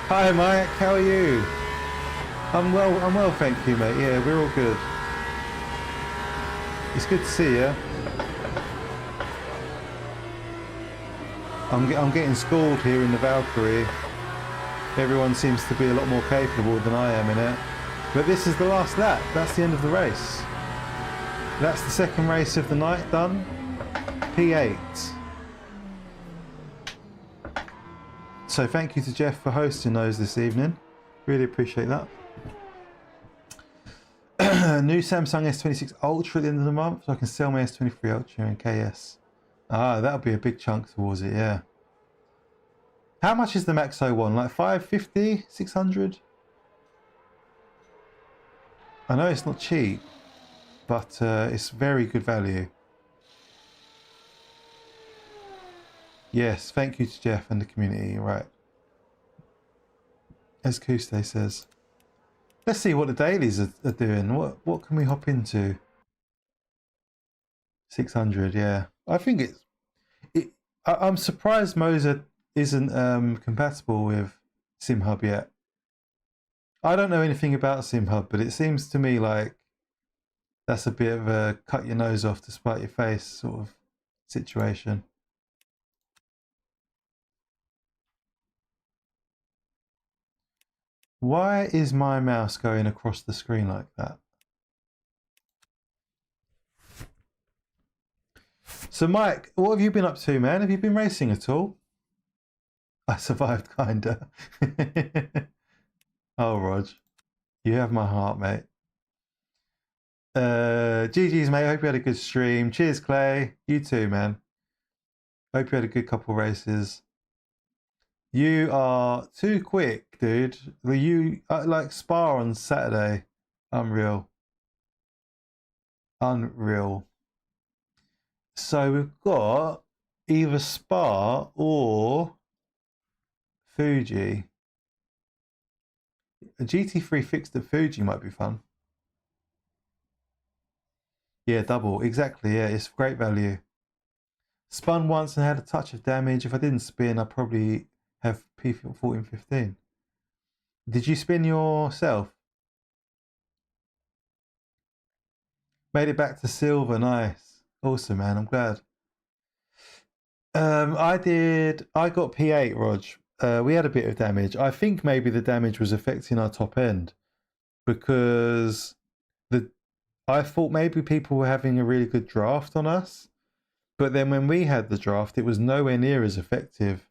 Hi Mike, how are you? I'm well, thank you, mate. Yeah, we're all good. It's good to see you. I'm getting schooled here in the Valkyrie. Everyone seems to be a lot more capable than I am in it. But this is the last lap. That's the end of the race. That's the second race of the night done. P8. So thank you to Jeff for hosting those this evening. Really appreciate that. New Samsung S26 Ultra at the end of the month, so I can sell my S23 Ultra and KS. Ah, that'll be a big chunk towards it, yeah. How much is the Max 01? Like 550, 600? I know it's not cheap, but it's very good value. Yes, thank you to Jeff and the community, right. As Kuste says. Let's see what the dailies are doing. What can we hop into? 600, yeah. I think I'm surprised Moza isn't compatible with SimHub yet. I don't know anything about SimHub, but it seems to me like that's a bit of a cut your nose off to spite your face sort of situation. Why is my mouse going across the screen like that? So Mike, what have you been up to, man? Have you been racing at all? I survived, kinda. Oh, Rog, you have my heart, mate. GG's, mate. Hope you had a good stream. Cheers, Clay. You too, man. Hope you had a good couple races. You are too quick, dude. You like Spa on Saturday. Unreal. Unreal. So we've got either Spa or Fuji. A GT3 fixed at Fuji might be fun. Yeah, double. Exactly, yeah. It's great value. Spun once and had a touch of damage. If I didn't spin, I'd probably have P1415. Did you spin yourself? Made it back to silver. Nice. Awesome, man. I'm glad. I got P8, Rog. We had a bit of damage. I think maybe the damage was affecting our top end because I thought maybe people were having a really good draft on us, but then when we had the draft, it was nowhere near as effective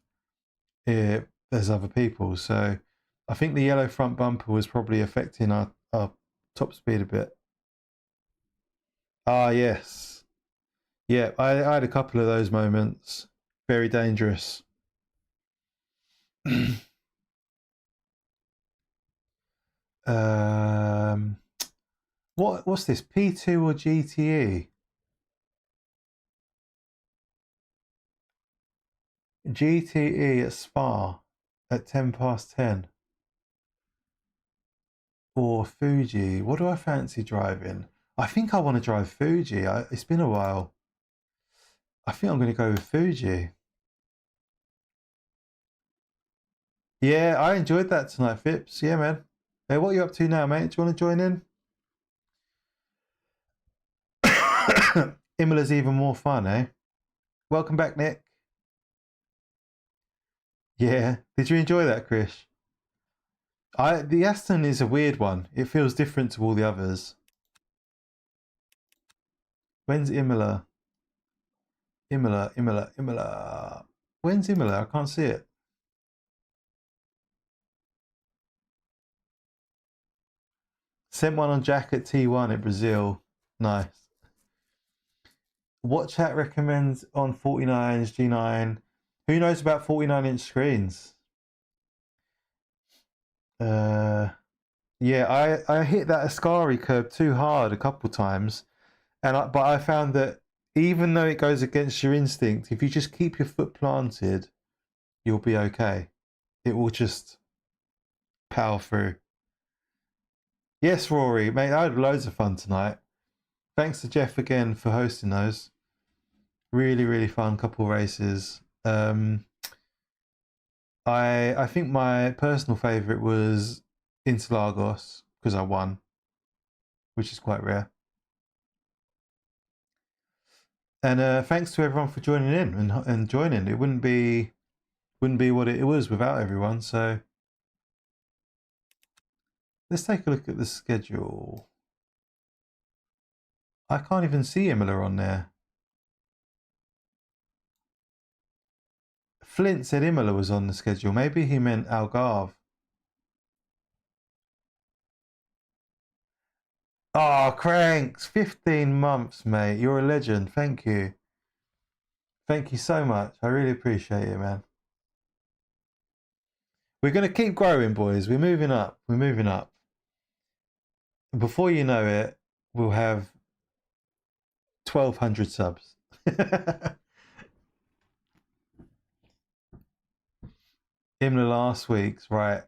as other people. So I think the yellow front bumper was probably affecting our top speed a bit. Ah, yes. Yeah, I had a couple of those moments. Very dangerous. What's this? P2 or GTE? GTE at Spa at 10:10. Or Fuji. What do I fancy driving? I think I want to drive Fuji. It's been a while. I think I'm going to go with Fuji. Yeah, I enjoyed that tonight, Phipps. Yeah, man. Hey, what are you up to now, mate? Do you want to join in? Imola's even more fun, eh? Welcome back, Nick. Yeah. Did you enjoy that, Chris? The Aston is a weird one. It feels different to all the others. When's Imola? Imola. When's Imola? I can't see it. Sent one on Jack at T1 in Brazil. Nice. What chat recommends on 49s, G9? Who knows about 49-inch screens? Yeah, I hit that Ascari curve too hard a couple times, but I found that even though it goes against your instinct, if you just keep your foot planted, you'll be okay. It will just power through. Yes, Rory, mate, I had loads of fun tonight. Thanks to Jeff again for hosting those. Really, really fun couple races. I think my personal favourite was Interlagos because I won, which is quite rare. And thanks to everyone for joining in and joining. It wouldn't be what it was without everyone. So let's take a look at the schedule. I can't even see Imola on there. Flint said Imola was on the schedule. Maybe he meant Algarve. Oh, Cranks, 15 months, mate. You're a legend. Thank you. Thank you so much. I really appreciate it, man. We're going to keep growing, boys. We're moving up. We're moving up. Before you know it, we'll have 1,200 subs. Imola last week's, right.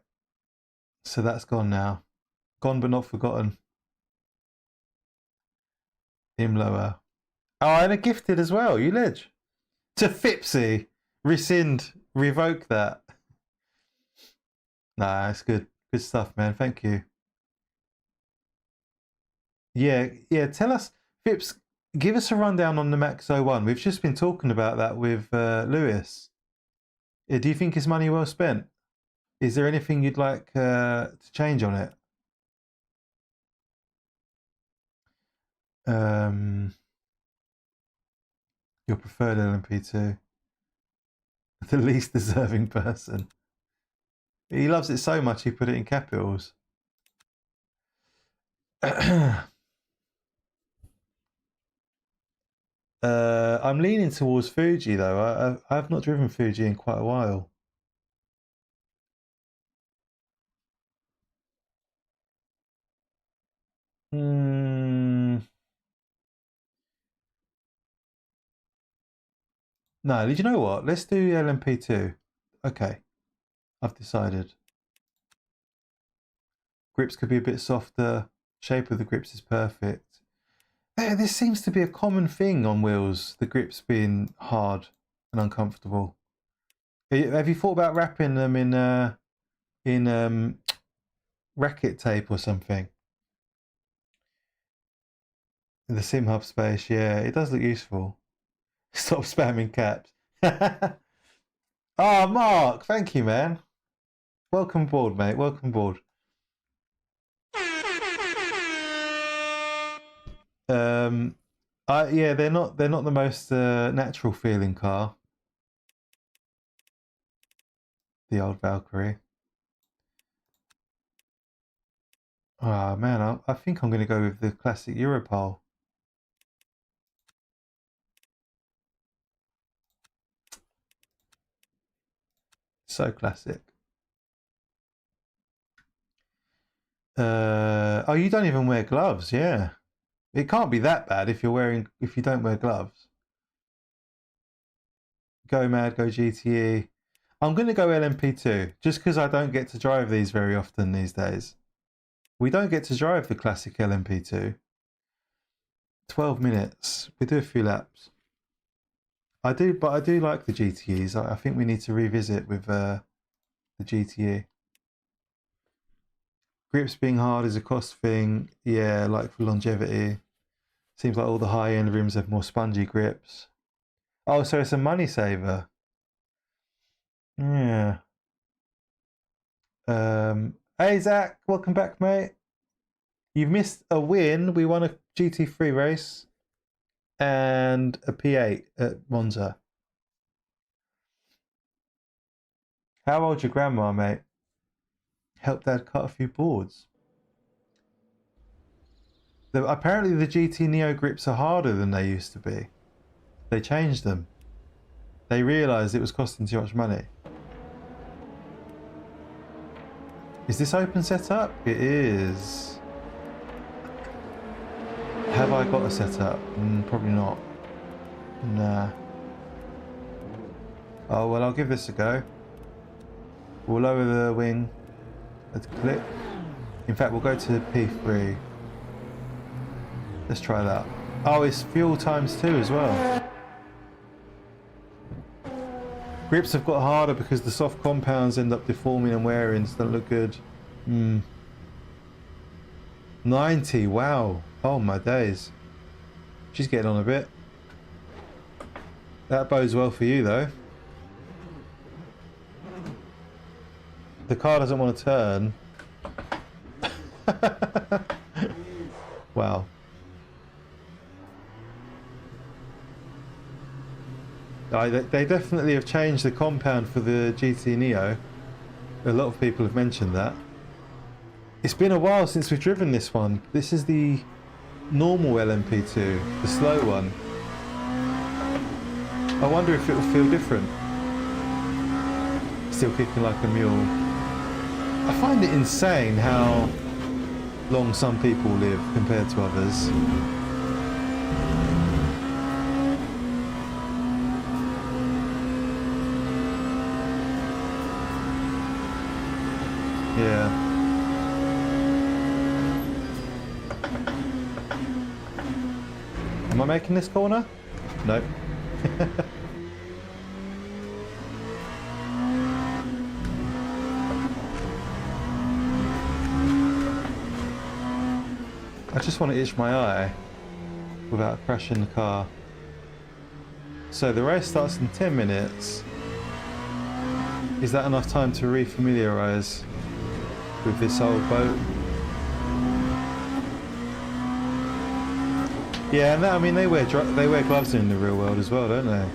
So that's gone now. Gone but not forgotten. Imola. Oh, and a gifted as well. You ledge. To Fipsy. Rescind. Revoke that. Nah, it's good. Good stuff, man. Thank you. Yeah. Tell us, Fips, give us a rundown on the Max 01. We've just been talking about that with Lewis. Do you think it's money well spent? Is there anything you'd like to change on it? Your preferred LMP2. The least deserving person. He loves it so much he put it in capitals. I'm leaning towards Fuji though. I've not driven Fuji in quite a while. No, did you know what? Let's do LMP2. Okay, I've decided. Grips could be a bit softer. Shape of the grips is perfect. This seems to be a common thing on wheels, the grips being hard and uncomfortable. Have you thought about wrapping them in racket tape or something? In the sim hub space, yeah, it does look useful. Stop spamming caps. Oh, Mark, thank you, man. Welcome aboard, mate. Welcome aboard. Yeah, they're not the most natural feeling car. The old Valkyrie. Oh man, I think I'm going to go with the classic Europole. So classic. Oh, you don't even wear gloves, yeah. It can't be that bad if you don't wear gloves. Go Mad, go GTE. I'm going to go LMP2 just because I don't get to drive these very often these days. We don't get to drive the classic LMP2. 12 minutes. We do a few laps. I do like the GTEs. I think we need to revisit with the GTE. Grips being hard is a cost thing. Yeah, like for longevity. Seems like all the high-end rims have more spongy grips. Oh, so it's a money saver. Yeah. Hey Zach, welcome back, mate. You've missed a win. We won a GT3 race and a P8 at Monza. How old's your grandma, mate? Help Dad cut a few boards. Apparently the GT Neo grips are harder than they used to be. They changed them. They realised it was costing too much money. Is this open setup? It is. Have I got a setup? Probably not. Nah. Oh well, I'll give this a go. We'll lower the wing a click. In fact, we'll go to P3. Let's try that. Oh, it's fuel times 2 as well. Grips have got harder because the soft compounds end up deforming and wearing, so they don't look good. 90, wow. Oh my days. She's getting on a bit. That bodes well for you though. The car doesn't want to turn. Wow. They definitely have changed the compound for the GT Neo. A lot of people have mentioned that. It's been a while since we've driven this one. This is the normal LMP2, the slow one. I wonder if it will feel different. Still kicking like a mule. I find it insane how long some people live compared to others. Yeah. Am I making this corner? Nope. I just want to itch my eye without crashing the car. So the race starts in 10 minutes. Is that enough time to re-familiarise with this old boat? Yeah, and that, I mean they wear gloves in the real world as well, don't they?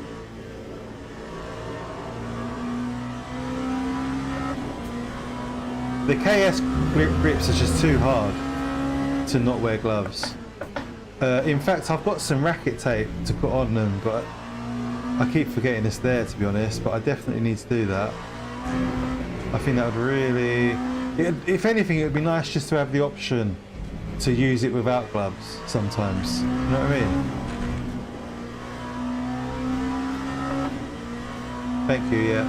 The KS grips are just too hard to not wear gloves. In fact, I've got some racket tape to put on them, but I keep forgetting it's there, to be honest, but I definitely need to do that. I think that would really... if anything, it would be nice just to have the option to use it without gloves sometimes. You know what I mean? Thank you, yeah.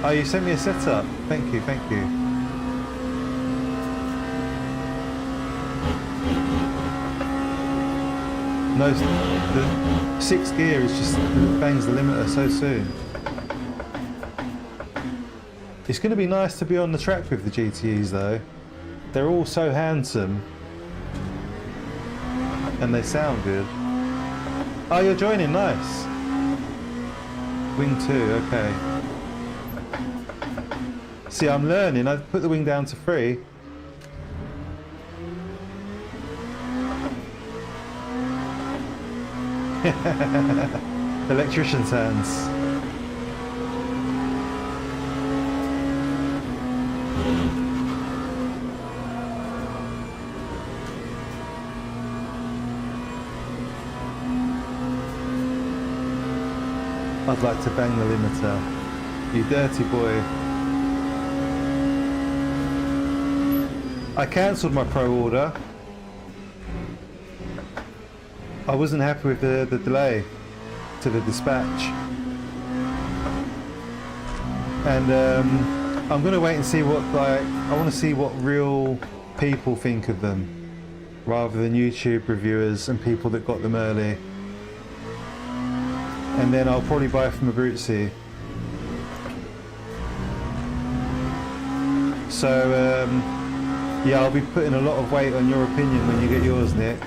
Oh, you sent me a setup. Thank you, thank you. No, the 6th gear is just bangs the limiter so soon. It's going to be nice to be on the track with the GTEs though. They're all so handsome. And they sound good. Oh, you're joining, nice. Wing 2, okay. See, I'm learning. I've put the wing down to 3. Electrician's hands. I'd like to bang the limiter. You dirty boy. I cancelled my Pro order. I wasn't happy with the delay to the dispatch. And I'm going to wait and see what, like, I want to see what real people think of them rather than YouTube reviewers and people that got them early. And then I'll probably buy from a Brutesy. So yeah, I'll be putting a lot of weight on your opinion when you get yours, Nick.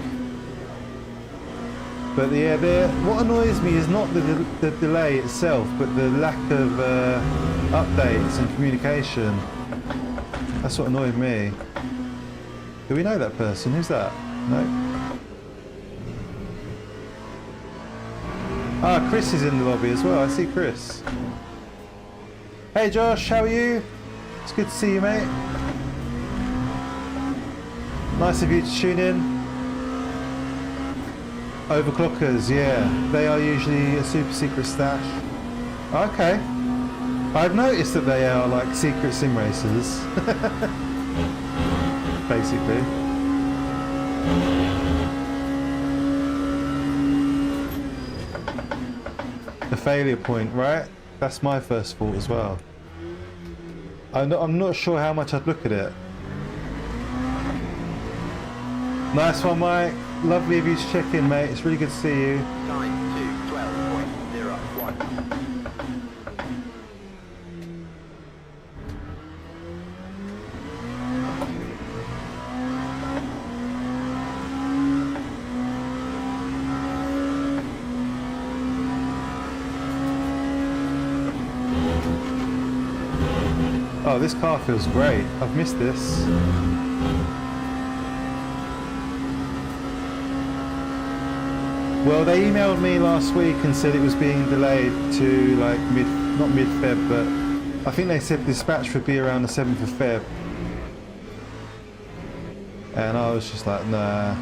But yeah, what annoys me is not the delay itself, but the lack of updates and communication. That's what annoyed me. Do we know that person? Who's that? No? Ah, Chris is in the lobby as well. I see Chris. Hey Josh, how are you? It's good to see you, mate. Nice of you to tune in. Overclockers, yeah. They are usually a super secret stash. Okay. I've noticed that they are like secret sim racers. Basically. The failure point, right? That's my first thought as well. I'm not sure how much I'd look at it. Nice one, Mike. Lovely of you to check in, mate. It's really good to see you. 9 to 12.01. Oh, this car feels great. I've missed this. Well, they emailed me last week and said it was being delayed to like not mid-Feb, but I think they said dispatch would be around the 7th of Feb. And I was just like, nah.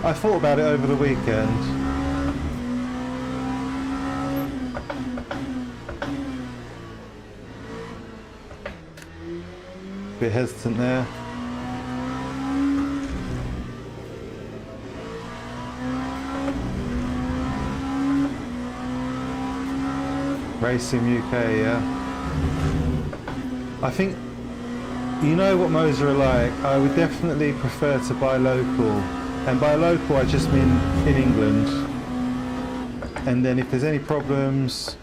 I thought about it over the weekend. Bit hesitant there. Racing UK, yeah. I think, you know what Moza are like, I would definitely prefer to buy local. And by local I just mean in England. And then if there's any problems,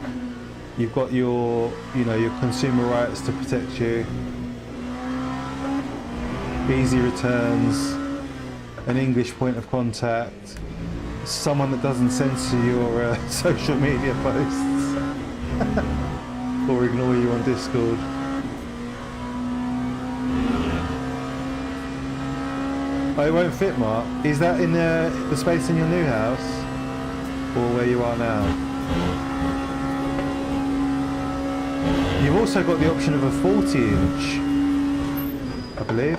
you've got your, your consumer rights to protect you. Easy returns, an English point of contact, someone that doesn't censor your social media posts or ignore you on Discord. Oh, it won't fit, Mark. Is that in the space in your new house or where you are now? You've also got the option of a 40-inch, I believe.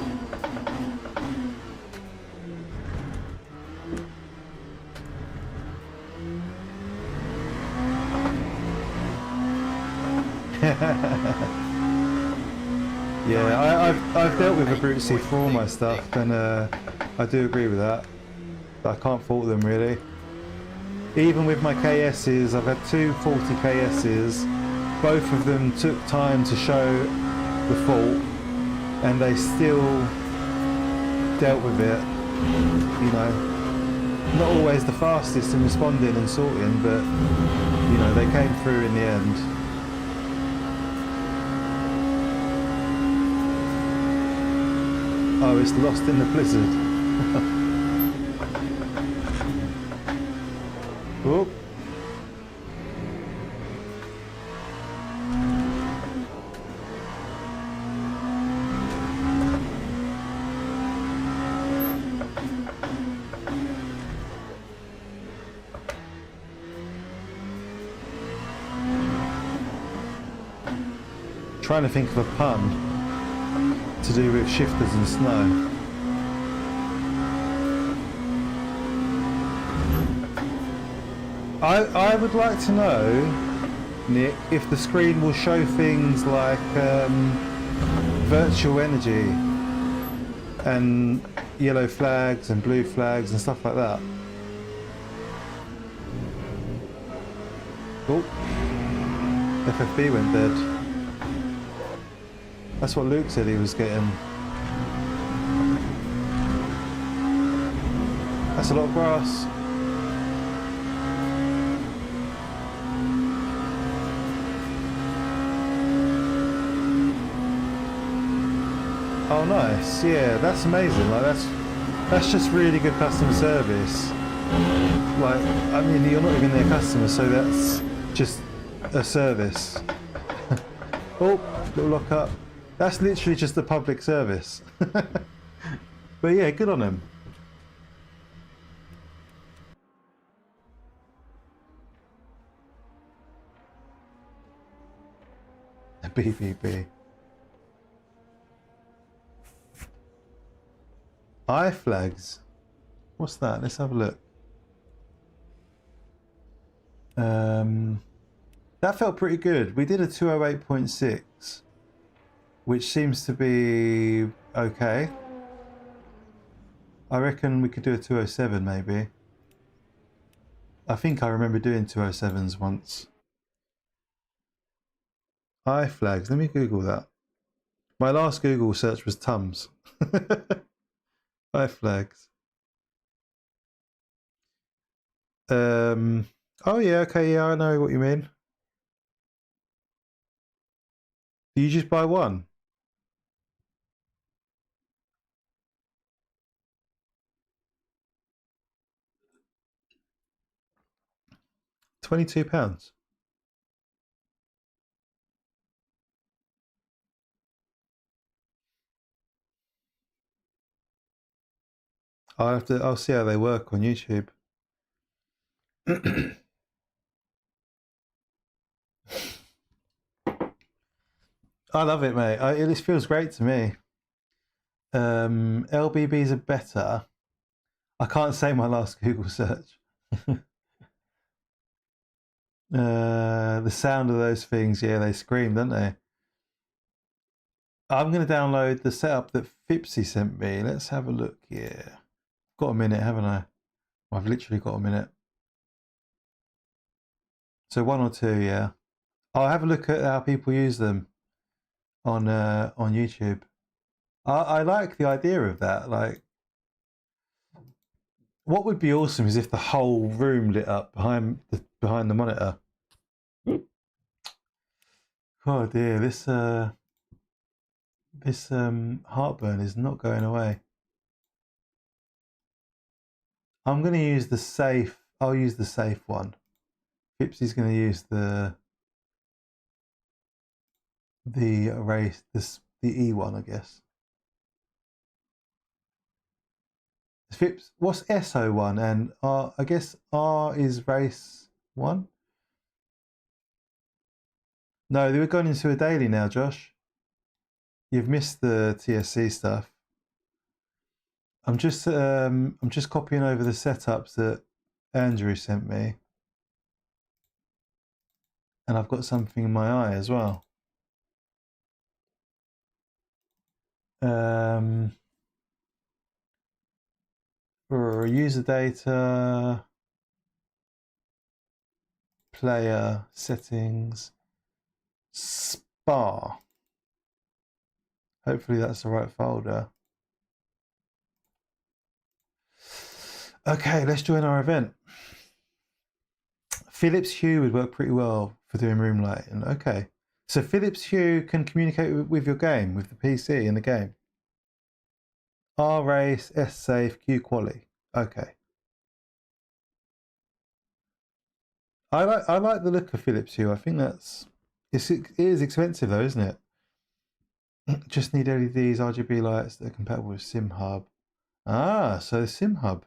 Yeah, I've dealt with a Brutesy for all my stuff, and I do agree with that. I can't fault them really. Even with my KSs, I've had two 40 KSs. Both of them took time to show the fault, and they still dealt with it. Not always the fastest in responding and sorting, but they came through in the end. Oh, it's lost in the blizzard. Oh. Trying to think of a pun to do with shifters and snow. I would like to know, Nick, if the screen will show things like virtual energy and yellow flags and blue flags and stuff like that. Oh, FFB went dead. That's what Luke said he was getting. That's a lot of grass. Oh nice, yeah, that's amazing. Like That's just really good customer service. Like, I mean, you're not even their customer, so that's just a service. Oh, little lock up. That's literally just a public service. But yeah, good on them. BBB. Eye flags. What's that? Let's have a look. That felt pretty good. We did a 208.6, which seems to be okay. I reckon we could do a 207 maybe. I think I remember doing 207s once. Eye flags. Let me Google that. My last Google search was Tums. Eye flags. Oh yeah, okay, yeah, I know what you mean. Do you just buy one? £22. I'll see how they work on YouTube. I love it, mate. It feels great to me. LBBs are better. I can't say my last Google search. The sound of those things, yeah, they scream, don't they? I'm going to download the setup that Fipsy sent me. Let's have a look here. Got a minute, haven't I? I've literally got a minute. So 1 or 2, yeah. I'll have a look at how people use them on YouTube. I like the idea of that. Like, what would be awesome is if the whole room lit up behind the monitor. Oh dear, this heartburn is not going away. I'm going to use the safe. I'll use the safe one. Pipsy's going to use the E one, I guess. Fips, what's SO1 and R? I guess R is race 1. No, they were going into a daily now, Josh. You've missed the TSC stuff. I'm just copying over the setups that Andrew sent me, and I've got something in my eye as well. For user data, player settings, Spa. Hopefully that's the right folder. Okay, let's join our event. Philips Hue would work pretty well for doing room lighting. Okay, so Philips Hue can communicate with your game, with the PC in the game. R race, S safe, Q quali. Okay. I like the look of Philips Hue. I think it is expensive though, isn't it? Just need LEDs, RGB lights that are compatible with SimHub. Ah, so SimHub.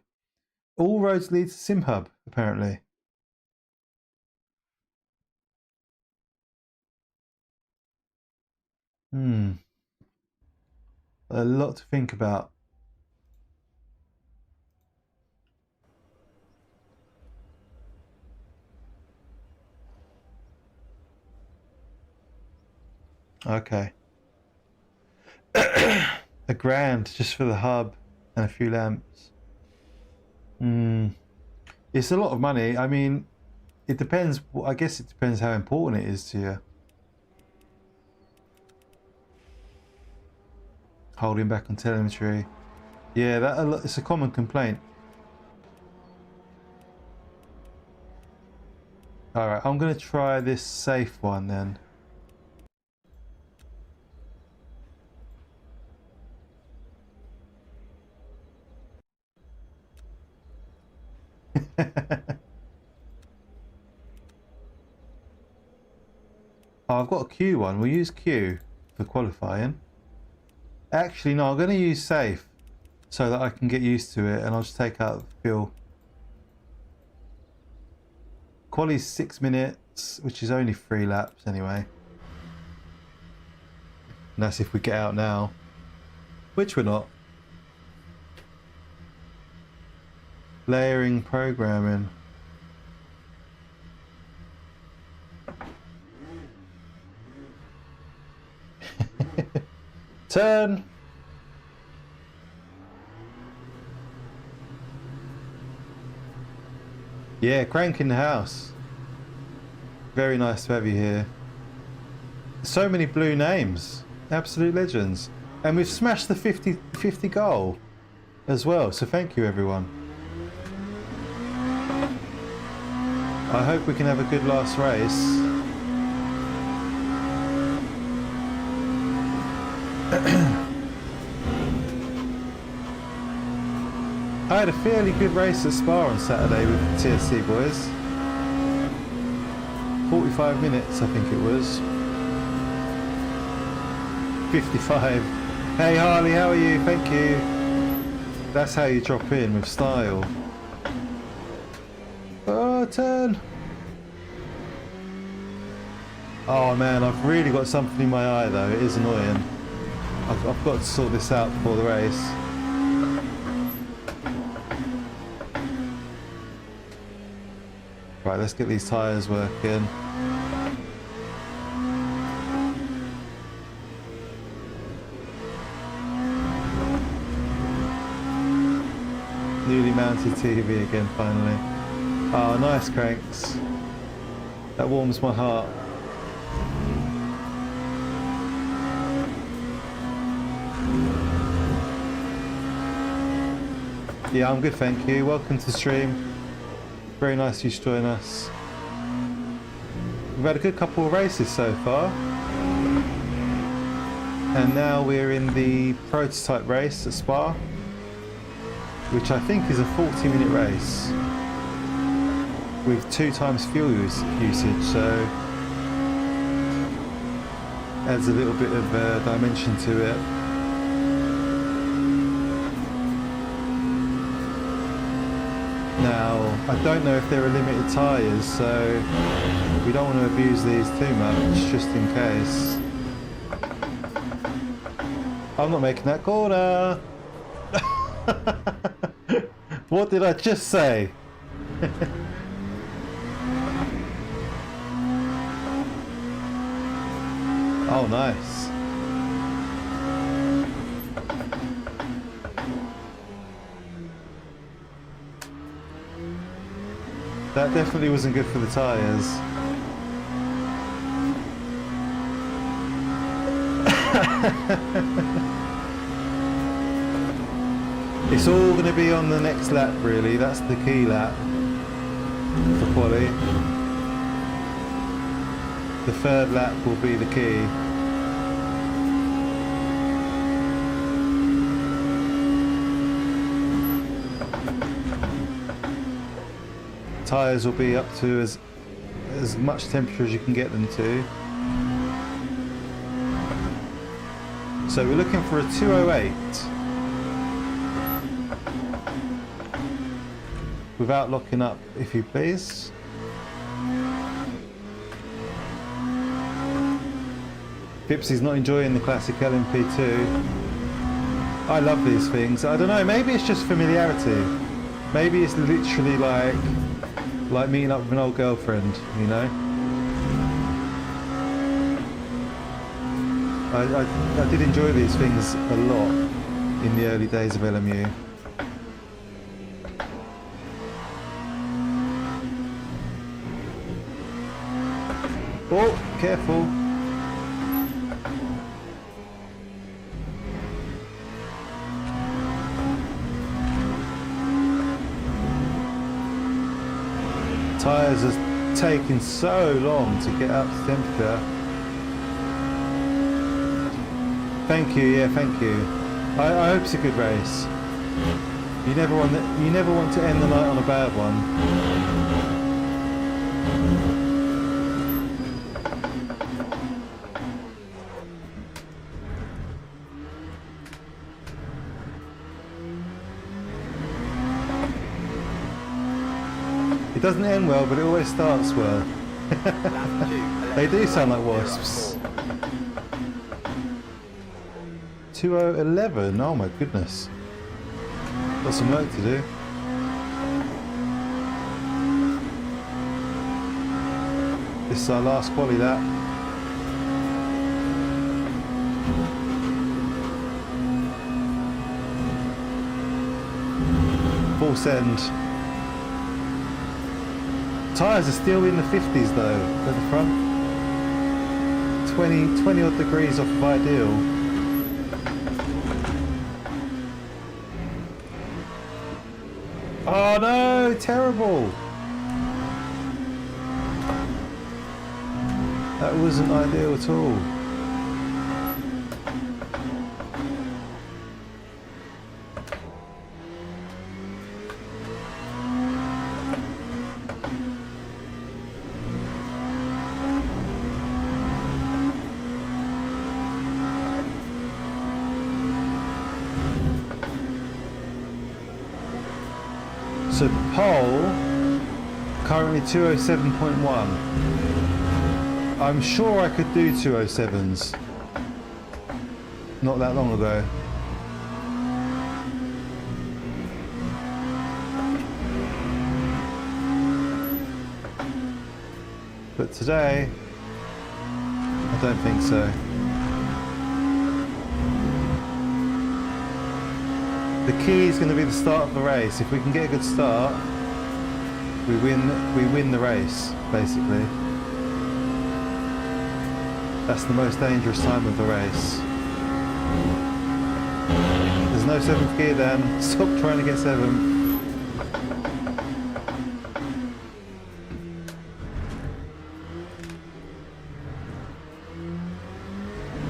All roads lead to SimHub, apparently. A lot to think about. Okay. £1,000 just for the hub and a few lamps. It's a lot of money. I mean, it depends. I guess it depends how important it is to you. Holding back on telemetry. Yeah, it's a common complaint. All right, I'm going to try this safe one then. Oh, I've got a Q one. We'll use Q for qualifying. Actually, no, I'm going to use safe so that I can get used to it, and I'll just take out the fuel. Quali's 6 minutes, which is only 3 laps anyway. And that's if we get out now, which we're not. Layering programming. Turn. Yeah, crank in the house. Very nice to have you here. So many blue names. Absolute legends. And we've smashed the 50 goal as well. So thank you, everyone. I hope we can have a good last race. I had a fairly good race at Spa on Saturday with the TSC boys. 45 minutes, I think it was. 55. Hey Harley, how are you? Thank you. That's how you drop in with style. Oh, turn. Oh man, I've really got something in my eye though. It is annoying. I've got to sort this out before the race. Right, let's get these tyres working. Newly mounted TV again, finally. Oh, nice cranks. That warms my heart. Yeah, I'm good, thank you. Welcome to the stream. Very nice you to join us. We've had a good couple of races so far. And now we're in the prototype race at Spa, which I think is a 40-minute race with 2 times fuel usage, so adds a little bit of dimension to it. Now, I don't know if there are limited tyres, so we don't want to abuse these too much, just in case. I'm not making that corner! What did I just say? Oh, nice. That definitely wasn't good for the tyres. It's all going to be on the next lap, really. That's the key lap for quali. The 3rd lap will be the key. Tyres will be up to as much temperature as you can get them to. So we're looking for a 208 without locking up, if you please. Pipsy's not enjoying the classic LMP2. I love these things. I don't know, maybe it's just familiarity. Maybe it's literally like meeting up with an old girlfriend, you know? I did enjoy these things a lot in the early days of LMU. Oh, careful. Tyres are taking so long to get up to temperature. Thank you, yeah, thank you. I hope it's a good race. You never want to end the night on a bad one. It doesn't end well, but it always starts well. They do sound like wasps. 2011, oh my goodness. Got some work to do. This is our last quali lap. Full send. Tyres are still in the 50s though, at the front. 20 odd degrees off of ideal. Oh no, terrible! That wasn't ideal at all. So pole, currently 207.1. I'm sure I could do 207s. Not that long ago. But today, I don't think so. The key is going to be the start of the race. If we can get a good start, we win the race, basically. That's the most dangerous time of the race. There's no 7th gear, Dan. Stop trying to get 7th.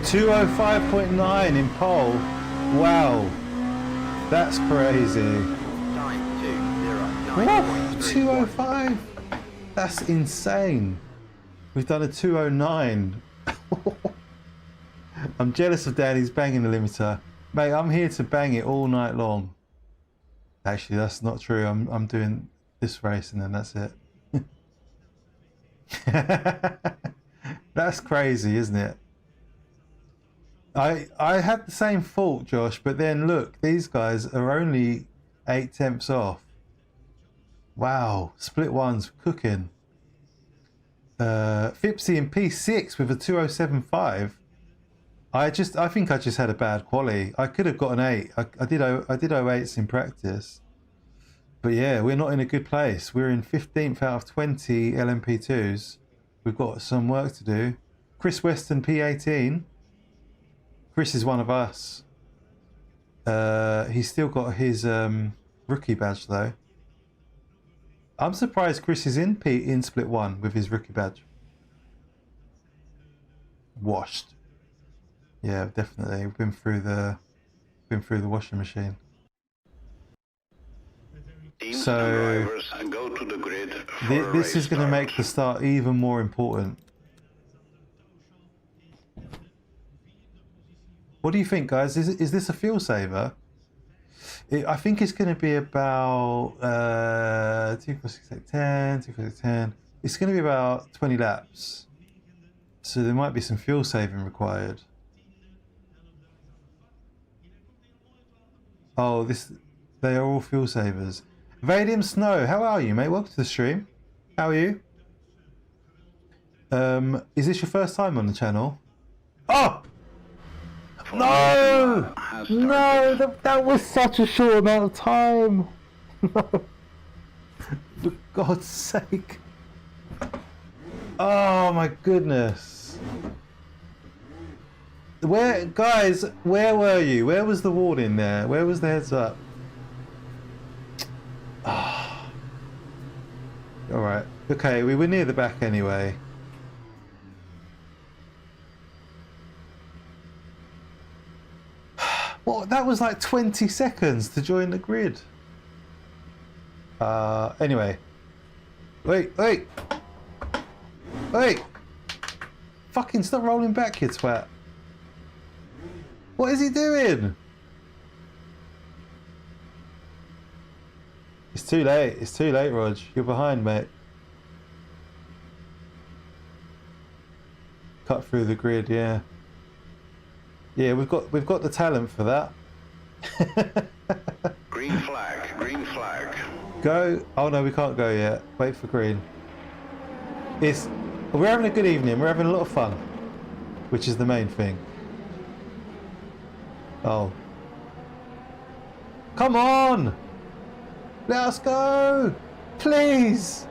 .205.9 in pole. Wow. That's crazy. Whoa, 205. That's insane. We've done a 209. I'm jealous of Danny's banging the limiter. Mate, I'm here to bang it all night long. Actually, that's not true. I'm doing this race and then that's it. That's crazy, isn't it? I had the same fault, Josh, but then look, these guys are only 8/10 off. Wow, split ones cooking. Fipsy in P6 with a 207.5. I think I just had a bad quali. I could have got an 8. I did 08s in practice. But yeah, we're not in a good place. We're in 15th out of 20 LMP2s. We've got some work to do. Chris Weston P18. Chris is one of us. He's still got his rookie badge though. I'm surprised Chris is in split 1 with his rookie badge. Washed. Yeah, definitely. We've been through the washing machine. Teams So and drivers go to the grid for this is going to race make the start even more important. What do you think, guys? Is this a fuel saver? I think it's going to be about 2 4 6 8 10, 2 4 6 10. It's going to be about 20 laps. So there might be some fuel saving required. Oh, they are all fuel savers. Vadium Snow, how are you, mate? Welcome to the stream. How are you? Is this your first time on the channel? Oh! No! No, that was such a short amount of time. No. For God's sake. Oh my goodness. Guys, where were you? Where was the warning there? Where was the heads up? Oh. Alright. Okay, we were near the back anyway. Well, that was like 20 seconds to join the grid. Anyway. Wait! Fucking stop rolling back, you twat. What is he doing? It's too late. It's too late, Rog. You're behind, mate. Cut through the grid, yeah. Yeah, we've got the talent for that. Green flag, green flag. Go. Oh no, we can't go yet. Wait for green. We're having a good evening. We're having a lot of fun, which is the main thing. Oh. Come on! Let us go! Please!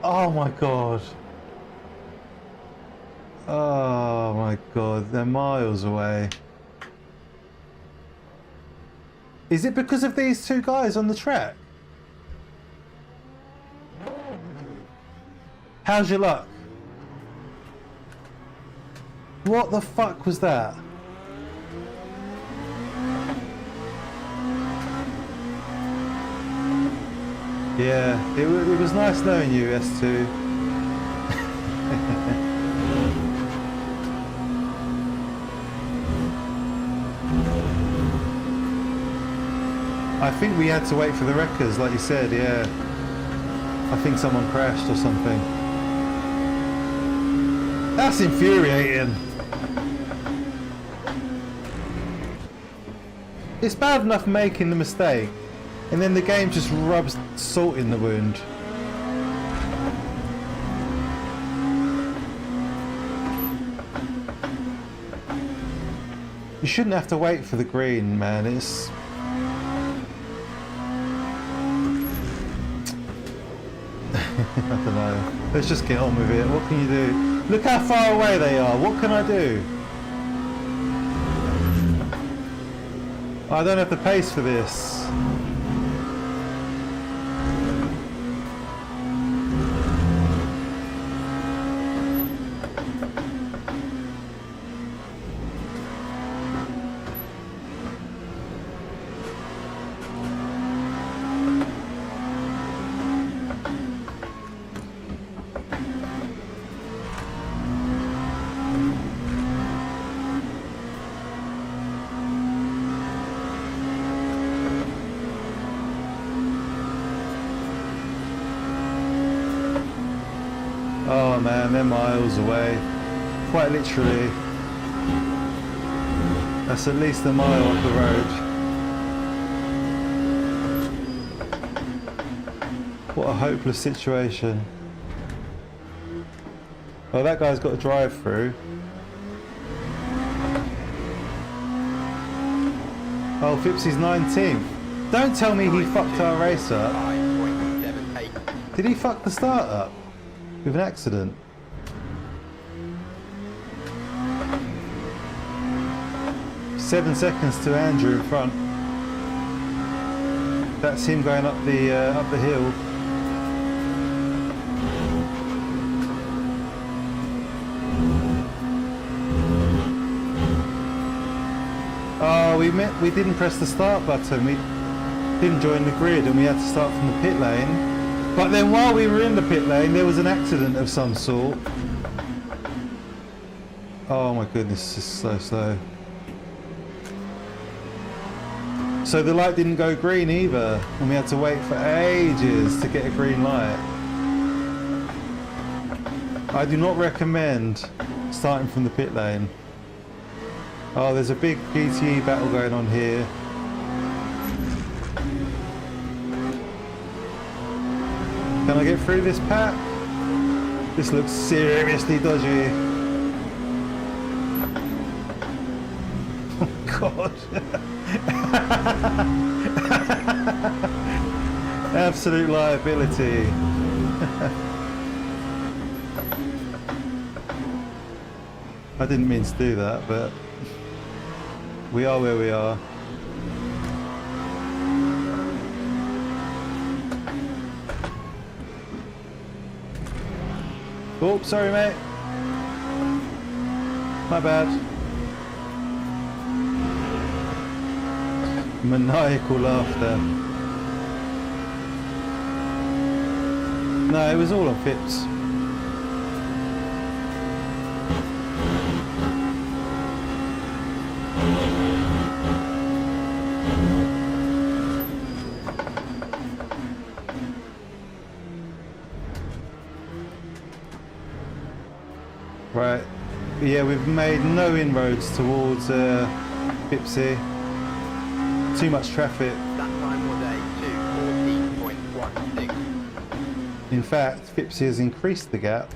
Oh my god. Oh my god, they're miles away. Is it because of these two guys on the track? How's your luck? What the fuck was that? Yeah, it was nice knowing you, S2. I think we had to wait for the wreckers, like you said, yeah. I think someone crashed or something. That's infuriating. It's bad enough making the mistake, and then the game just rubs salt in the wound. You shouldn't have to wait for the green, man. It's... I don't know. Let's just get on with it. What can you do? Look how far away they are. What can I do? I don't have the pace for this. Oh man, they're miles away. Quite literally. That's at least a mile up the road. What a hopeless situation. Oh, that guy's got a drive through. Oh, Fipsy's 19th. Don't tell me he fucked our race up. 5.78. Did he fuck the start up? With an accident? Seven seconds to Andrew in front. That's him going up the hill. Oh, we didn't press the start button. We didn't join the grid, and we had to start from the pit lane. But then while we were in the pit lane, there was an accident of some sort. Oh my goodness, this is so slow. So the light didn't go green either, and we had to wait for ages to get a green light. I do not recommend starting from the pit lane. Oh, there's a big GTE battle going on here. Can I get through this pack? This looks seriously dodgy. Oh God. Absolute liability. I didn't mean to do that, but we are where we are. Oh, sorry mate. My bad. Maniacal laughter. No, it was all on Phipps. Right, yeah, we've made no inroads towards Phippsy. Too much traffic. That time was a 2:14.16. In fact, Phippsy has increased the gap.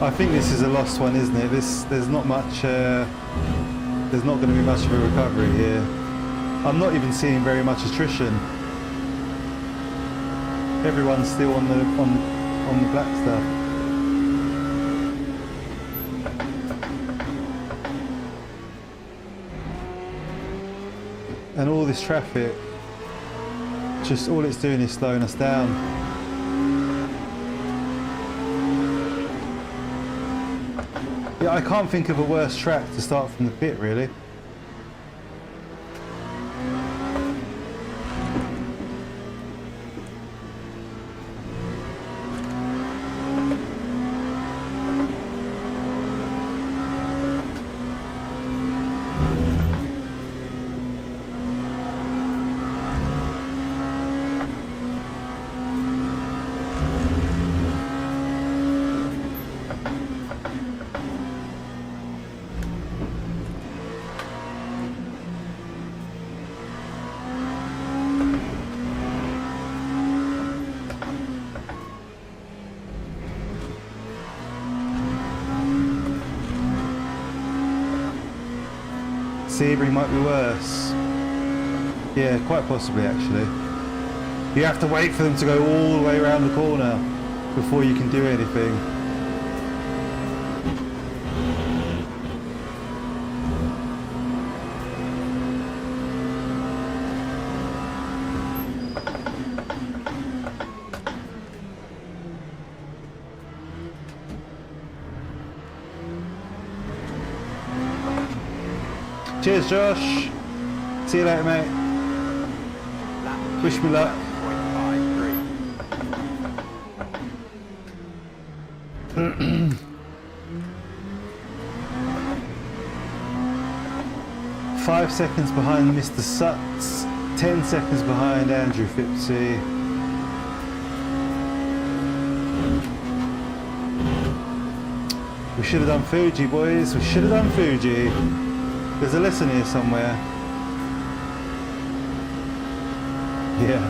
I think this is a lost one, isn't it? There's not much. There's not going to be much of a recovery here. I'm not even seeing very much attrition. Everyone's still on the black stuff. And all this traffic, just all it's doing is slowing us down. Yeah, I can't think of a worse track to start from the pit, really. Sebring might be worse. Yeah, quite possibly actually. You have to wait for them to go all the way around the corner before you can do anything. Cheers, Josh. See you later, mate. Wish me luck. 5 seconds behind Mr. Sutts, 10 seconds behind Andrew Phippsy. We should have done Fuji, boys. We should have done Fuji. There's a lesson here somewhere. Yeah.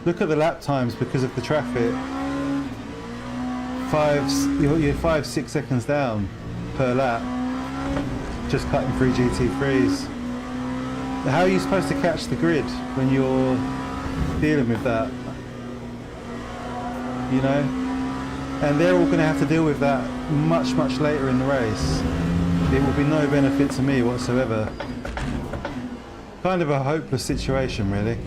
Look at the lap times because of the traffic. You're 5-6 seconds down per lap, just cutting through GT3s. How are you supposed to catch the grid when you're dealing with that? You know? And they're all going to have to deal with that much later in the race. It will be no benefit to me whatsoever. Kind of a hopeless situation, really.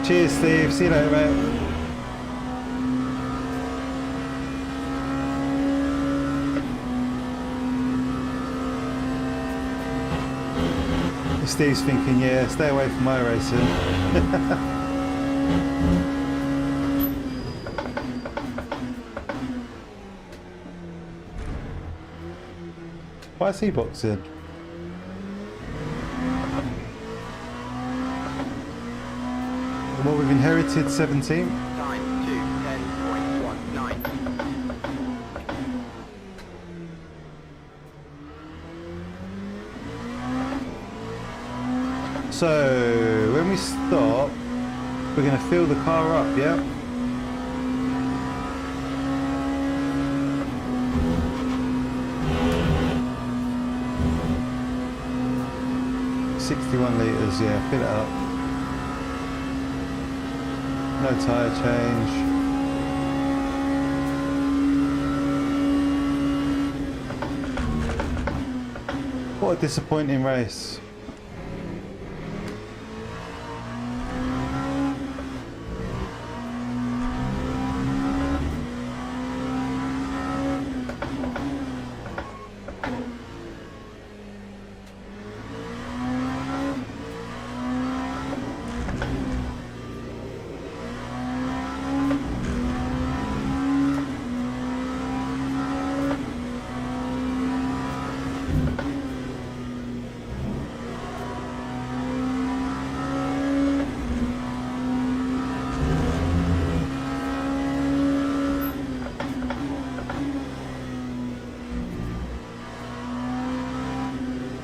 Cheers, Steve. See you later, mate. Steve's thinking, yeah, stay away from my racing. Why is he boxing? Well, we've inherited 17. Time 2:10.19. So when we stop, we're going to fill the car up, yeah? $61 litres, yeah, fill it up. No tyre change. What a disappointing race.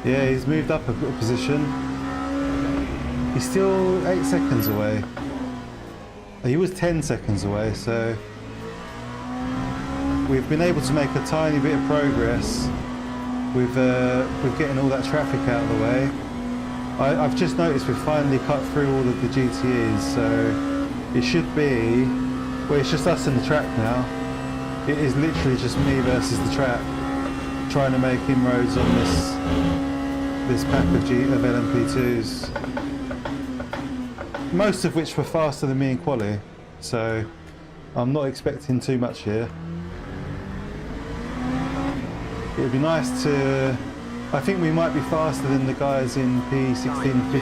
Yeah, he's moved up a position. He's still 8 seconds away. He was 10 seconds away, so we've been able to make a tiny bit of progress with getting all that traffic out of the way. I've just noticed we've finally cut through all of the GTEs, so it should be, well, it's just us in the track now. It is literally just me versus the track, trying to make inroads on this pack of LMP2s, most of which were faster than me in quali, so I'm not expecting too much here. It would be nice to, I think we might be faster than the guys in P16 and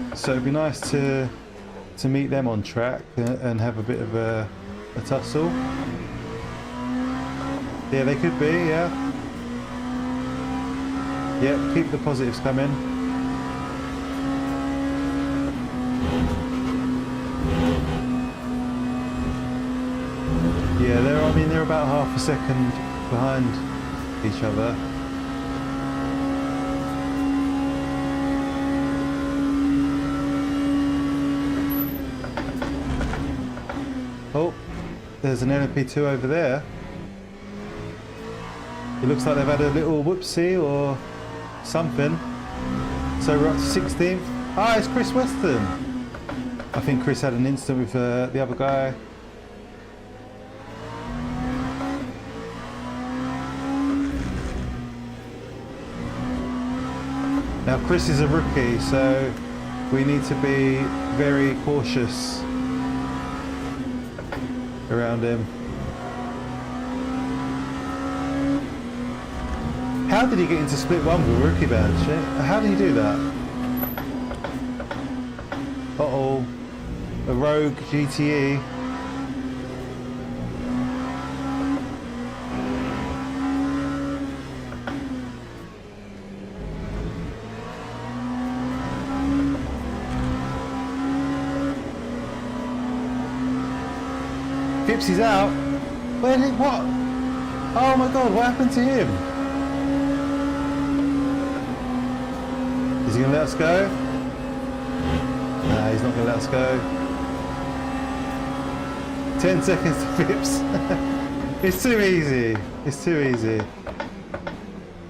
15, so it'd be nice to meet them on track and have a bit of a tussle. Yeah, they could be, yeah. Yep, keep the positives coming. Yeah, they're about half a second behind each other. Oh, there's an LMP2 over there. It looks like they've had a little whoopsie or something. So we're up to 16th. Ah, it's Chris Weston. I think Chris had an incident with the other guy. Now Chris is a rookie, so we need to be very cautious around him. How did he get into split one with a rookie badge? How did he do that? Uh-oh. A rogue GTE. Gipsy's out. Where did what? Oh my god, what happened to him? Is he going to let us go? Nah, he's not going to let us go. 10 seconds to Phipps. It's too easy. It's too easy.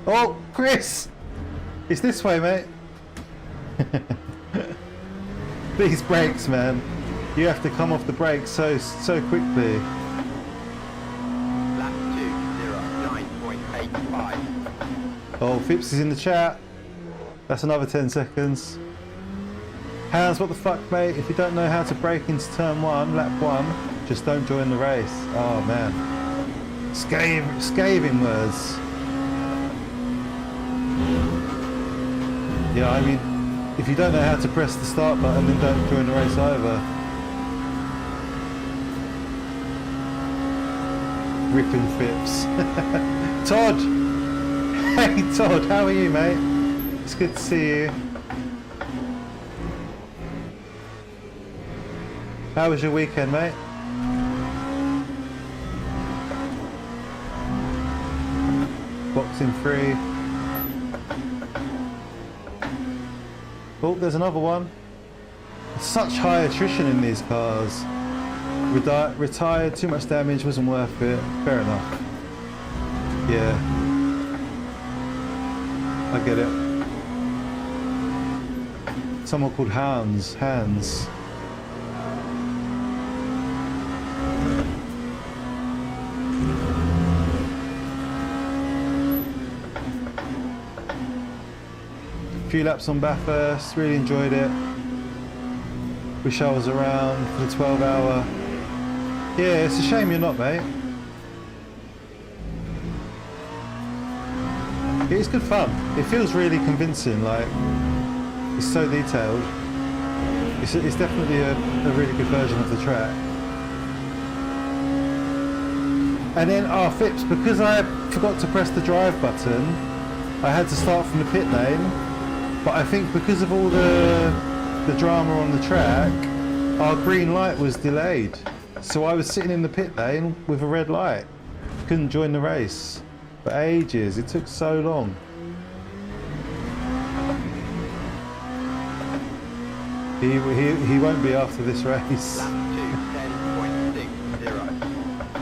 Oh, Chris! It's this way, mate. These brakes, man. You have to come off the brakes so quickly. Lap 2:09.85. Oh, Phipps is in the chat. That's another 10 seconds. Hans, what the fuck, mate? If you don't know how to brake into turn 1, lap 1, just don't join the race. Oh, man. Scathing words. Yeah, I mean, if you don't know how to press the start button, then don't join the race either. Ripping Phipps. Todd! Hey, Todd, how are you, mate? It's good to see you. How was your weekend, mate? Boxing free. Oh, there's another one. Such high attrition in these cars. Retired, too much damage, wasn't worth it. Fair enough. Yeah. I get it. Someone called Hans. Few laps on Bathurst, really enjoyed it. Wish I was around for the 12-hour. Yeah, it's a shame you're not, mate. It is good fun. It feels really convincing, like, it's so detailed. It's definitely a really good version of the track. And then, Phipps, because I forgot to press the drive button, I had to start from the pit lane. But I think because of all the drama on the track, our green light was delayed. So I was sitting in the pit lane with a red light. Couldn't join the race for ages. It took so long. He won't be after this race. Lap 2, 10.60.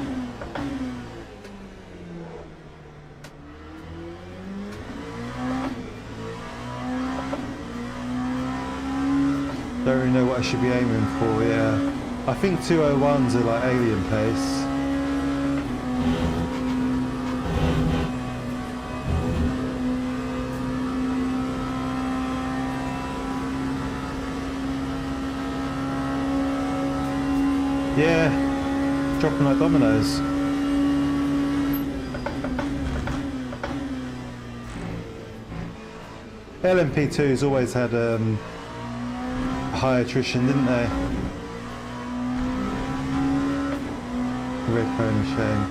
Don't really know what I should be aiming for, yeah. I think 201s are like alien pace. Yeah, dropping like dominoes. LMP2's always had high attrition, didn't they? Red cone of shame.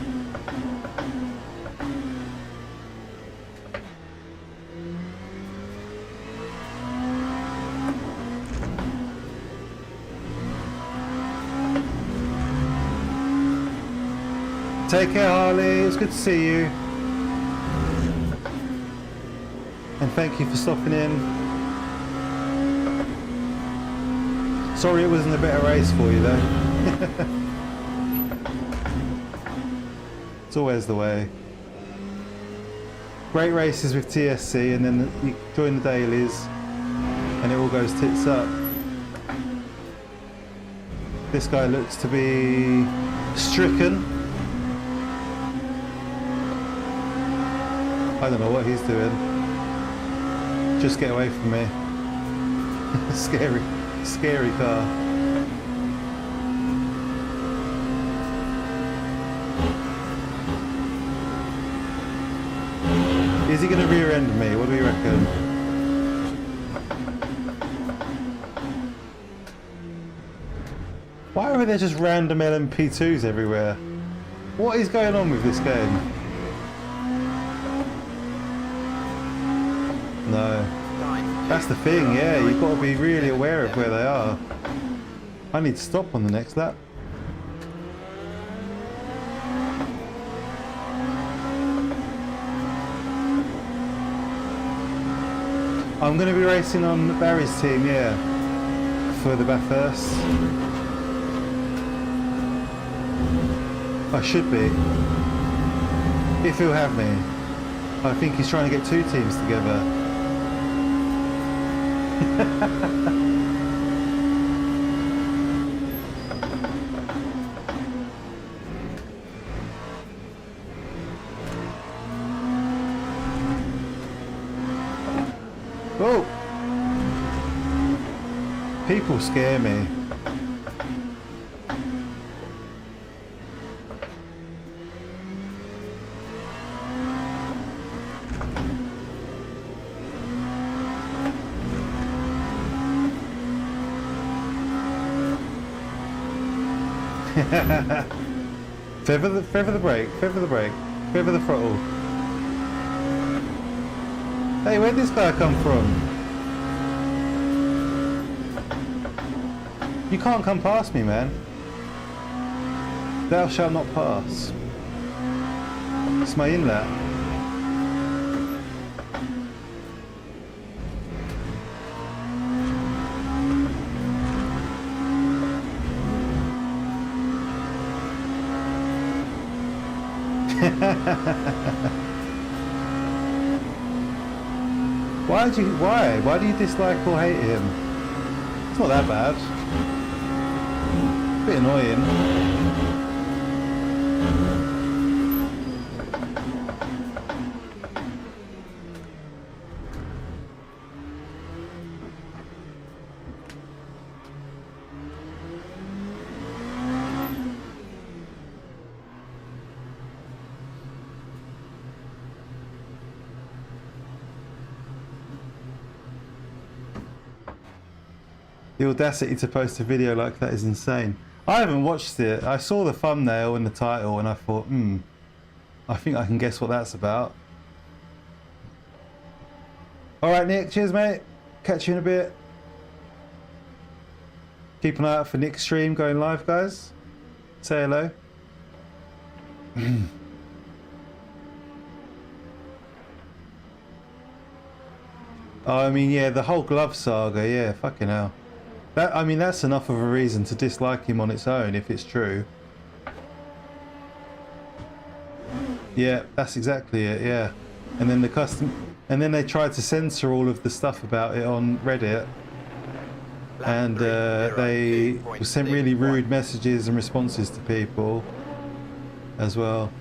Take care, Harley. It's good to see you. And thank you for stopping in. Sorry it wasn't a better race for you though. It's always the way. Great races with TSC and then you join the dailies and it all goes tits up. This guy looks to be stricken. I don't know what he's doing. Just get away from me. Scary car. Is he going to rear end me? What do you reckon? Why are there just random LMP2s everywhere? What is going on with this game? No. That's the thing, yeah, you've got to be really aware of where they are. I need to stop on the next lap. I'm going to be racing on Barry's team, yeah, for the Bathurst. I should be, if he'll have me. I think he's trying to get two teams together. Oh! People scare me. Feather the brake, feather the brake, feather the throttle. Hey, where'd this guy come from? You can't come past me, man. Thou shalt not pass. It's my inlet. Why do you dislike or hate him? It's not that bad. Bit annoying. The audacity to post a video like that is insane. I haven't watched it. I saw the thumbnail and the title and I thought, I think I can guess what that's about. Alright Nick, cheers mate. Catch you in a bit. Keep an eye out for Nick's stream going live, guys. Say hello. Oh, I mean, yeah, the whole glove saga, yeah, fucking hell. That, I mean, that's enough of a reason to dislike him on its own, if it's true. Yeah, that's exactly it, yeah. And then and then they tried to censor all of the stuff about it on Reddit. And they sent really rude messages and responses to people as well.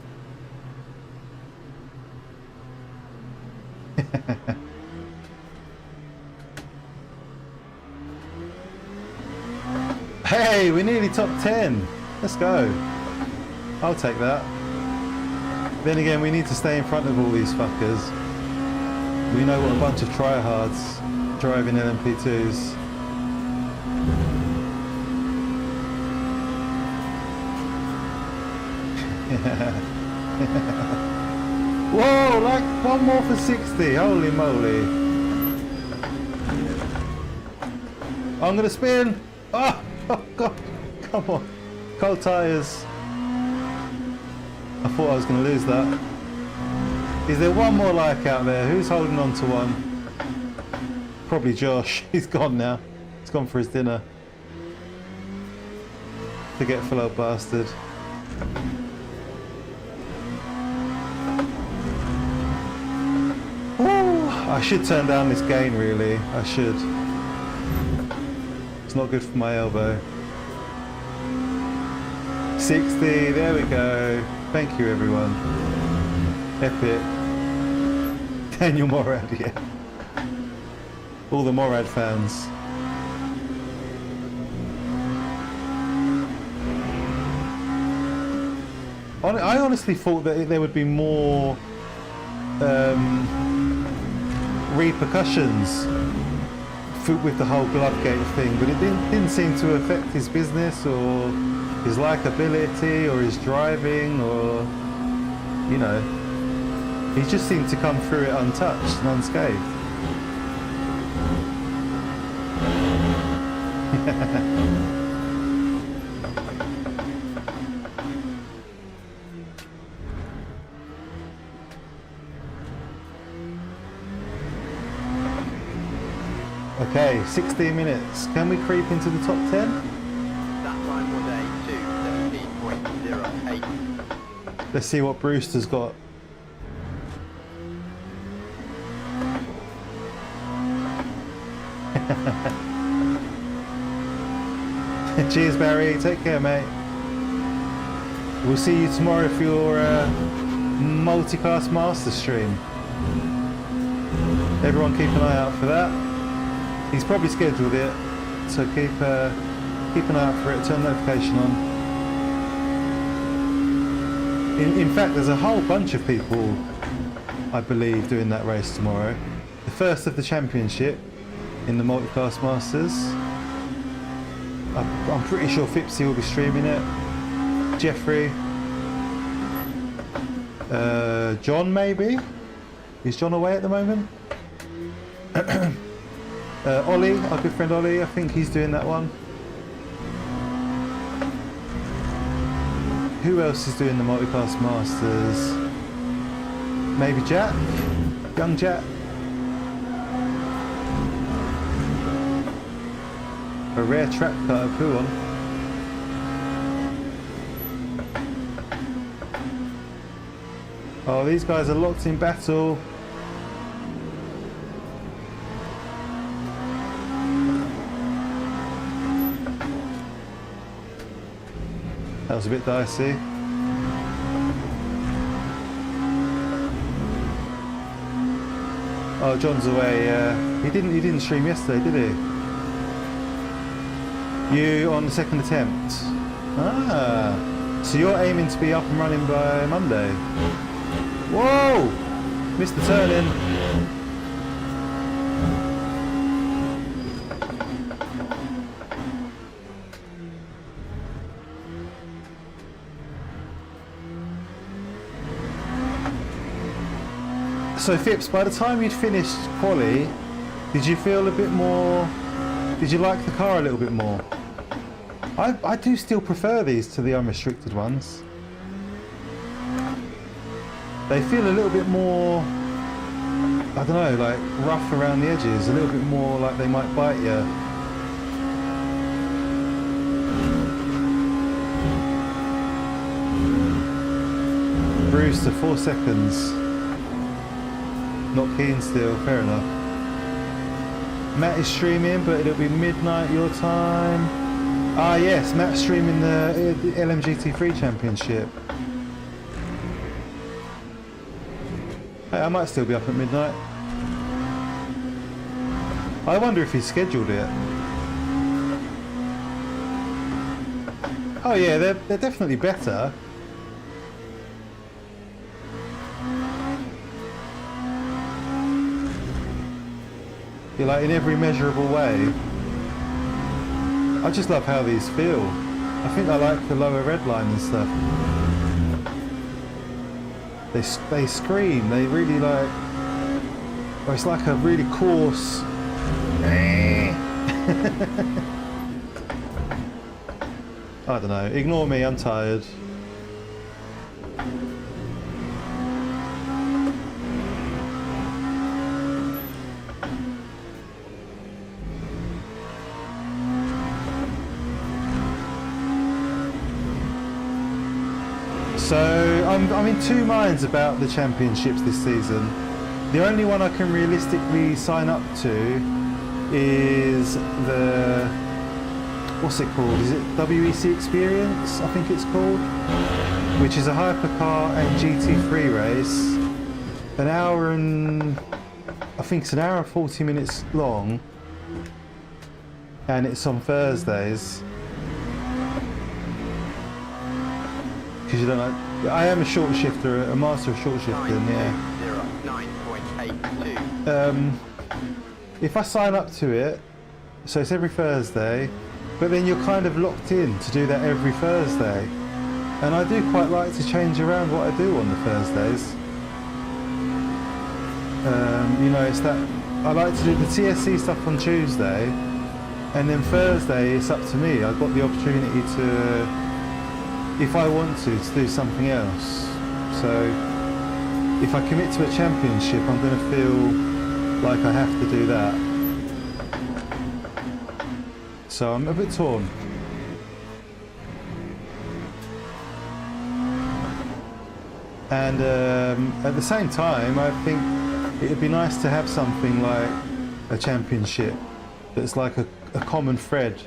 Hey, we're nearly top 10. Let's go. I'll take that. Then again, we need to stay in front of all these fuckers. We know what a bunch of tryhards driving LMP2s. Whoa, like one more for 60. Holy moly. I'm gonna spin. Oh god, come on. Cold tyres. I thought I was going to lose that. Is there one more like out there? Who's holding on to one? Probably Josh. He's gone now. He's gone for his dinner. Forgetful old bastard. Ooh, I should turn down this gain really. I should. It's not good for my elbow. 60, there we go. Thank you everyone. Epic. Daniel Morad, yeah. All the Morad fans. I honestly thought that there would be more repercussions with the whole Glovegate thing, but it didn't seem to affect his business or his likability or his driving, or, you know, he just seemed to come through it untouched and unscathed. Okay, 16 minutes. Can we creep into the top 10? That time was a 2:17.08. Let's see what Brewster's got. Cheers, Barry. Take care, mate. We'll see you tomorrow for your multicast master stream. Everyone keep an eye out for that. He's probably scheduled it, so keep an eye out for it. Turn notification on. In fact, there's a whole bunch of people, I believe, doing that race tomorrow. The first of the championship in the multiclass masters. I'm pretty sure Fipsy will be streaming it. Jeffrey, John maybe. Is John away at the moment? Ollie, our good friend Ollie, I think he's doing that one. Who else is doing the multiclass masters? Maybe Jack? Young Jack? A rare track cut of who on? Oh, these guys are locked in battle. That was a bit dicey. Oh, John's away. He didn't stream yesterday, did he? You on the second attempt. Ah, so you're aiming to be up and running by Monday. Whoa! Missed the turn in. So Phipps, by the time you'd finished quali, did you feel a bit more, did you like the car a little bit more? I do still prefer these to the unrestricted ones. They feel a little bit more, I don't know, like rough around the edges, a little bit more like they might bite you. Brewster, 4 seconds. Not keen still, fair enough. Matt is streaming, but it'll be midnight your time. Ah yes, Matt's streaming the LMGT3 Championship. Hey, I might still be up at midnight. I wonder if he's scheduled it. Oh yeah, they're definitely better. You're like in every measurable way. I just love how these feel. I think I like the lower red line and stuff. They scream. They really like. Oh, it's like a really coarse. I don't know. Ignore me. I'm tired. So I'm in two minds about the championships this season. The only one I can realistically sign up to is the, what's it called? Is it WEC Experience? I think it's called, which is a hypercar and GT3 race. An hour and, I think it's an hour and 40 minutes long, and it's on Thursdays. Because you don't like, I am a short shifter, a master of short shifting, yeah. 9.82. If I sign up to it, so it's every Thursday, but then you're kind of locked in to do that every Thursday. And I do quite like to change around what I do on the Thursdays. You know, it's that, I like to do the TSC stuff on Tuesday, and then Thursday it's up to me. I've got the opportunity to, if I want to do something else. So if I commit to a championship, I'm going to feel like I have to do that. So I'm a bit torn. And at the same time, I think it would be nice to have something like a championship that's like a common thread.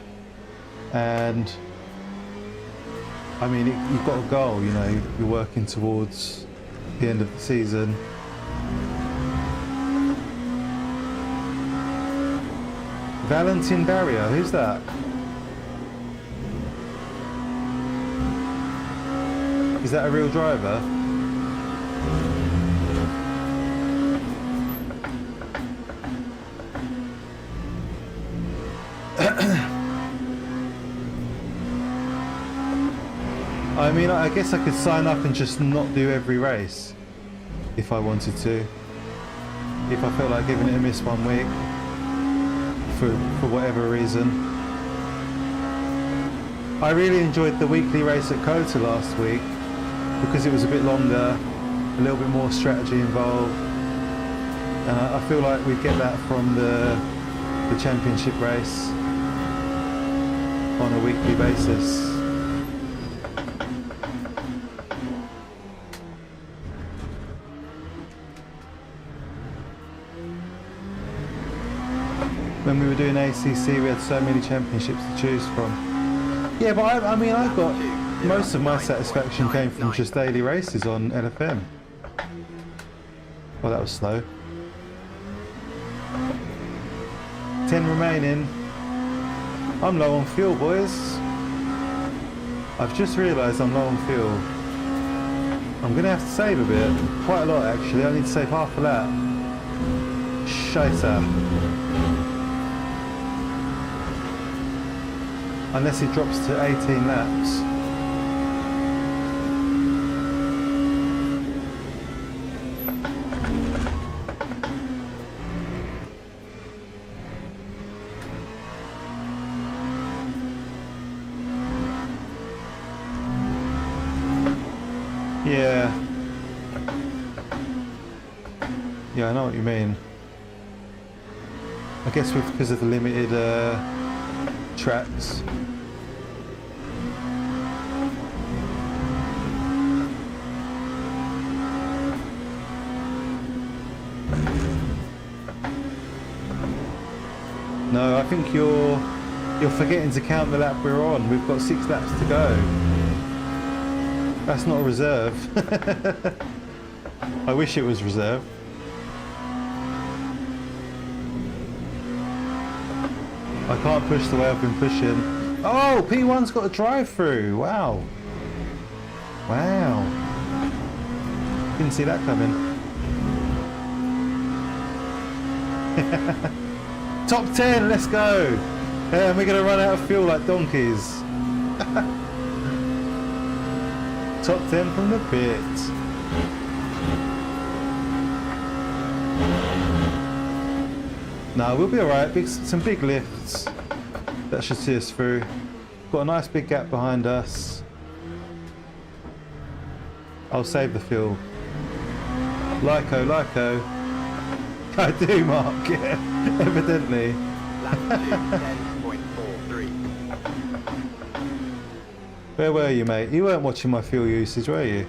And I mean, you've got a goal, you know, you're working towards the end of the season. Valentin Barrier, who's that? Is that a real driver? I mean, I guess I could sign up and just not do every race if I wanted to. If I felt like giving it a miss one week for whatever reason. I really enjoyed the weekly race at Kota last week because it was a bit longer, a little bit more strategy involved, and I feel like we get that from the championship race on a weekly basis. When we were doing ACC, we had so many championships to choose from. Yeah, but I mean, I've got most of my satisfaction came from just daily races on LFM. Well, that was slow. 10 remaining. I'm low on fuel, boys. I've just realised I'm low on fuel. I'm going to have to save a bit. Quite a lot, actually. I need to save half a lap. Scheisse. Unless it drops to 18 laps. Yeah, I know what you mean. I guess because of the limited tracks. No, I think you're forgetting to count the lap we're on. We've got 6 laps to go. That's not a reserve. I wish it was reserve. I can't push the way I've been pushing. Oh, P1's got a drive-through. Wow. Wow. Didn't see that coming. Top 10, let's go. Yeah, we're going to run out of fuel like donkeys. Top 10 from the pit. No, we'll be alright. Some big lifts. That should see us through. Got a nice big gap behind us. I'll save the fuel. Lyco, Lyco. I do, Mark, yeah. Evidently. Lap 10.43. Where were you, mate? You weren't watching my fuel usage, were you?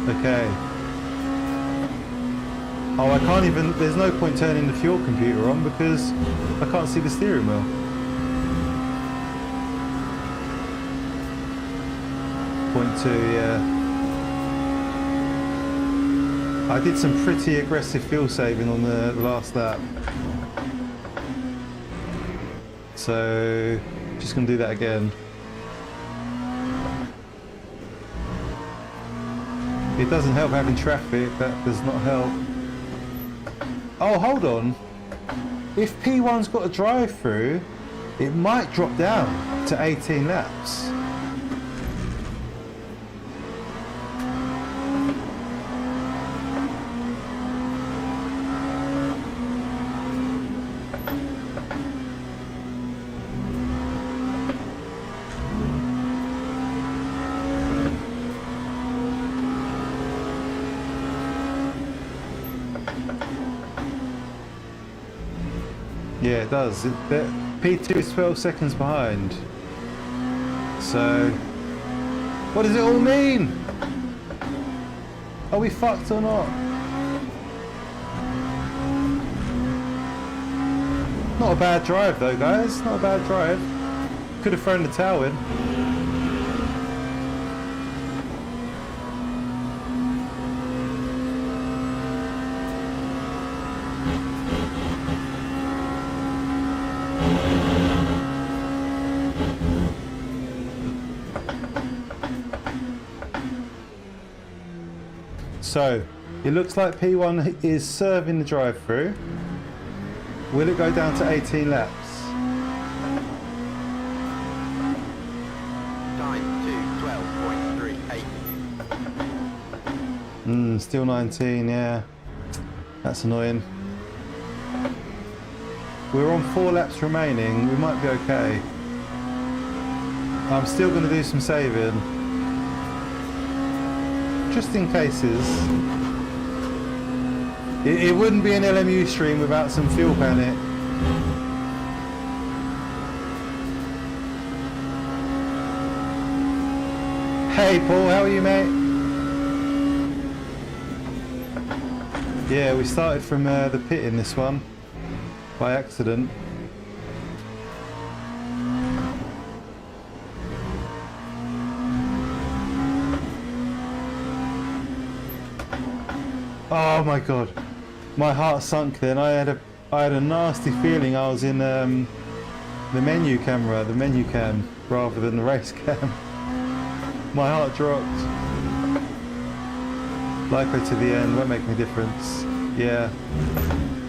Okay. Oh, I can't even... There's no point turning the fuel computer on because I can't see the steering wheel. .2, yeah. I did some pretty aggressive fuel saving on the last lap. So, just going to do that again. It doesn't help having traffic, that does not help. Oh, hold on. If P1's got a drive-through, it might drop down to 18 laps. Yeah, it does. P2 is 12 seconds behind. So, what does it all mean? Are we fucked or not? Not a bad drive though, guys. Not a bad drive. Could have thrown the towel in. So, it looks like P1 is serving the drive-through. Will it go down to 18 laps? Time to 12.38. Still 19, yeah. That's annoying. We're on 4 laps remaining. We might be okay. I'm still going to do some saving. Just in cases. It wouldn't be an LMU stream without some fuel panic. Hey Paul, how are you, mate? Yeah, we started from the pit in this one by accident. Oh my god, my heart sunk then. I had a nasty feeling I was in the menu camera, the menu cam, rather than the race cam. My heart dropped. Likely to the end, won't make any difference. Yeah,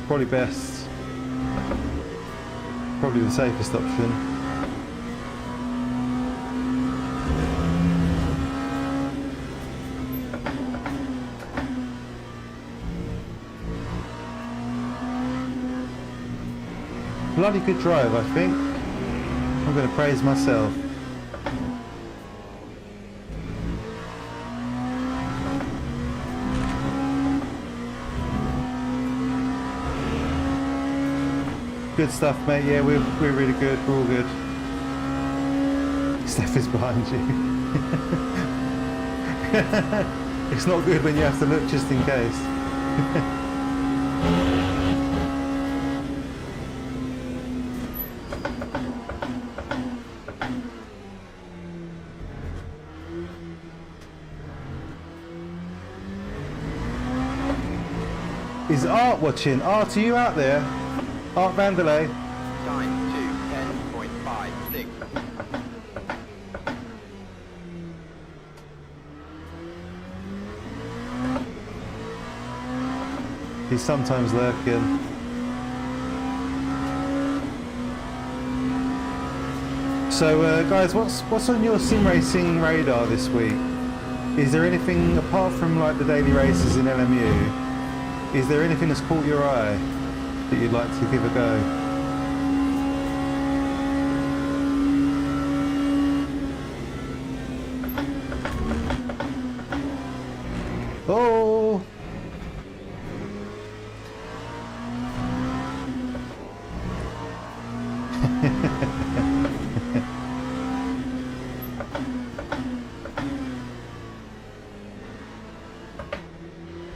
probably best. Probably the safest option. Bloody good drive, I think. I'm going to praise myself. Good stuff, mate. Yeah, we're really good. We're all good. Steph is behind you. It's not good when you have to look just in case. Is Art watching? Art, are you out there? Art Vanderlei. Time to 10.56. He's sometimes lurking. So guys, what's on your sim racing radar this week? Is there anything apart from like the daily races in LMU? Is there anything that's caught your eye that you'd like to give a go? Oh!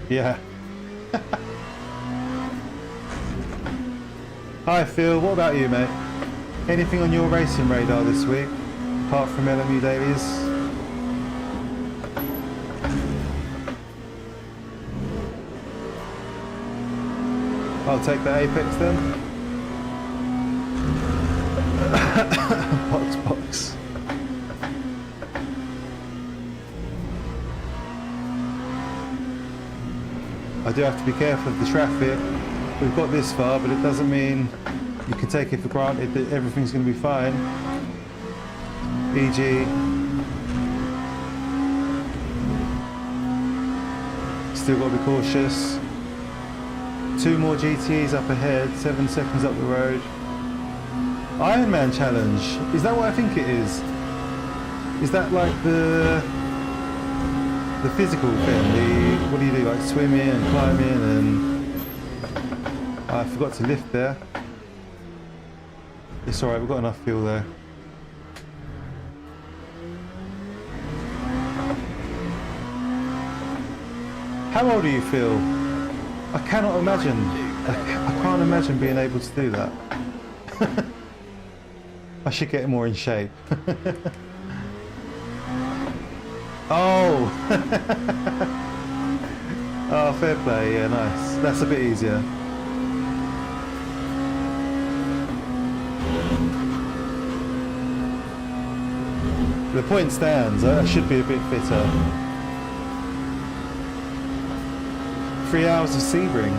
Yeah. Hi Phil, what about you, mate? Anything on your racing radar this week, apart from LMU dailies? I'll take the Apex then. Box. I do have to be careful of the traffic. We've got this far, but it doesn't mean you can take it for granted that everything's going to be fine. E.g. still got to be cautious. 2 more GTEs up ahead, 7 seconds up the road. Ironman challenge, is that what I think it is? Is that like the physical thing? What do you do, like swimming and climbing and... I forgot to lift there. It's alright, we've got enough fuel there. How old do you feel? I cannot imagine. I can't imagine being able to do that. I should get more in shape. Oh! Oh, fair play, yeah, nice. That's a bit easier. The point stands, I should be a bit fitter. 3 hours of Sebring.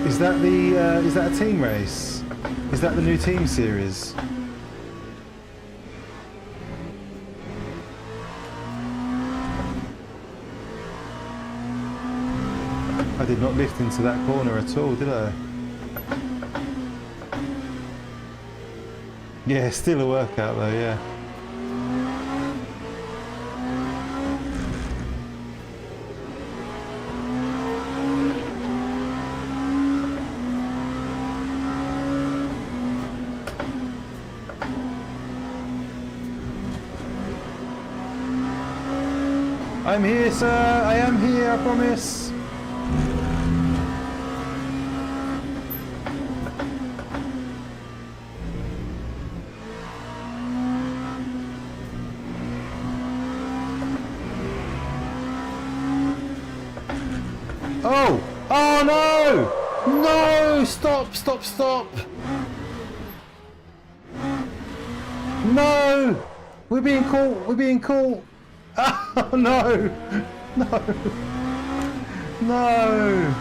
Is that is that a team race? Is that the new team series? I did not lift into that corner at all, did I? Yeah, still a workout though, yeah. I'm here, sir. I am here, I promise. Oh! Oh no! No! Stop! Stop! Stop! No! We're being caught! We're being caught! Oh no! No! No!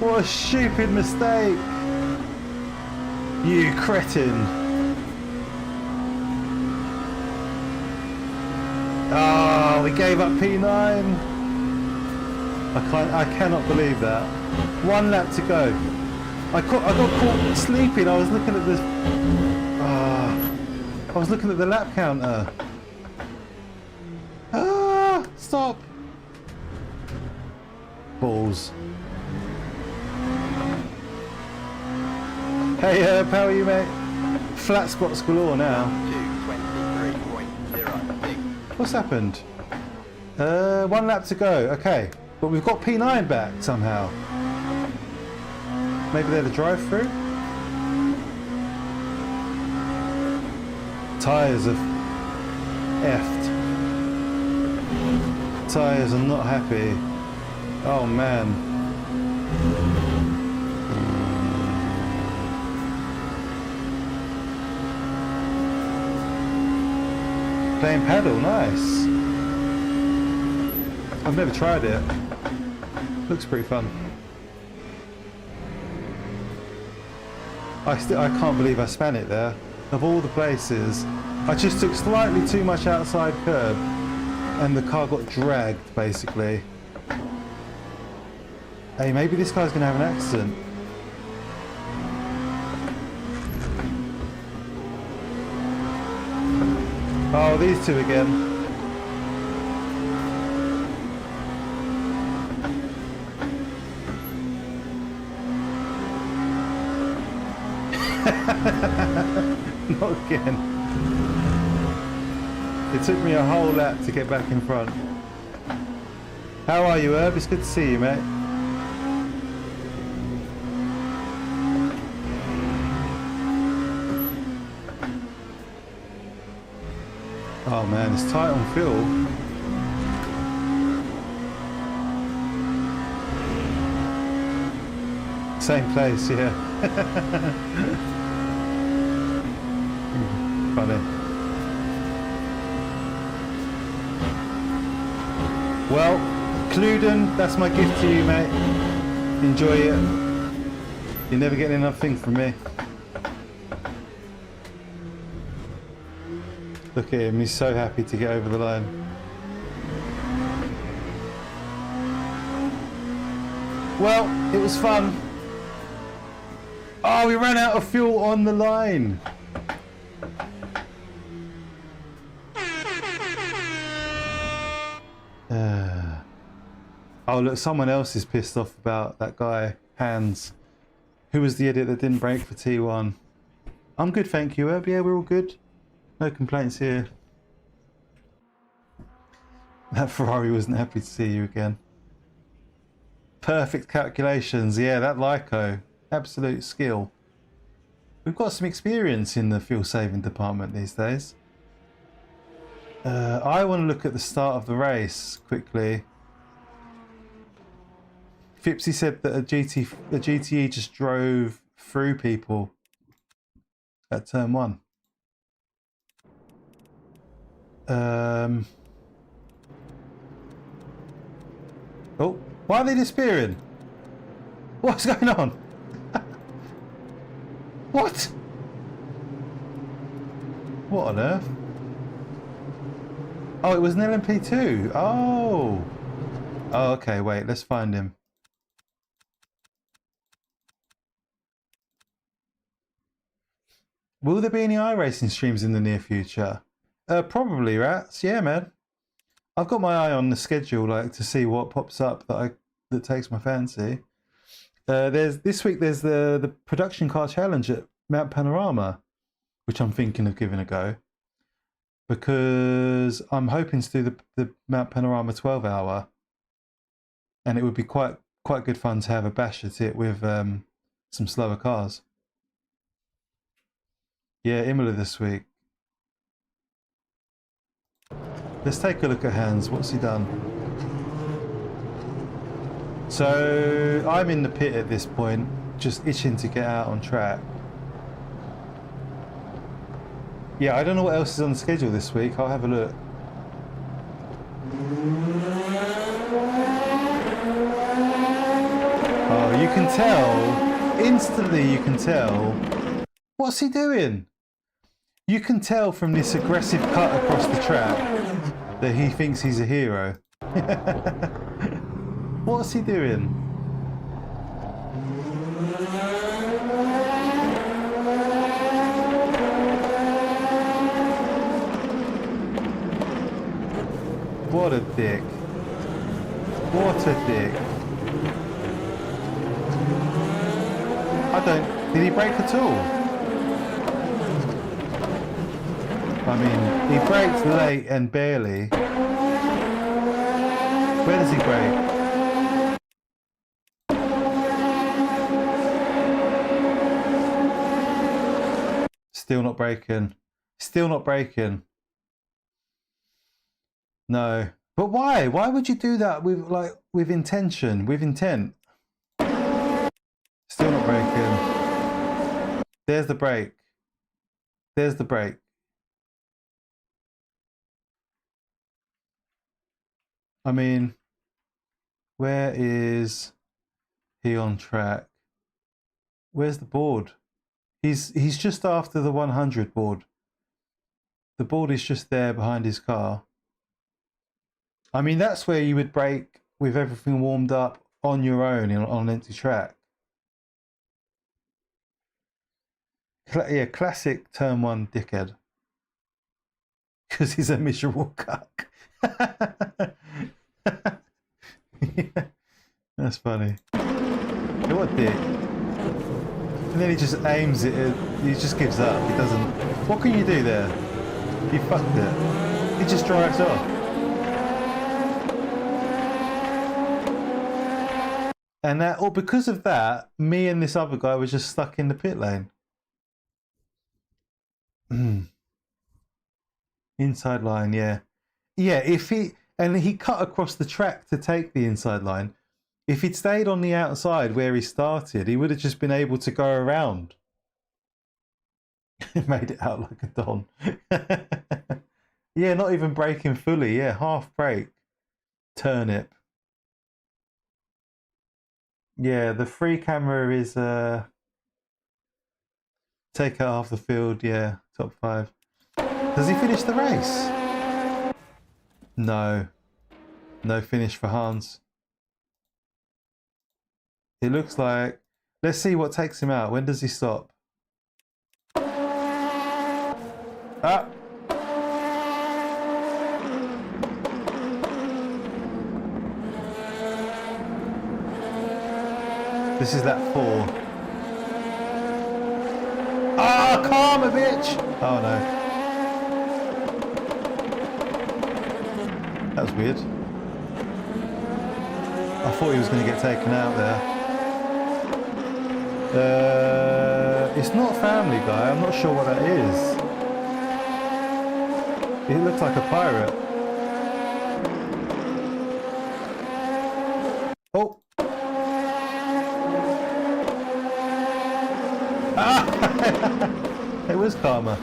What a stupid mistake! You cretin! Oh, we gave up P9! I cannot believe that. 1 lap to go. I got caught sleeping. I was looking at this. I was looking at the lap counter. Stop. Balls. Hey, how are you, mate? Flat spots galore now. 223.06. What's happened? 1 lap to go. Okay. But we've got P9 back somehow. Maybe they're the drive-through? Tyres are effed. Tyres are not happy. Oh man. Playing paddle, nice. I've never tried it. Looks pretty fun. I can't believe I span it there. Of all the places, I just took slightly too much outside curb and the car got dragged basically. Hey, maybe this guy's gonna have an accident. Oh, these two again. Not again. It took me a whole lap to get back in front. How are you, Herb? It's good to see you, mate. Oh man, it's tight on fuel. Same place, yeah. Funny. Well, Cluden, that's my gift to you, mate. Enjoy it. You're never getting enough thing from me. Look at him, he's so happy to get over the line. Well, it was fun. Oh, we ran out of fuel on the line. Oh look, someone else is pissed off about that guy, Hans. Who was the idiot that didn't brake for T1? I'm good, thank you, Herb. Yeah, we're all good. No complaints here. That Ferrari wasn't happy to see you again. Perfect calculations. Yeah, that Lyco. Absolute skill. We've got some experience in the fuel saving department these days. I want to look at the start of the race quickly. Fipsy said that a GTE just drove through people at turn 1. Oh, why are they disappearing? What's going on? What? What on earth? Oh, it was an LMP2. Oh. Oh, okay, wait, let's find him. Will there be any iRacing streams in the near future? Probably, Rats. Yeah, man. I've got my eye on the schedule, like, to see what pops up that takes my fancy. This week there's the production car challenge at Mount Panorama, which I'm thinking of giving a go. because I'm hoping to do the Mount Panorama 12-hour, and it would be quite good fun to have a bash at it with some slower cars. Yeah, Imola this week. Let's take a look at Hans. What's he done? So I'm in the pit at this point, just itching to get out on track. Yeah, I don't know what else is on the schedule this week. I'll have a look. Oh, you can tell, instantly you can tell. What's he doing? You can tell from this aggressive cut across the track that he thinks he's a hero. What's he doing? What a dick. What a dick. Did he brake at all? I mean, he brakes late and barely. Where does he brake? Still not braking. Still not braking. No. But why? Why would you do that with intention, with intent? Still not braking. There's the brake. There's the brake. I mean, where is he on track? Where's the board? He's just after the 100 board. The board is just there behind his car. I mean, that's where you would brake with everything warmed up on your own on an empty track. Yeah, classic turn one dickhead. Because he's a miserable cuck. Yeah, that's funny. What a dick. And then he just aims it, he just gives up. He doesn't. What can you do there? He fucked it. He just drives off. And that, or because of that, me and this other guy were just stuck in the pit lane. Inside line, yeah. Yeah, he cut across the track to take the inside line. If he'd stayed on the outside where he started, he would have just been able to go around. Made it out like a don. Yeah, not even braking fully. Yeah, half brake. Turnip. Yeah, the free camera is take out half the field. Yeah, top 5. Does he finish the race? No. No finish for Hans. It looks like... Let's see what takes him out. When does he stop? Ah! This is that 4. Ah, karma, bitch! Oh no. That was weird. I thought he was going to get taken out there. It's not Family Guy. I'm not sure what that is. It looks like a pirate. Oh! Ah! It was karma.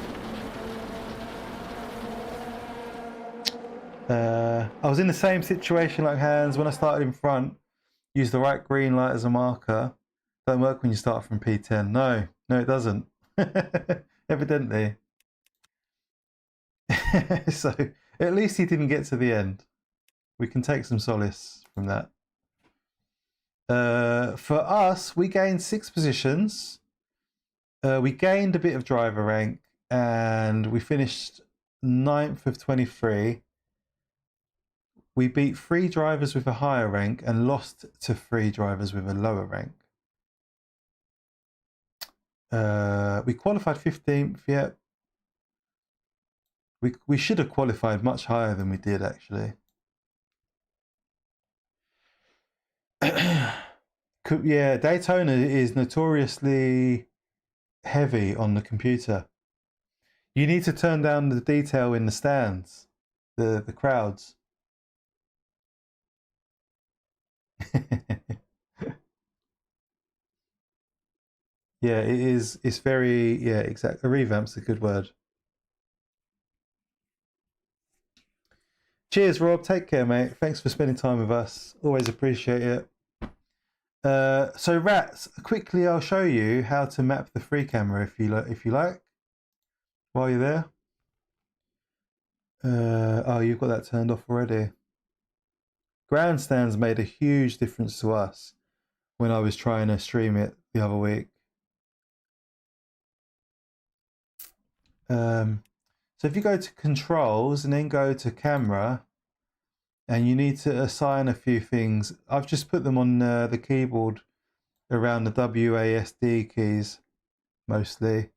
I was in the same situation like Hans when I started in front. Use the right green light as a marker. Don't work when you start from P10. No, it doesn't. Evidently. So at least he didn't get to the end. We can take some solace from that. For us, we gained 6 positions. We gained a bit of driver rank, and we finished 9th of 23. We beat 3 drivers with a higher rank and lost to 3 drivers with a lower rank. We qualified 15th, yep. We should have qualified much higher than we did, actually. Yeah, Daytona is notoriously heavy on the computer. You need to turn down the detail in the stands, the crowds. Yeah, it is. It's very, yeah, exactly. A revamp's a good word. Cheers, Rob. Take care, mate. Thanks for spending time with us. Always appreciate it. So, Rats, quickly, I'll show you how to map the free camera if you like. While you're there. Oh, you've got that turned off already. Grandstands made a huge difference to us when I was trying to stream it the other week. So if you go to controls and then go to camera, and you need to assign a few things. I've just put them on the keyboard around the WASD keys mostly,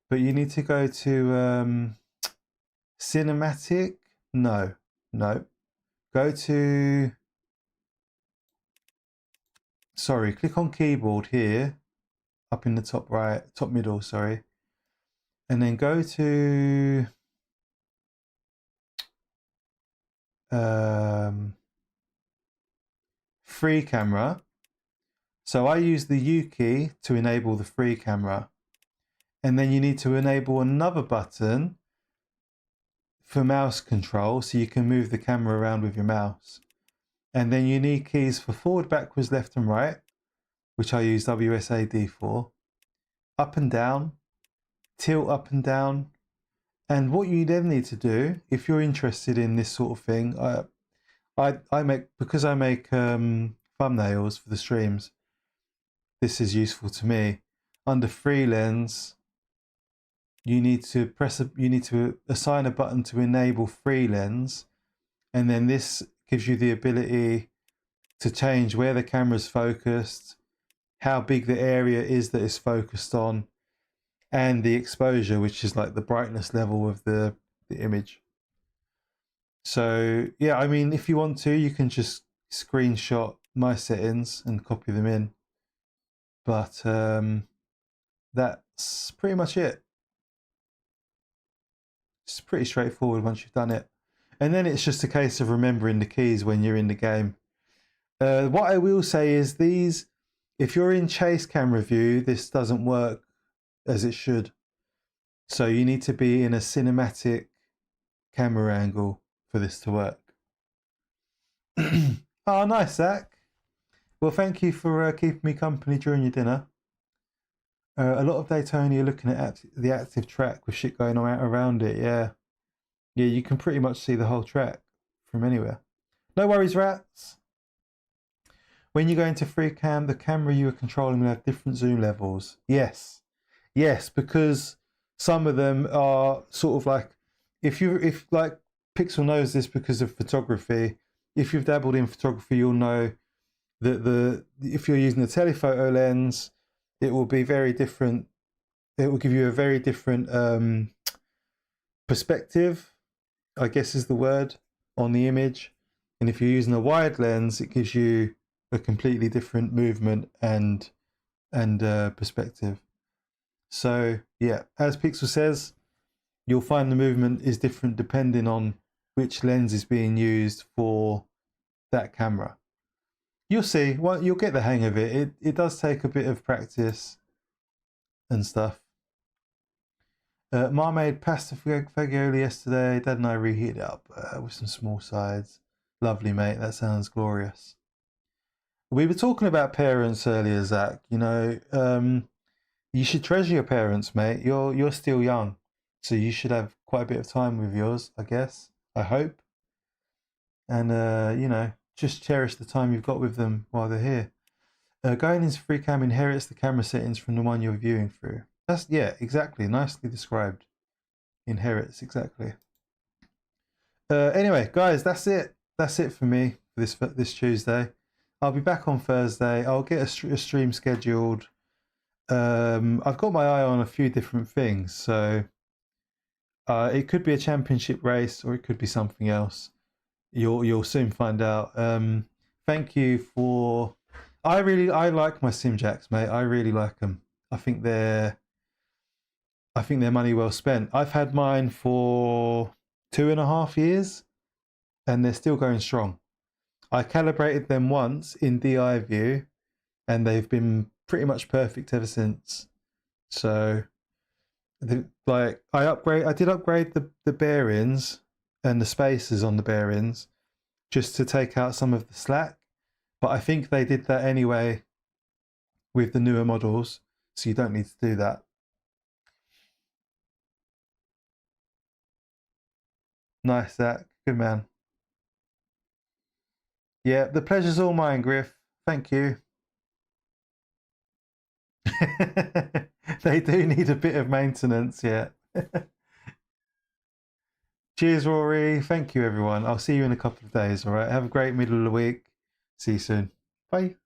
but you need to go to cinematic. No. Go to, sorry, click on keyboard here, up in the top right, top middle, sorry. And then go to free camera. So I use the U key to enable the free camera. And then you need to enable another button for mouse control so you can move the camera around with your mouse. And then you need keys for forward, backwards, left and right, which I use WSAD for, up and down, tilt up and down. And what you then need to do, if you're interested in this sort of thing, I make, because I make thumbnails for the streams, this is useful to me. Under free lens, you need to assign a button to enable free lens, and then this gives you the ability to change where the camera's focused, how big the area is that it's focused on, and the exposure, which is like the brightness level of the image. So yeah, I mean, if you want to, you can just screenshot my settings and copy them in, but that's pretty much it. It's pretty straightforward once you've done it, and then it's just a case of remembering the keys when you're in the game. What I will say is these, if you're in chase camera view, this doesn't work as it should. So you need to be in a cinematic camera angle for this to work. Oh, nice, Zach. Well, thank you for keeping me company during your dinner. A lot of Daytona, you're looking at the active track with shit going on around it. Yeah, you can pretty much see the whole track from anywhere. No worries, Rats. When you go into free cam, the camera you are controlling will have different zoom levels. Yes, because some of them are sort of like, if like Pixel knows this because of photography. If you've dabbled in photography, you'll know that if you're using a telephoto lens, it will be very different. It will give you a very different perspective, I guess is the word, on the image. And if you're using a wide lens, it gives you a completely different movement and perspective. So yeah, as Pixel says, you'll find the movement is different depending on which lens is being used for that camera. You'll see. Well, you'll get the hang of it. It does take a bit of practice and stuff. Ma made pasta fagioli yesterday. Dad and I reheated it up with some small sides. Lovely, mate. That sounds glorious. We were talking about parents earlier, Zach. You know, you should treasure your parents, mate. You're still young, so you should have quite a bit of time with yours, I guess. I hope. And you know, just cherish the time you've got with them while they're here. Going into free cam inherits the camera settings from the one you're viewing through. That's, yeah, exactly. Nicely described. Inherits, exactly. Anyway, guys, that's it. That's it for me for this Tuesday. I'll be back on Thursday. I'll get a stream scheduled. I've got my eye on a few different things, so It could be a championship race or it could be something else. You'll soon find out. Thank you for. I like my Simjacks, mate. I really like them. I think they're money well spent. I've had mine for 2.5 years, and they're still going strong. I calibrated them once in DI view, and they've been pretty much perfect ever since. So, I did upgrade the bearings and the spacers on the bearings just to take out some of the slack, but I think they did that anyway with the newer models, so you don't need to do that. Nice, Zach. Good man. Yeah, the pleasure's all mine, Griff. Thank you. They do need a bit of maintenance, yeah. Cheers, Rory. Thank you, everyone. I'll see you in a couple of days, all right? Have a great middle of the week. See you soon. Bye.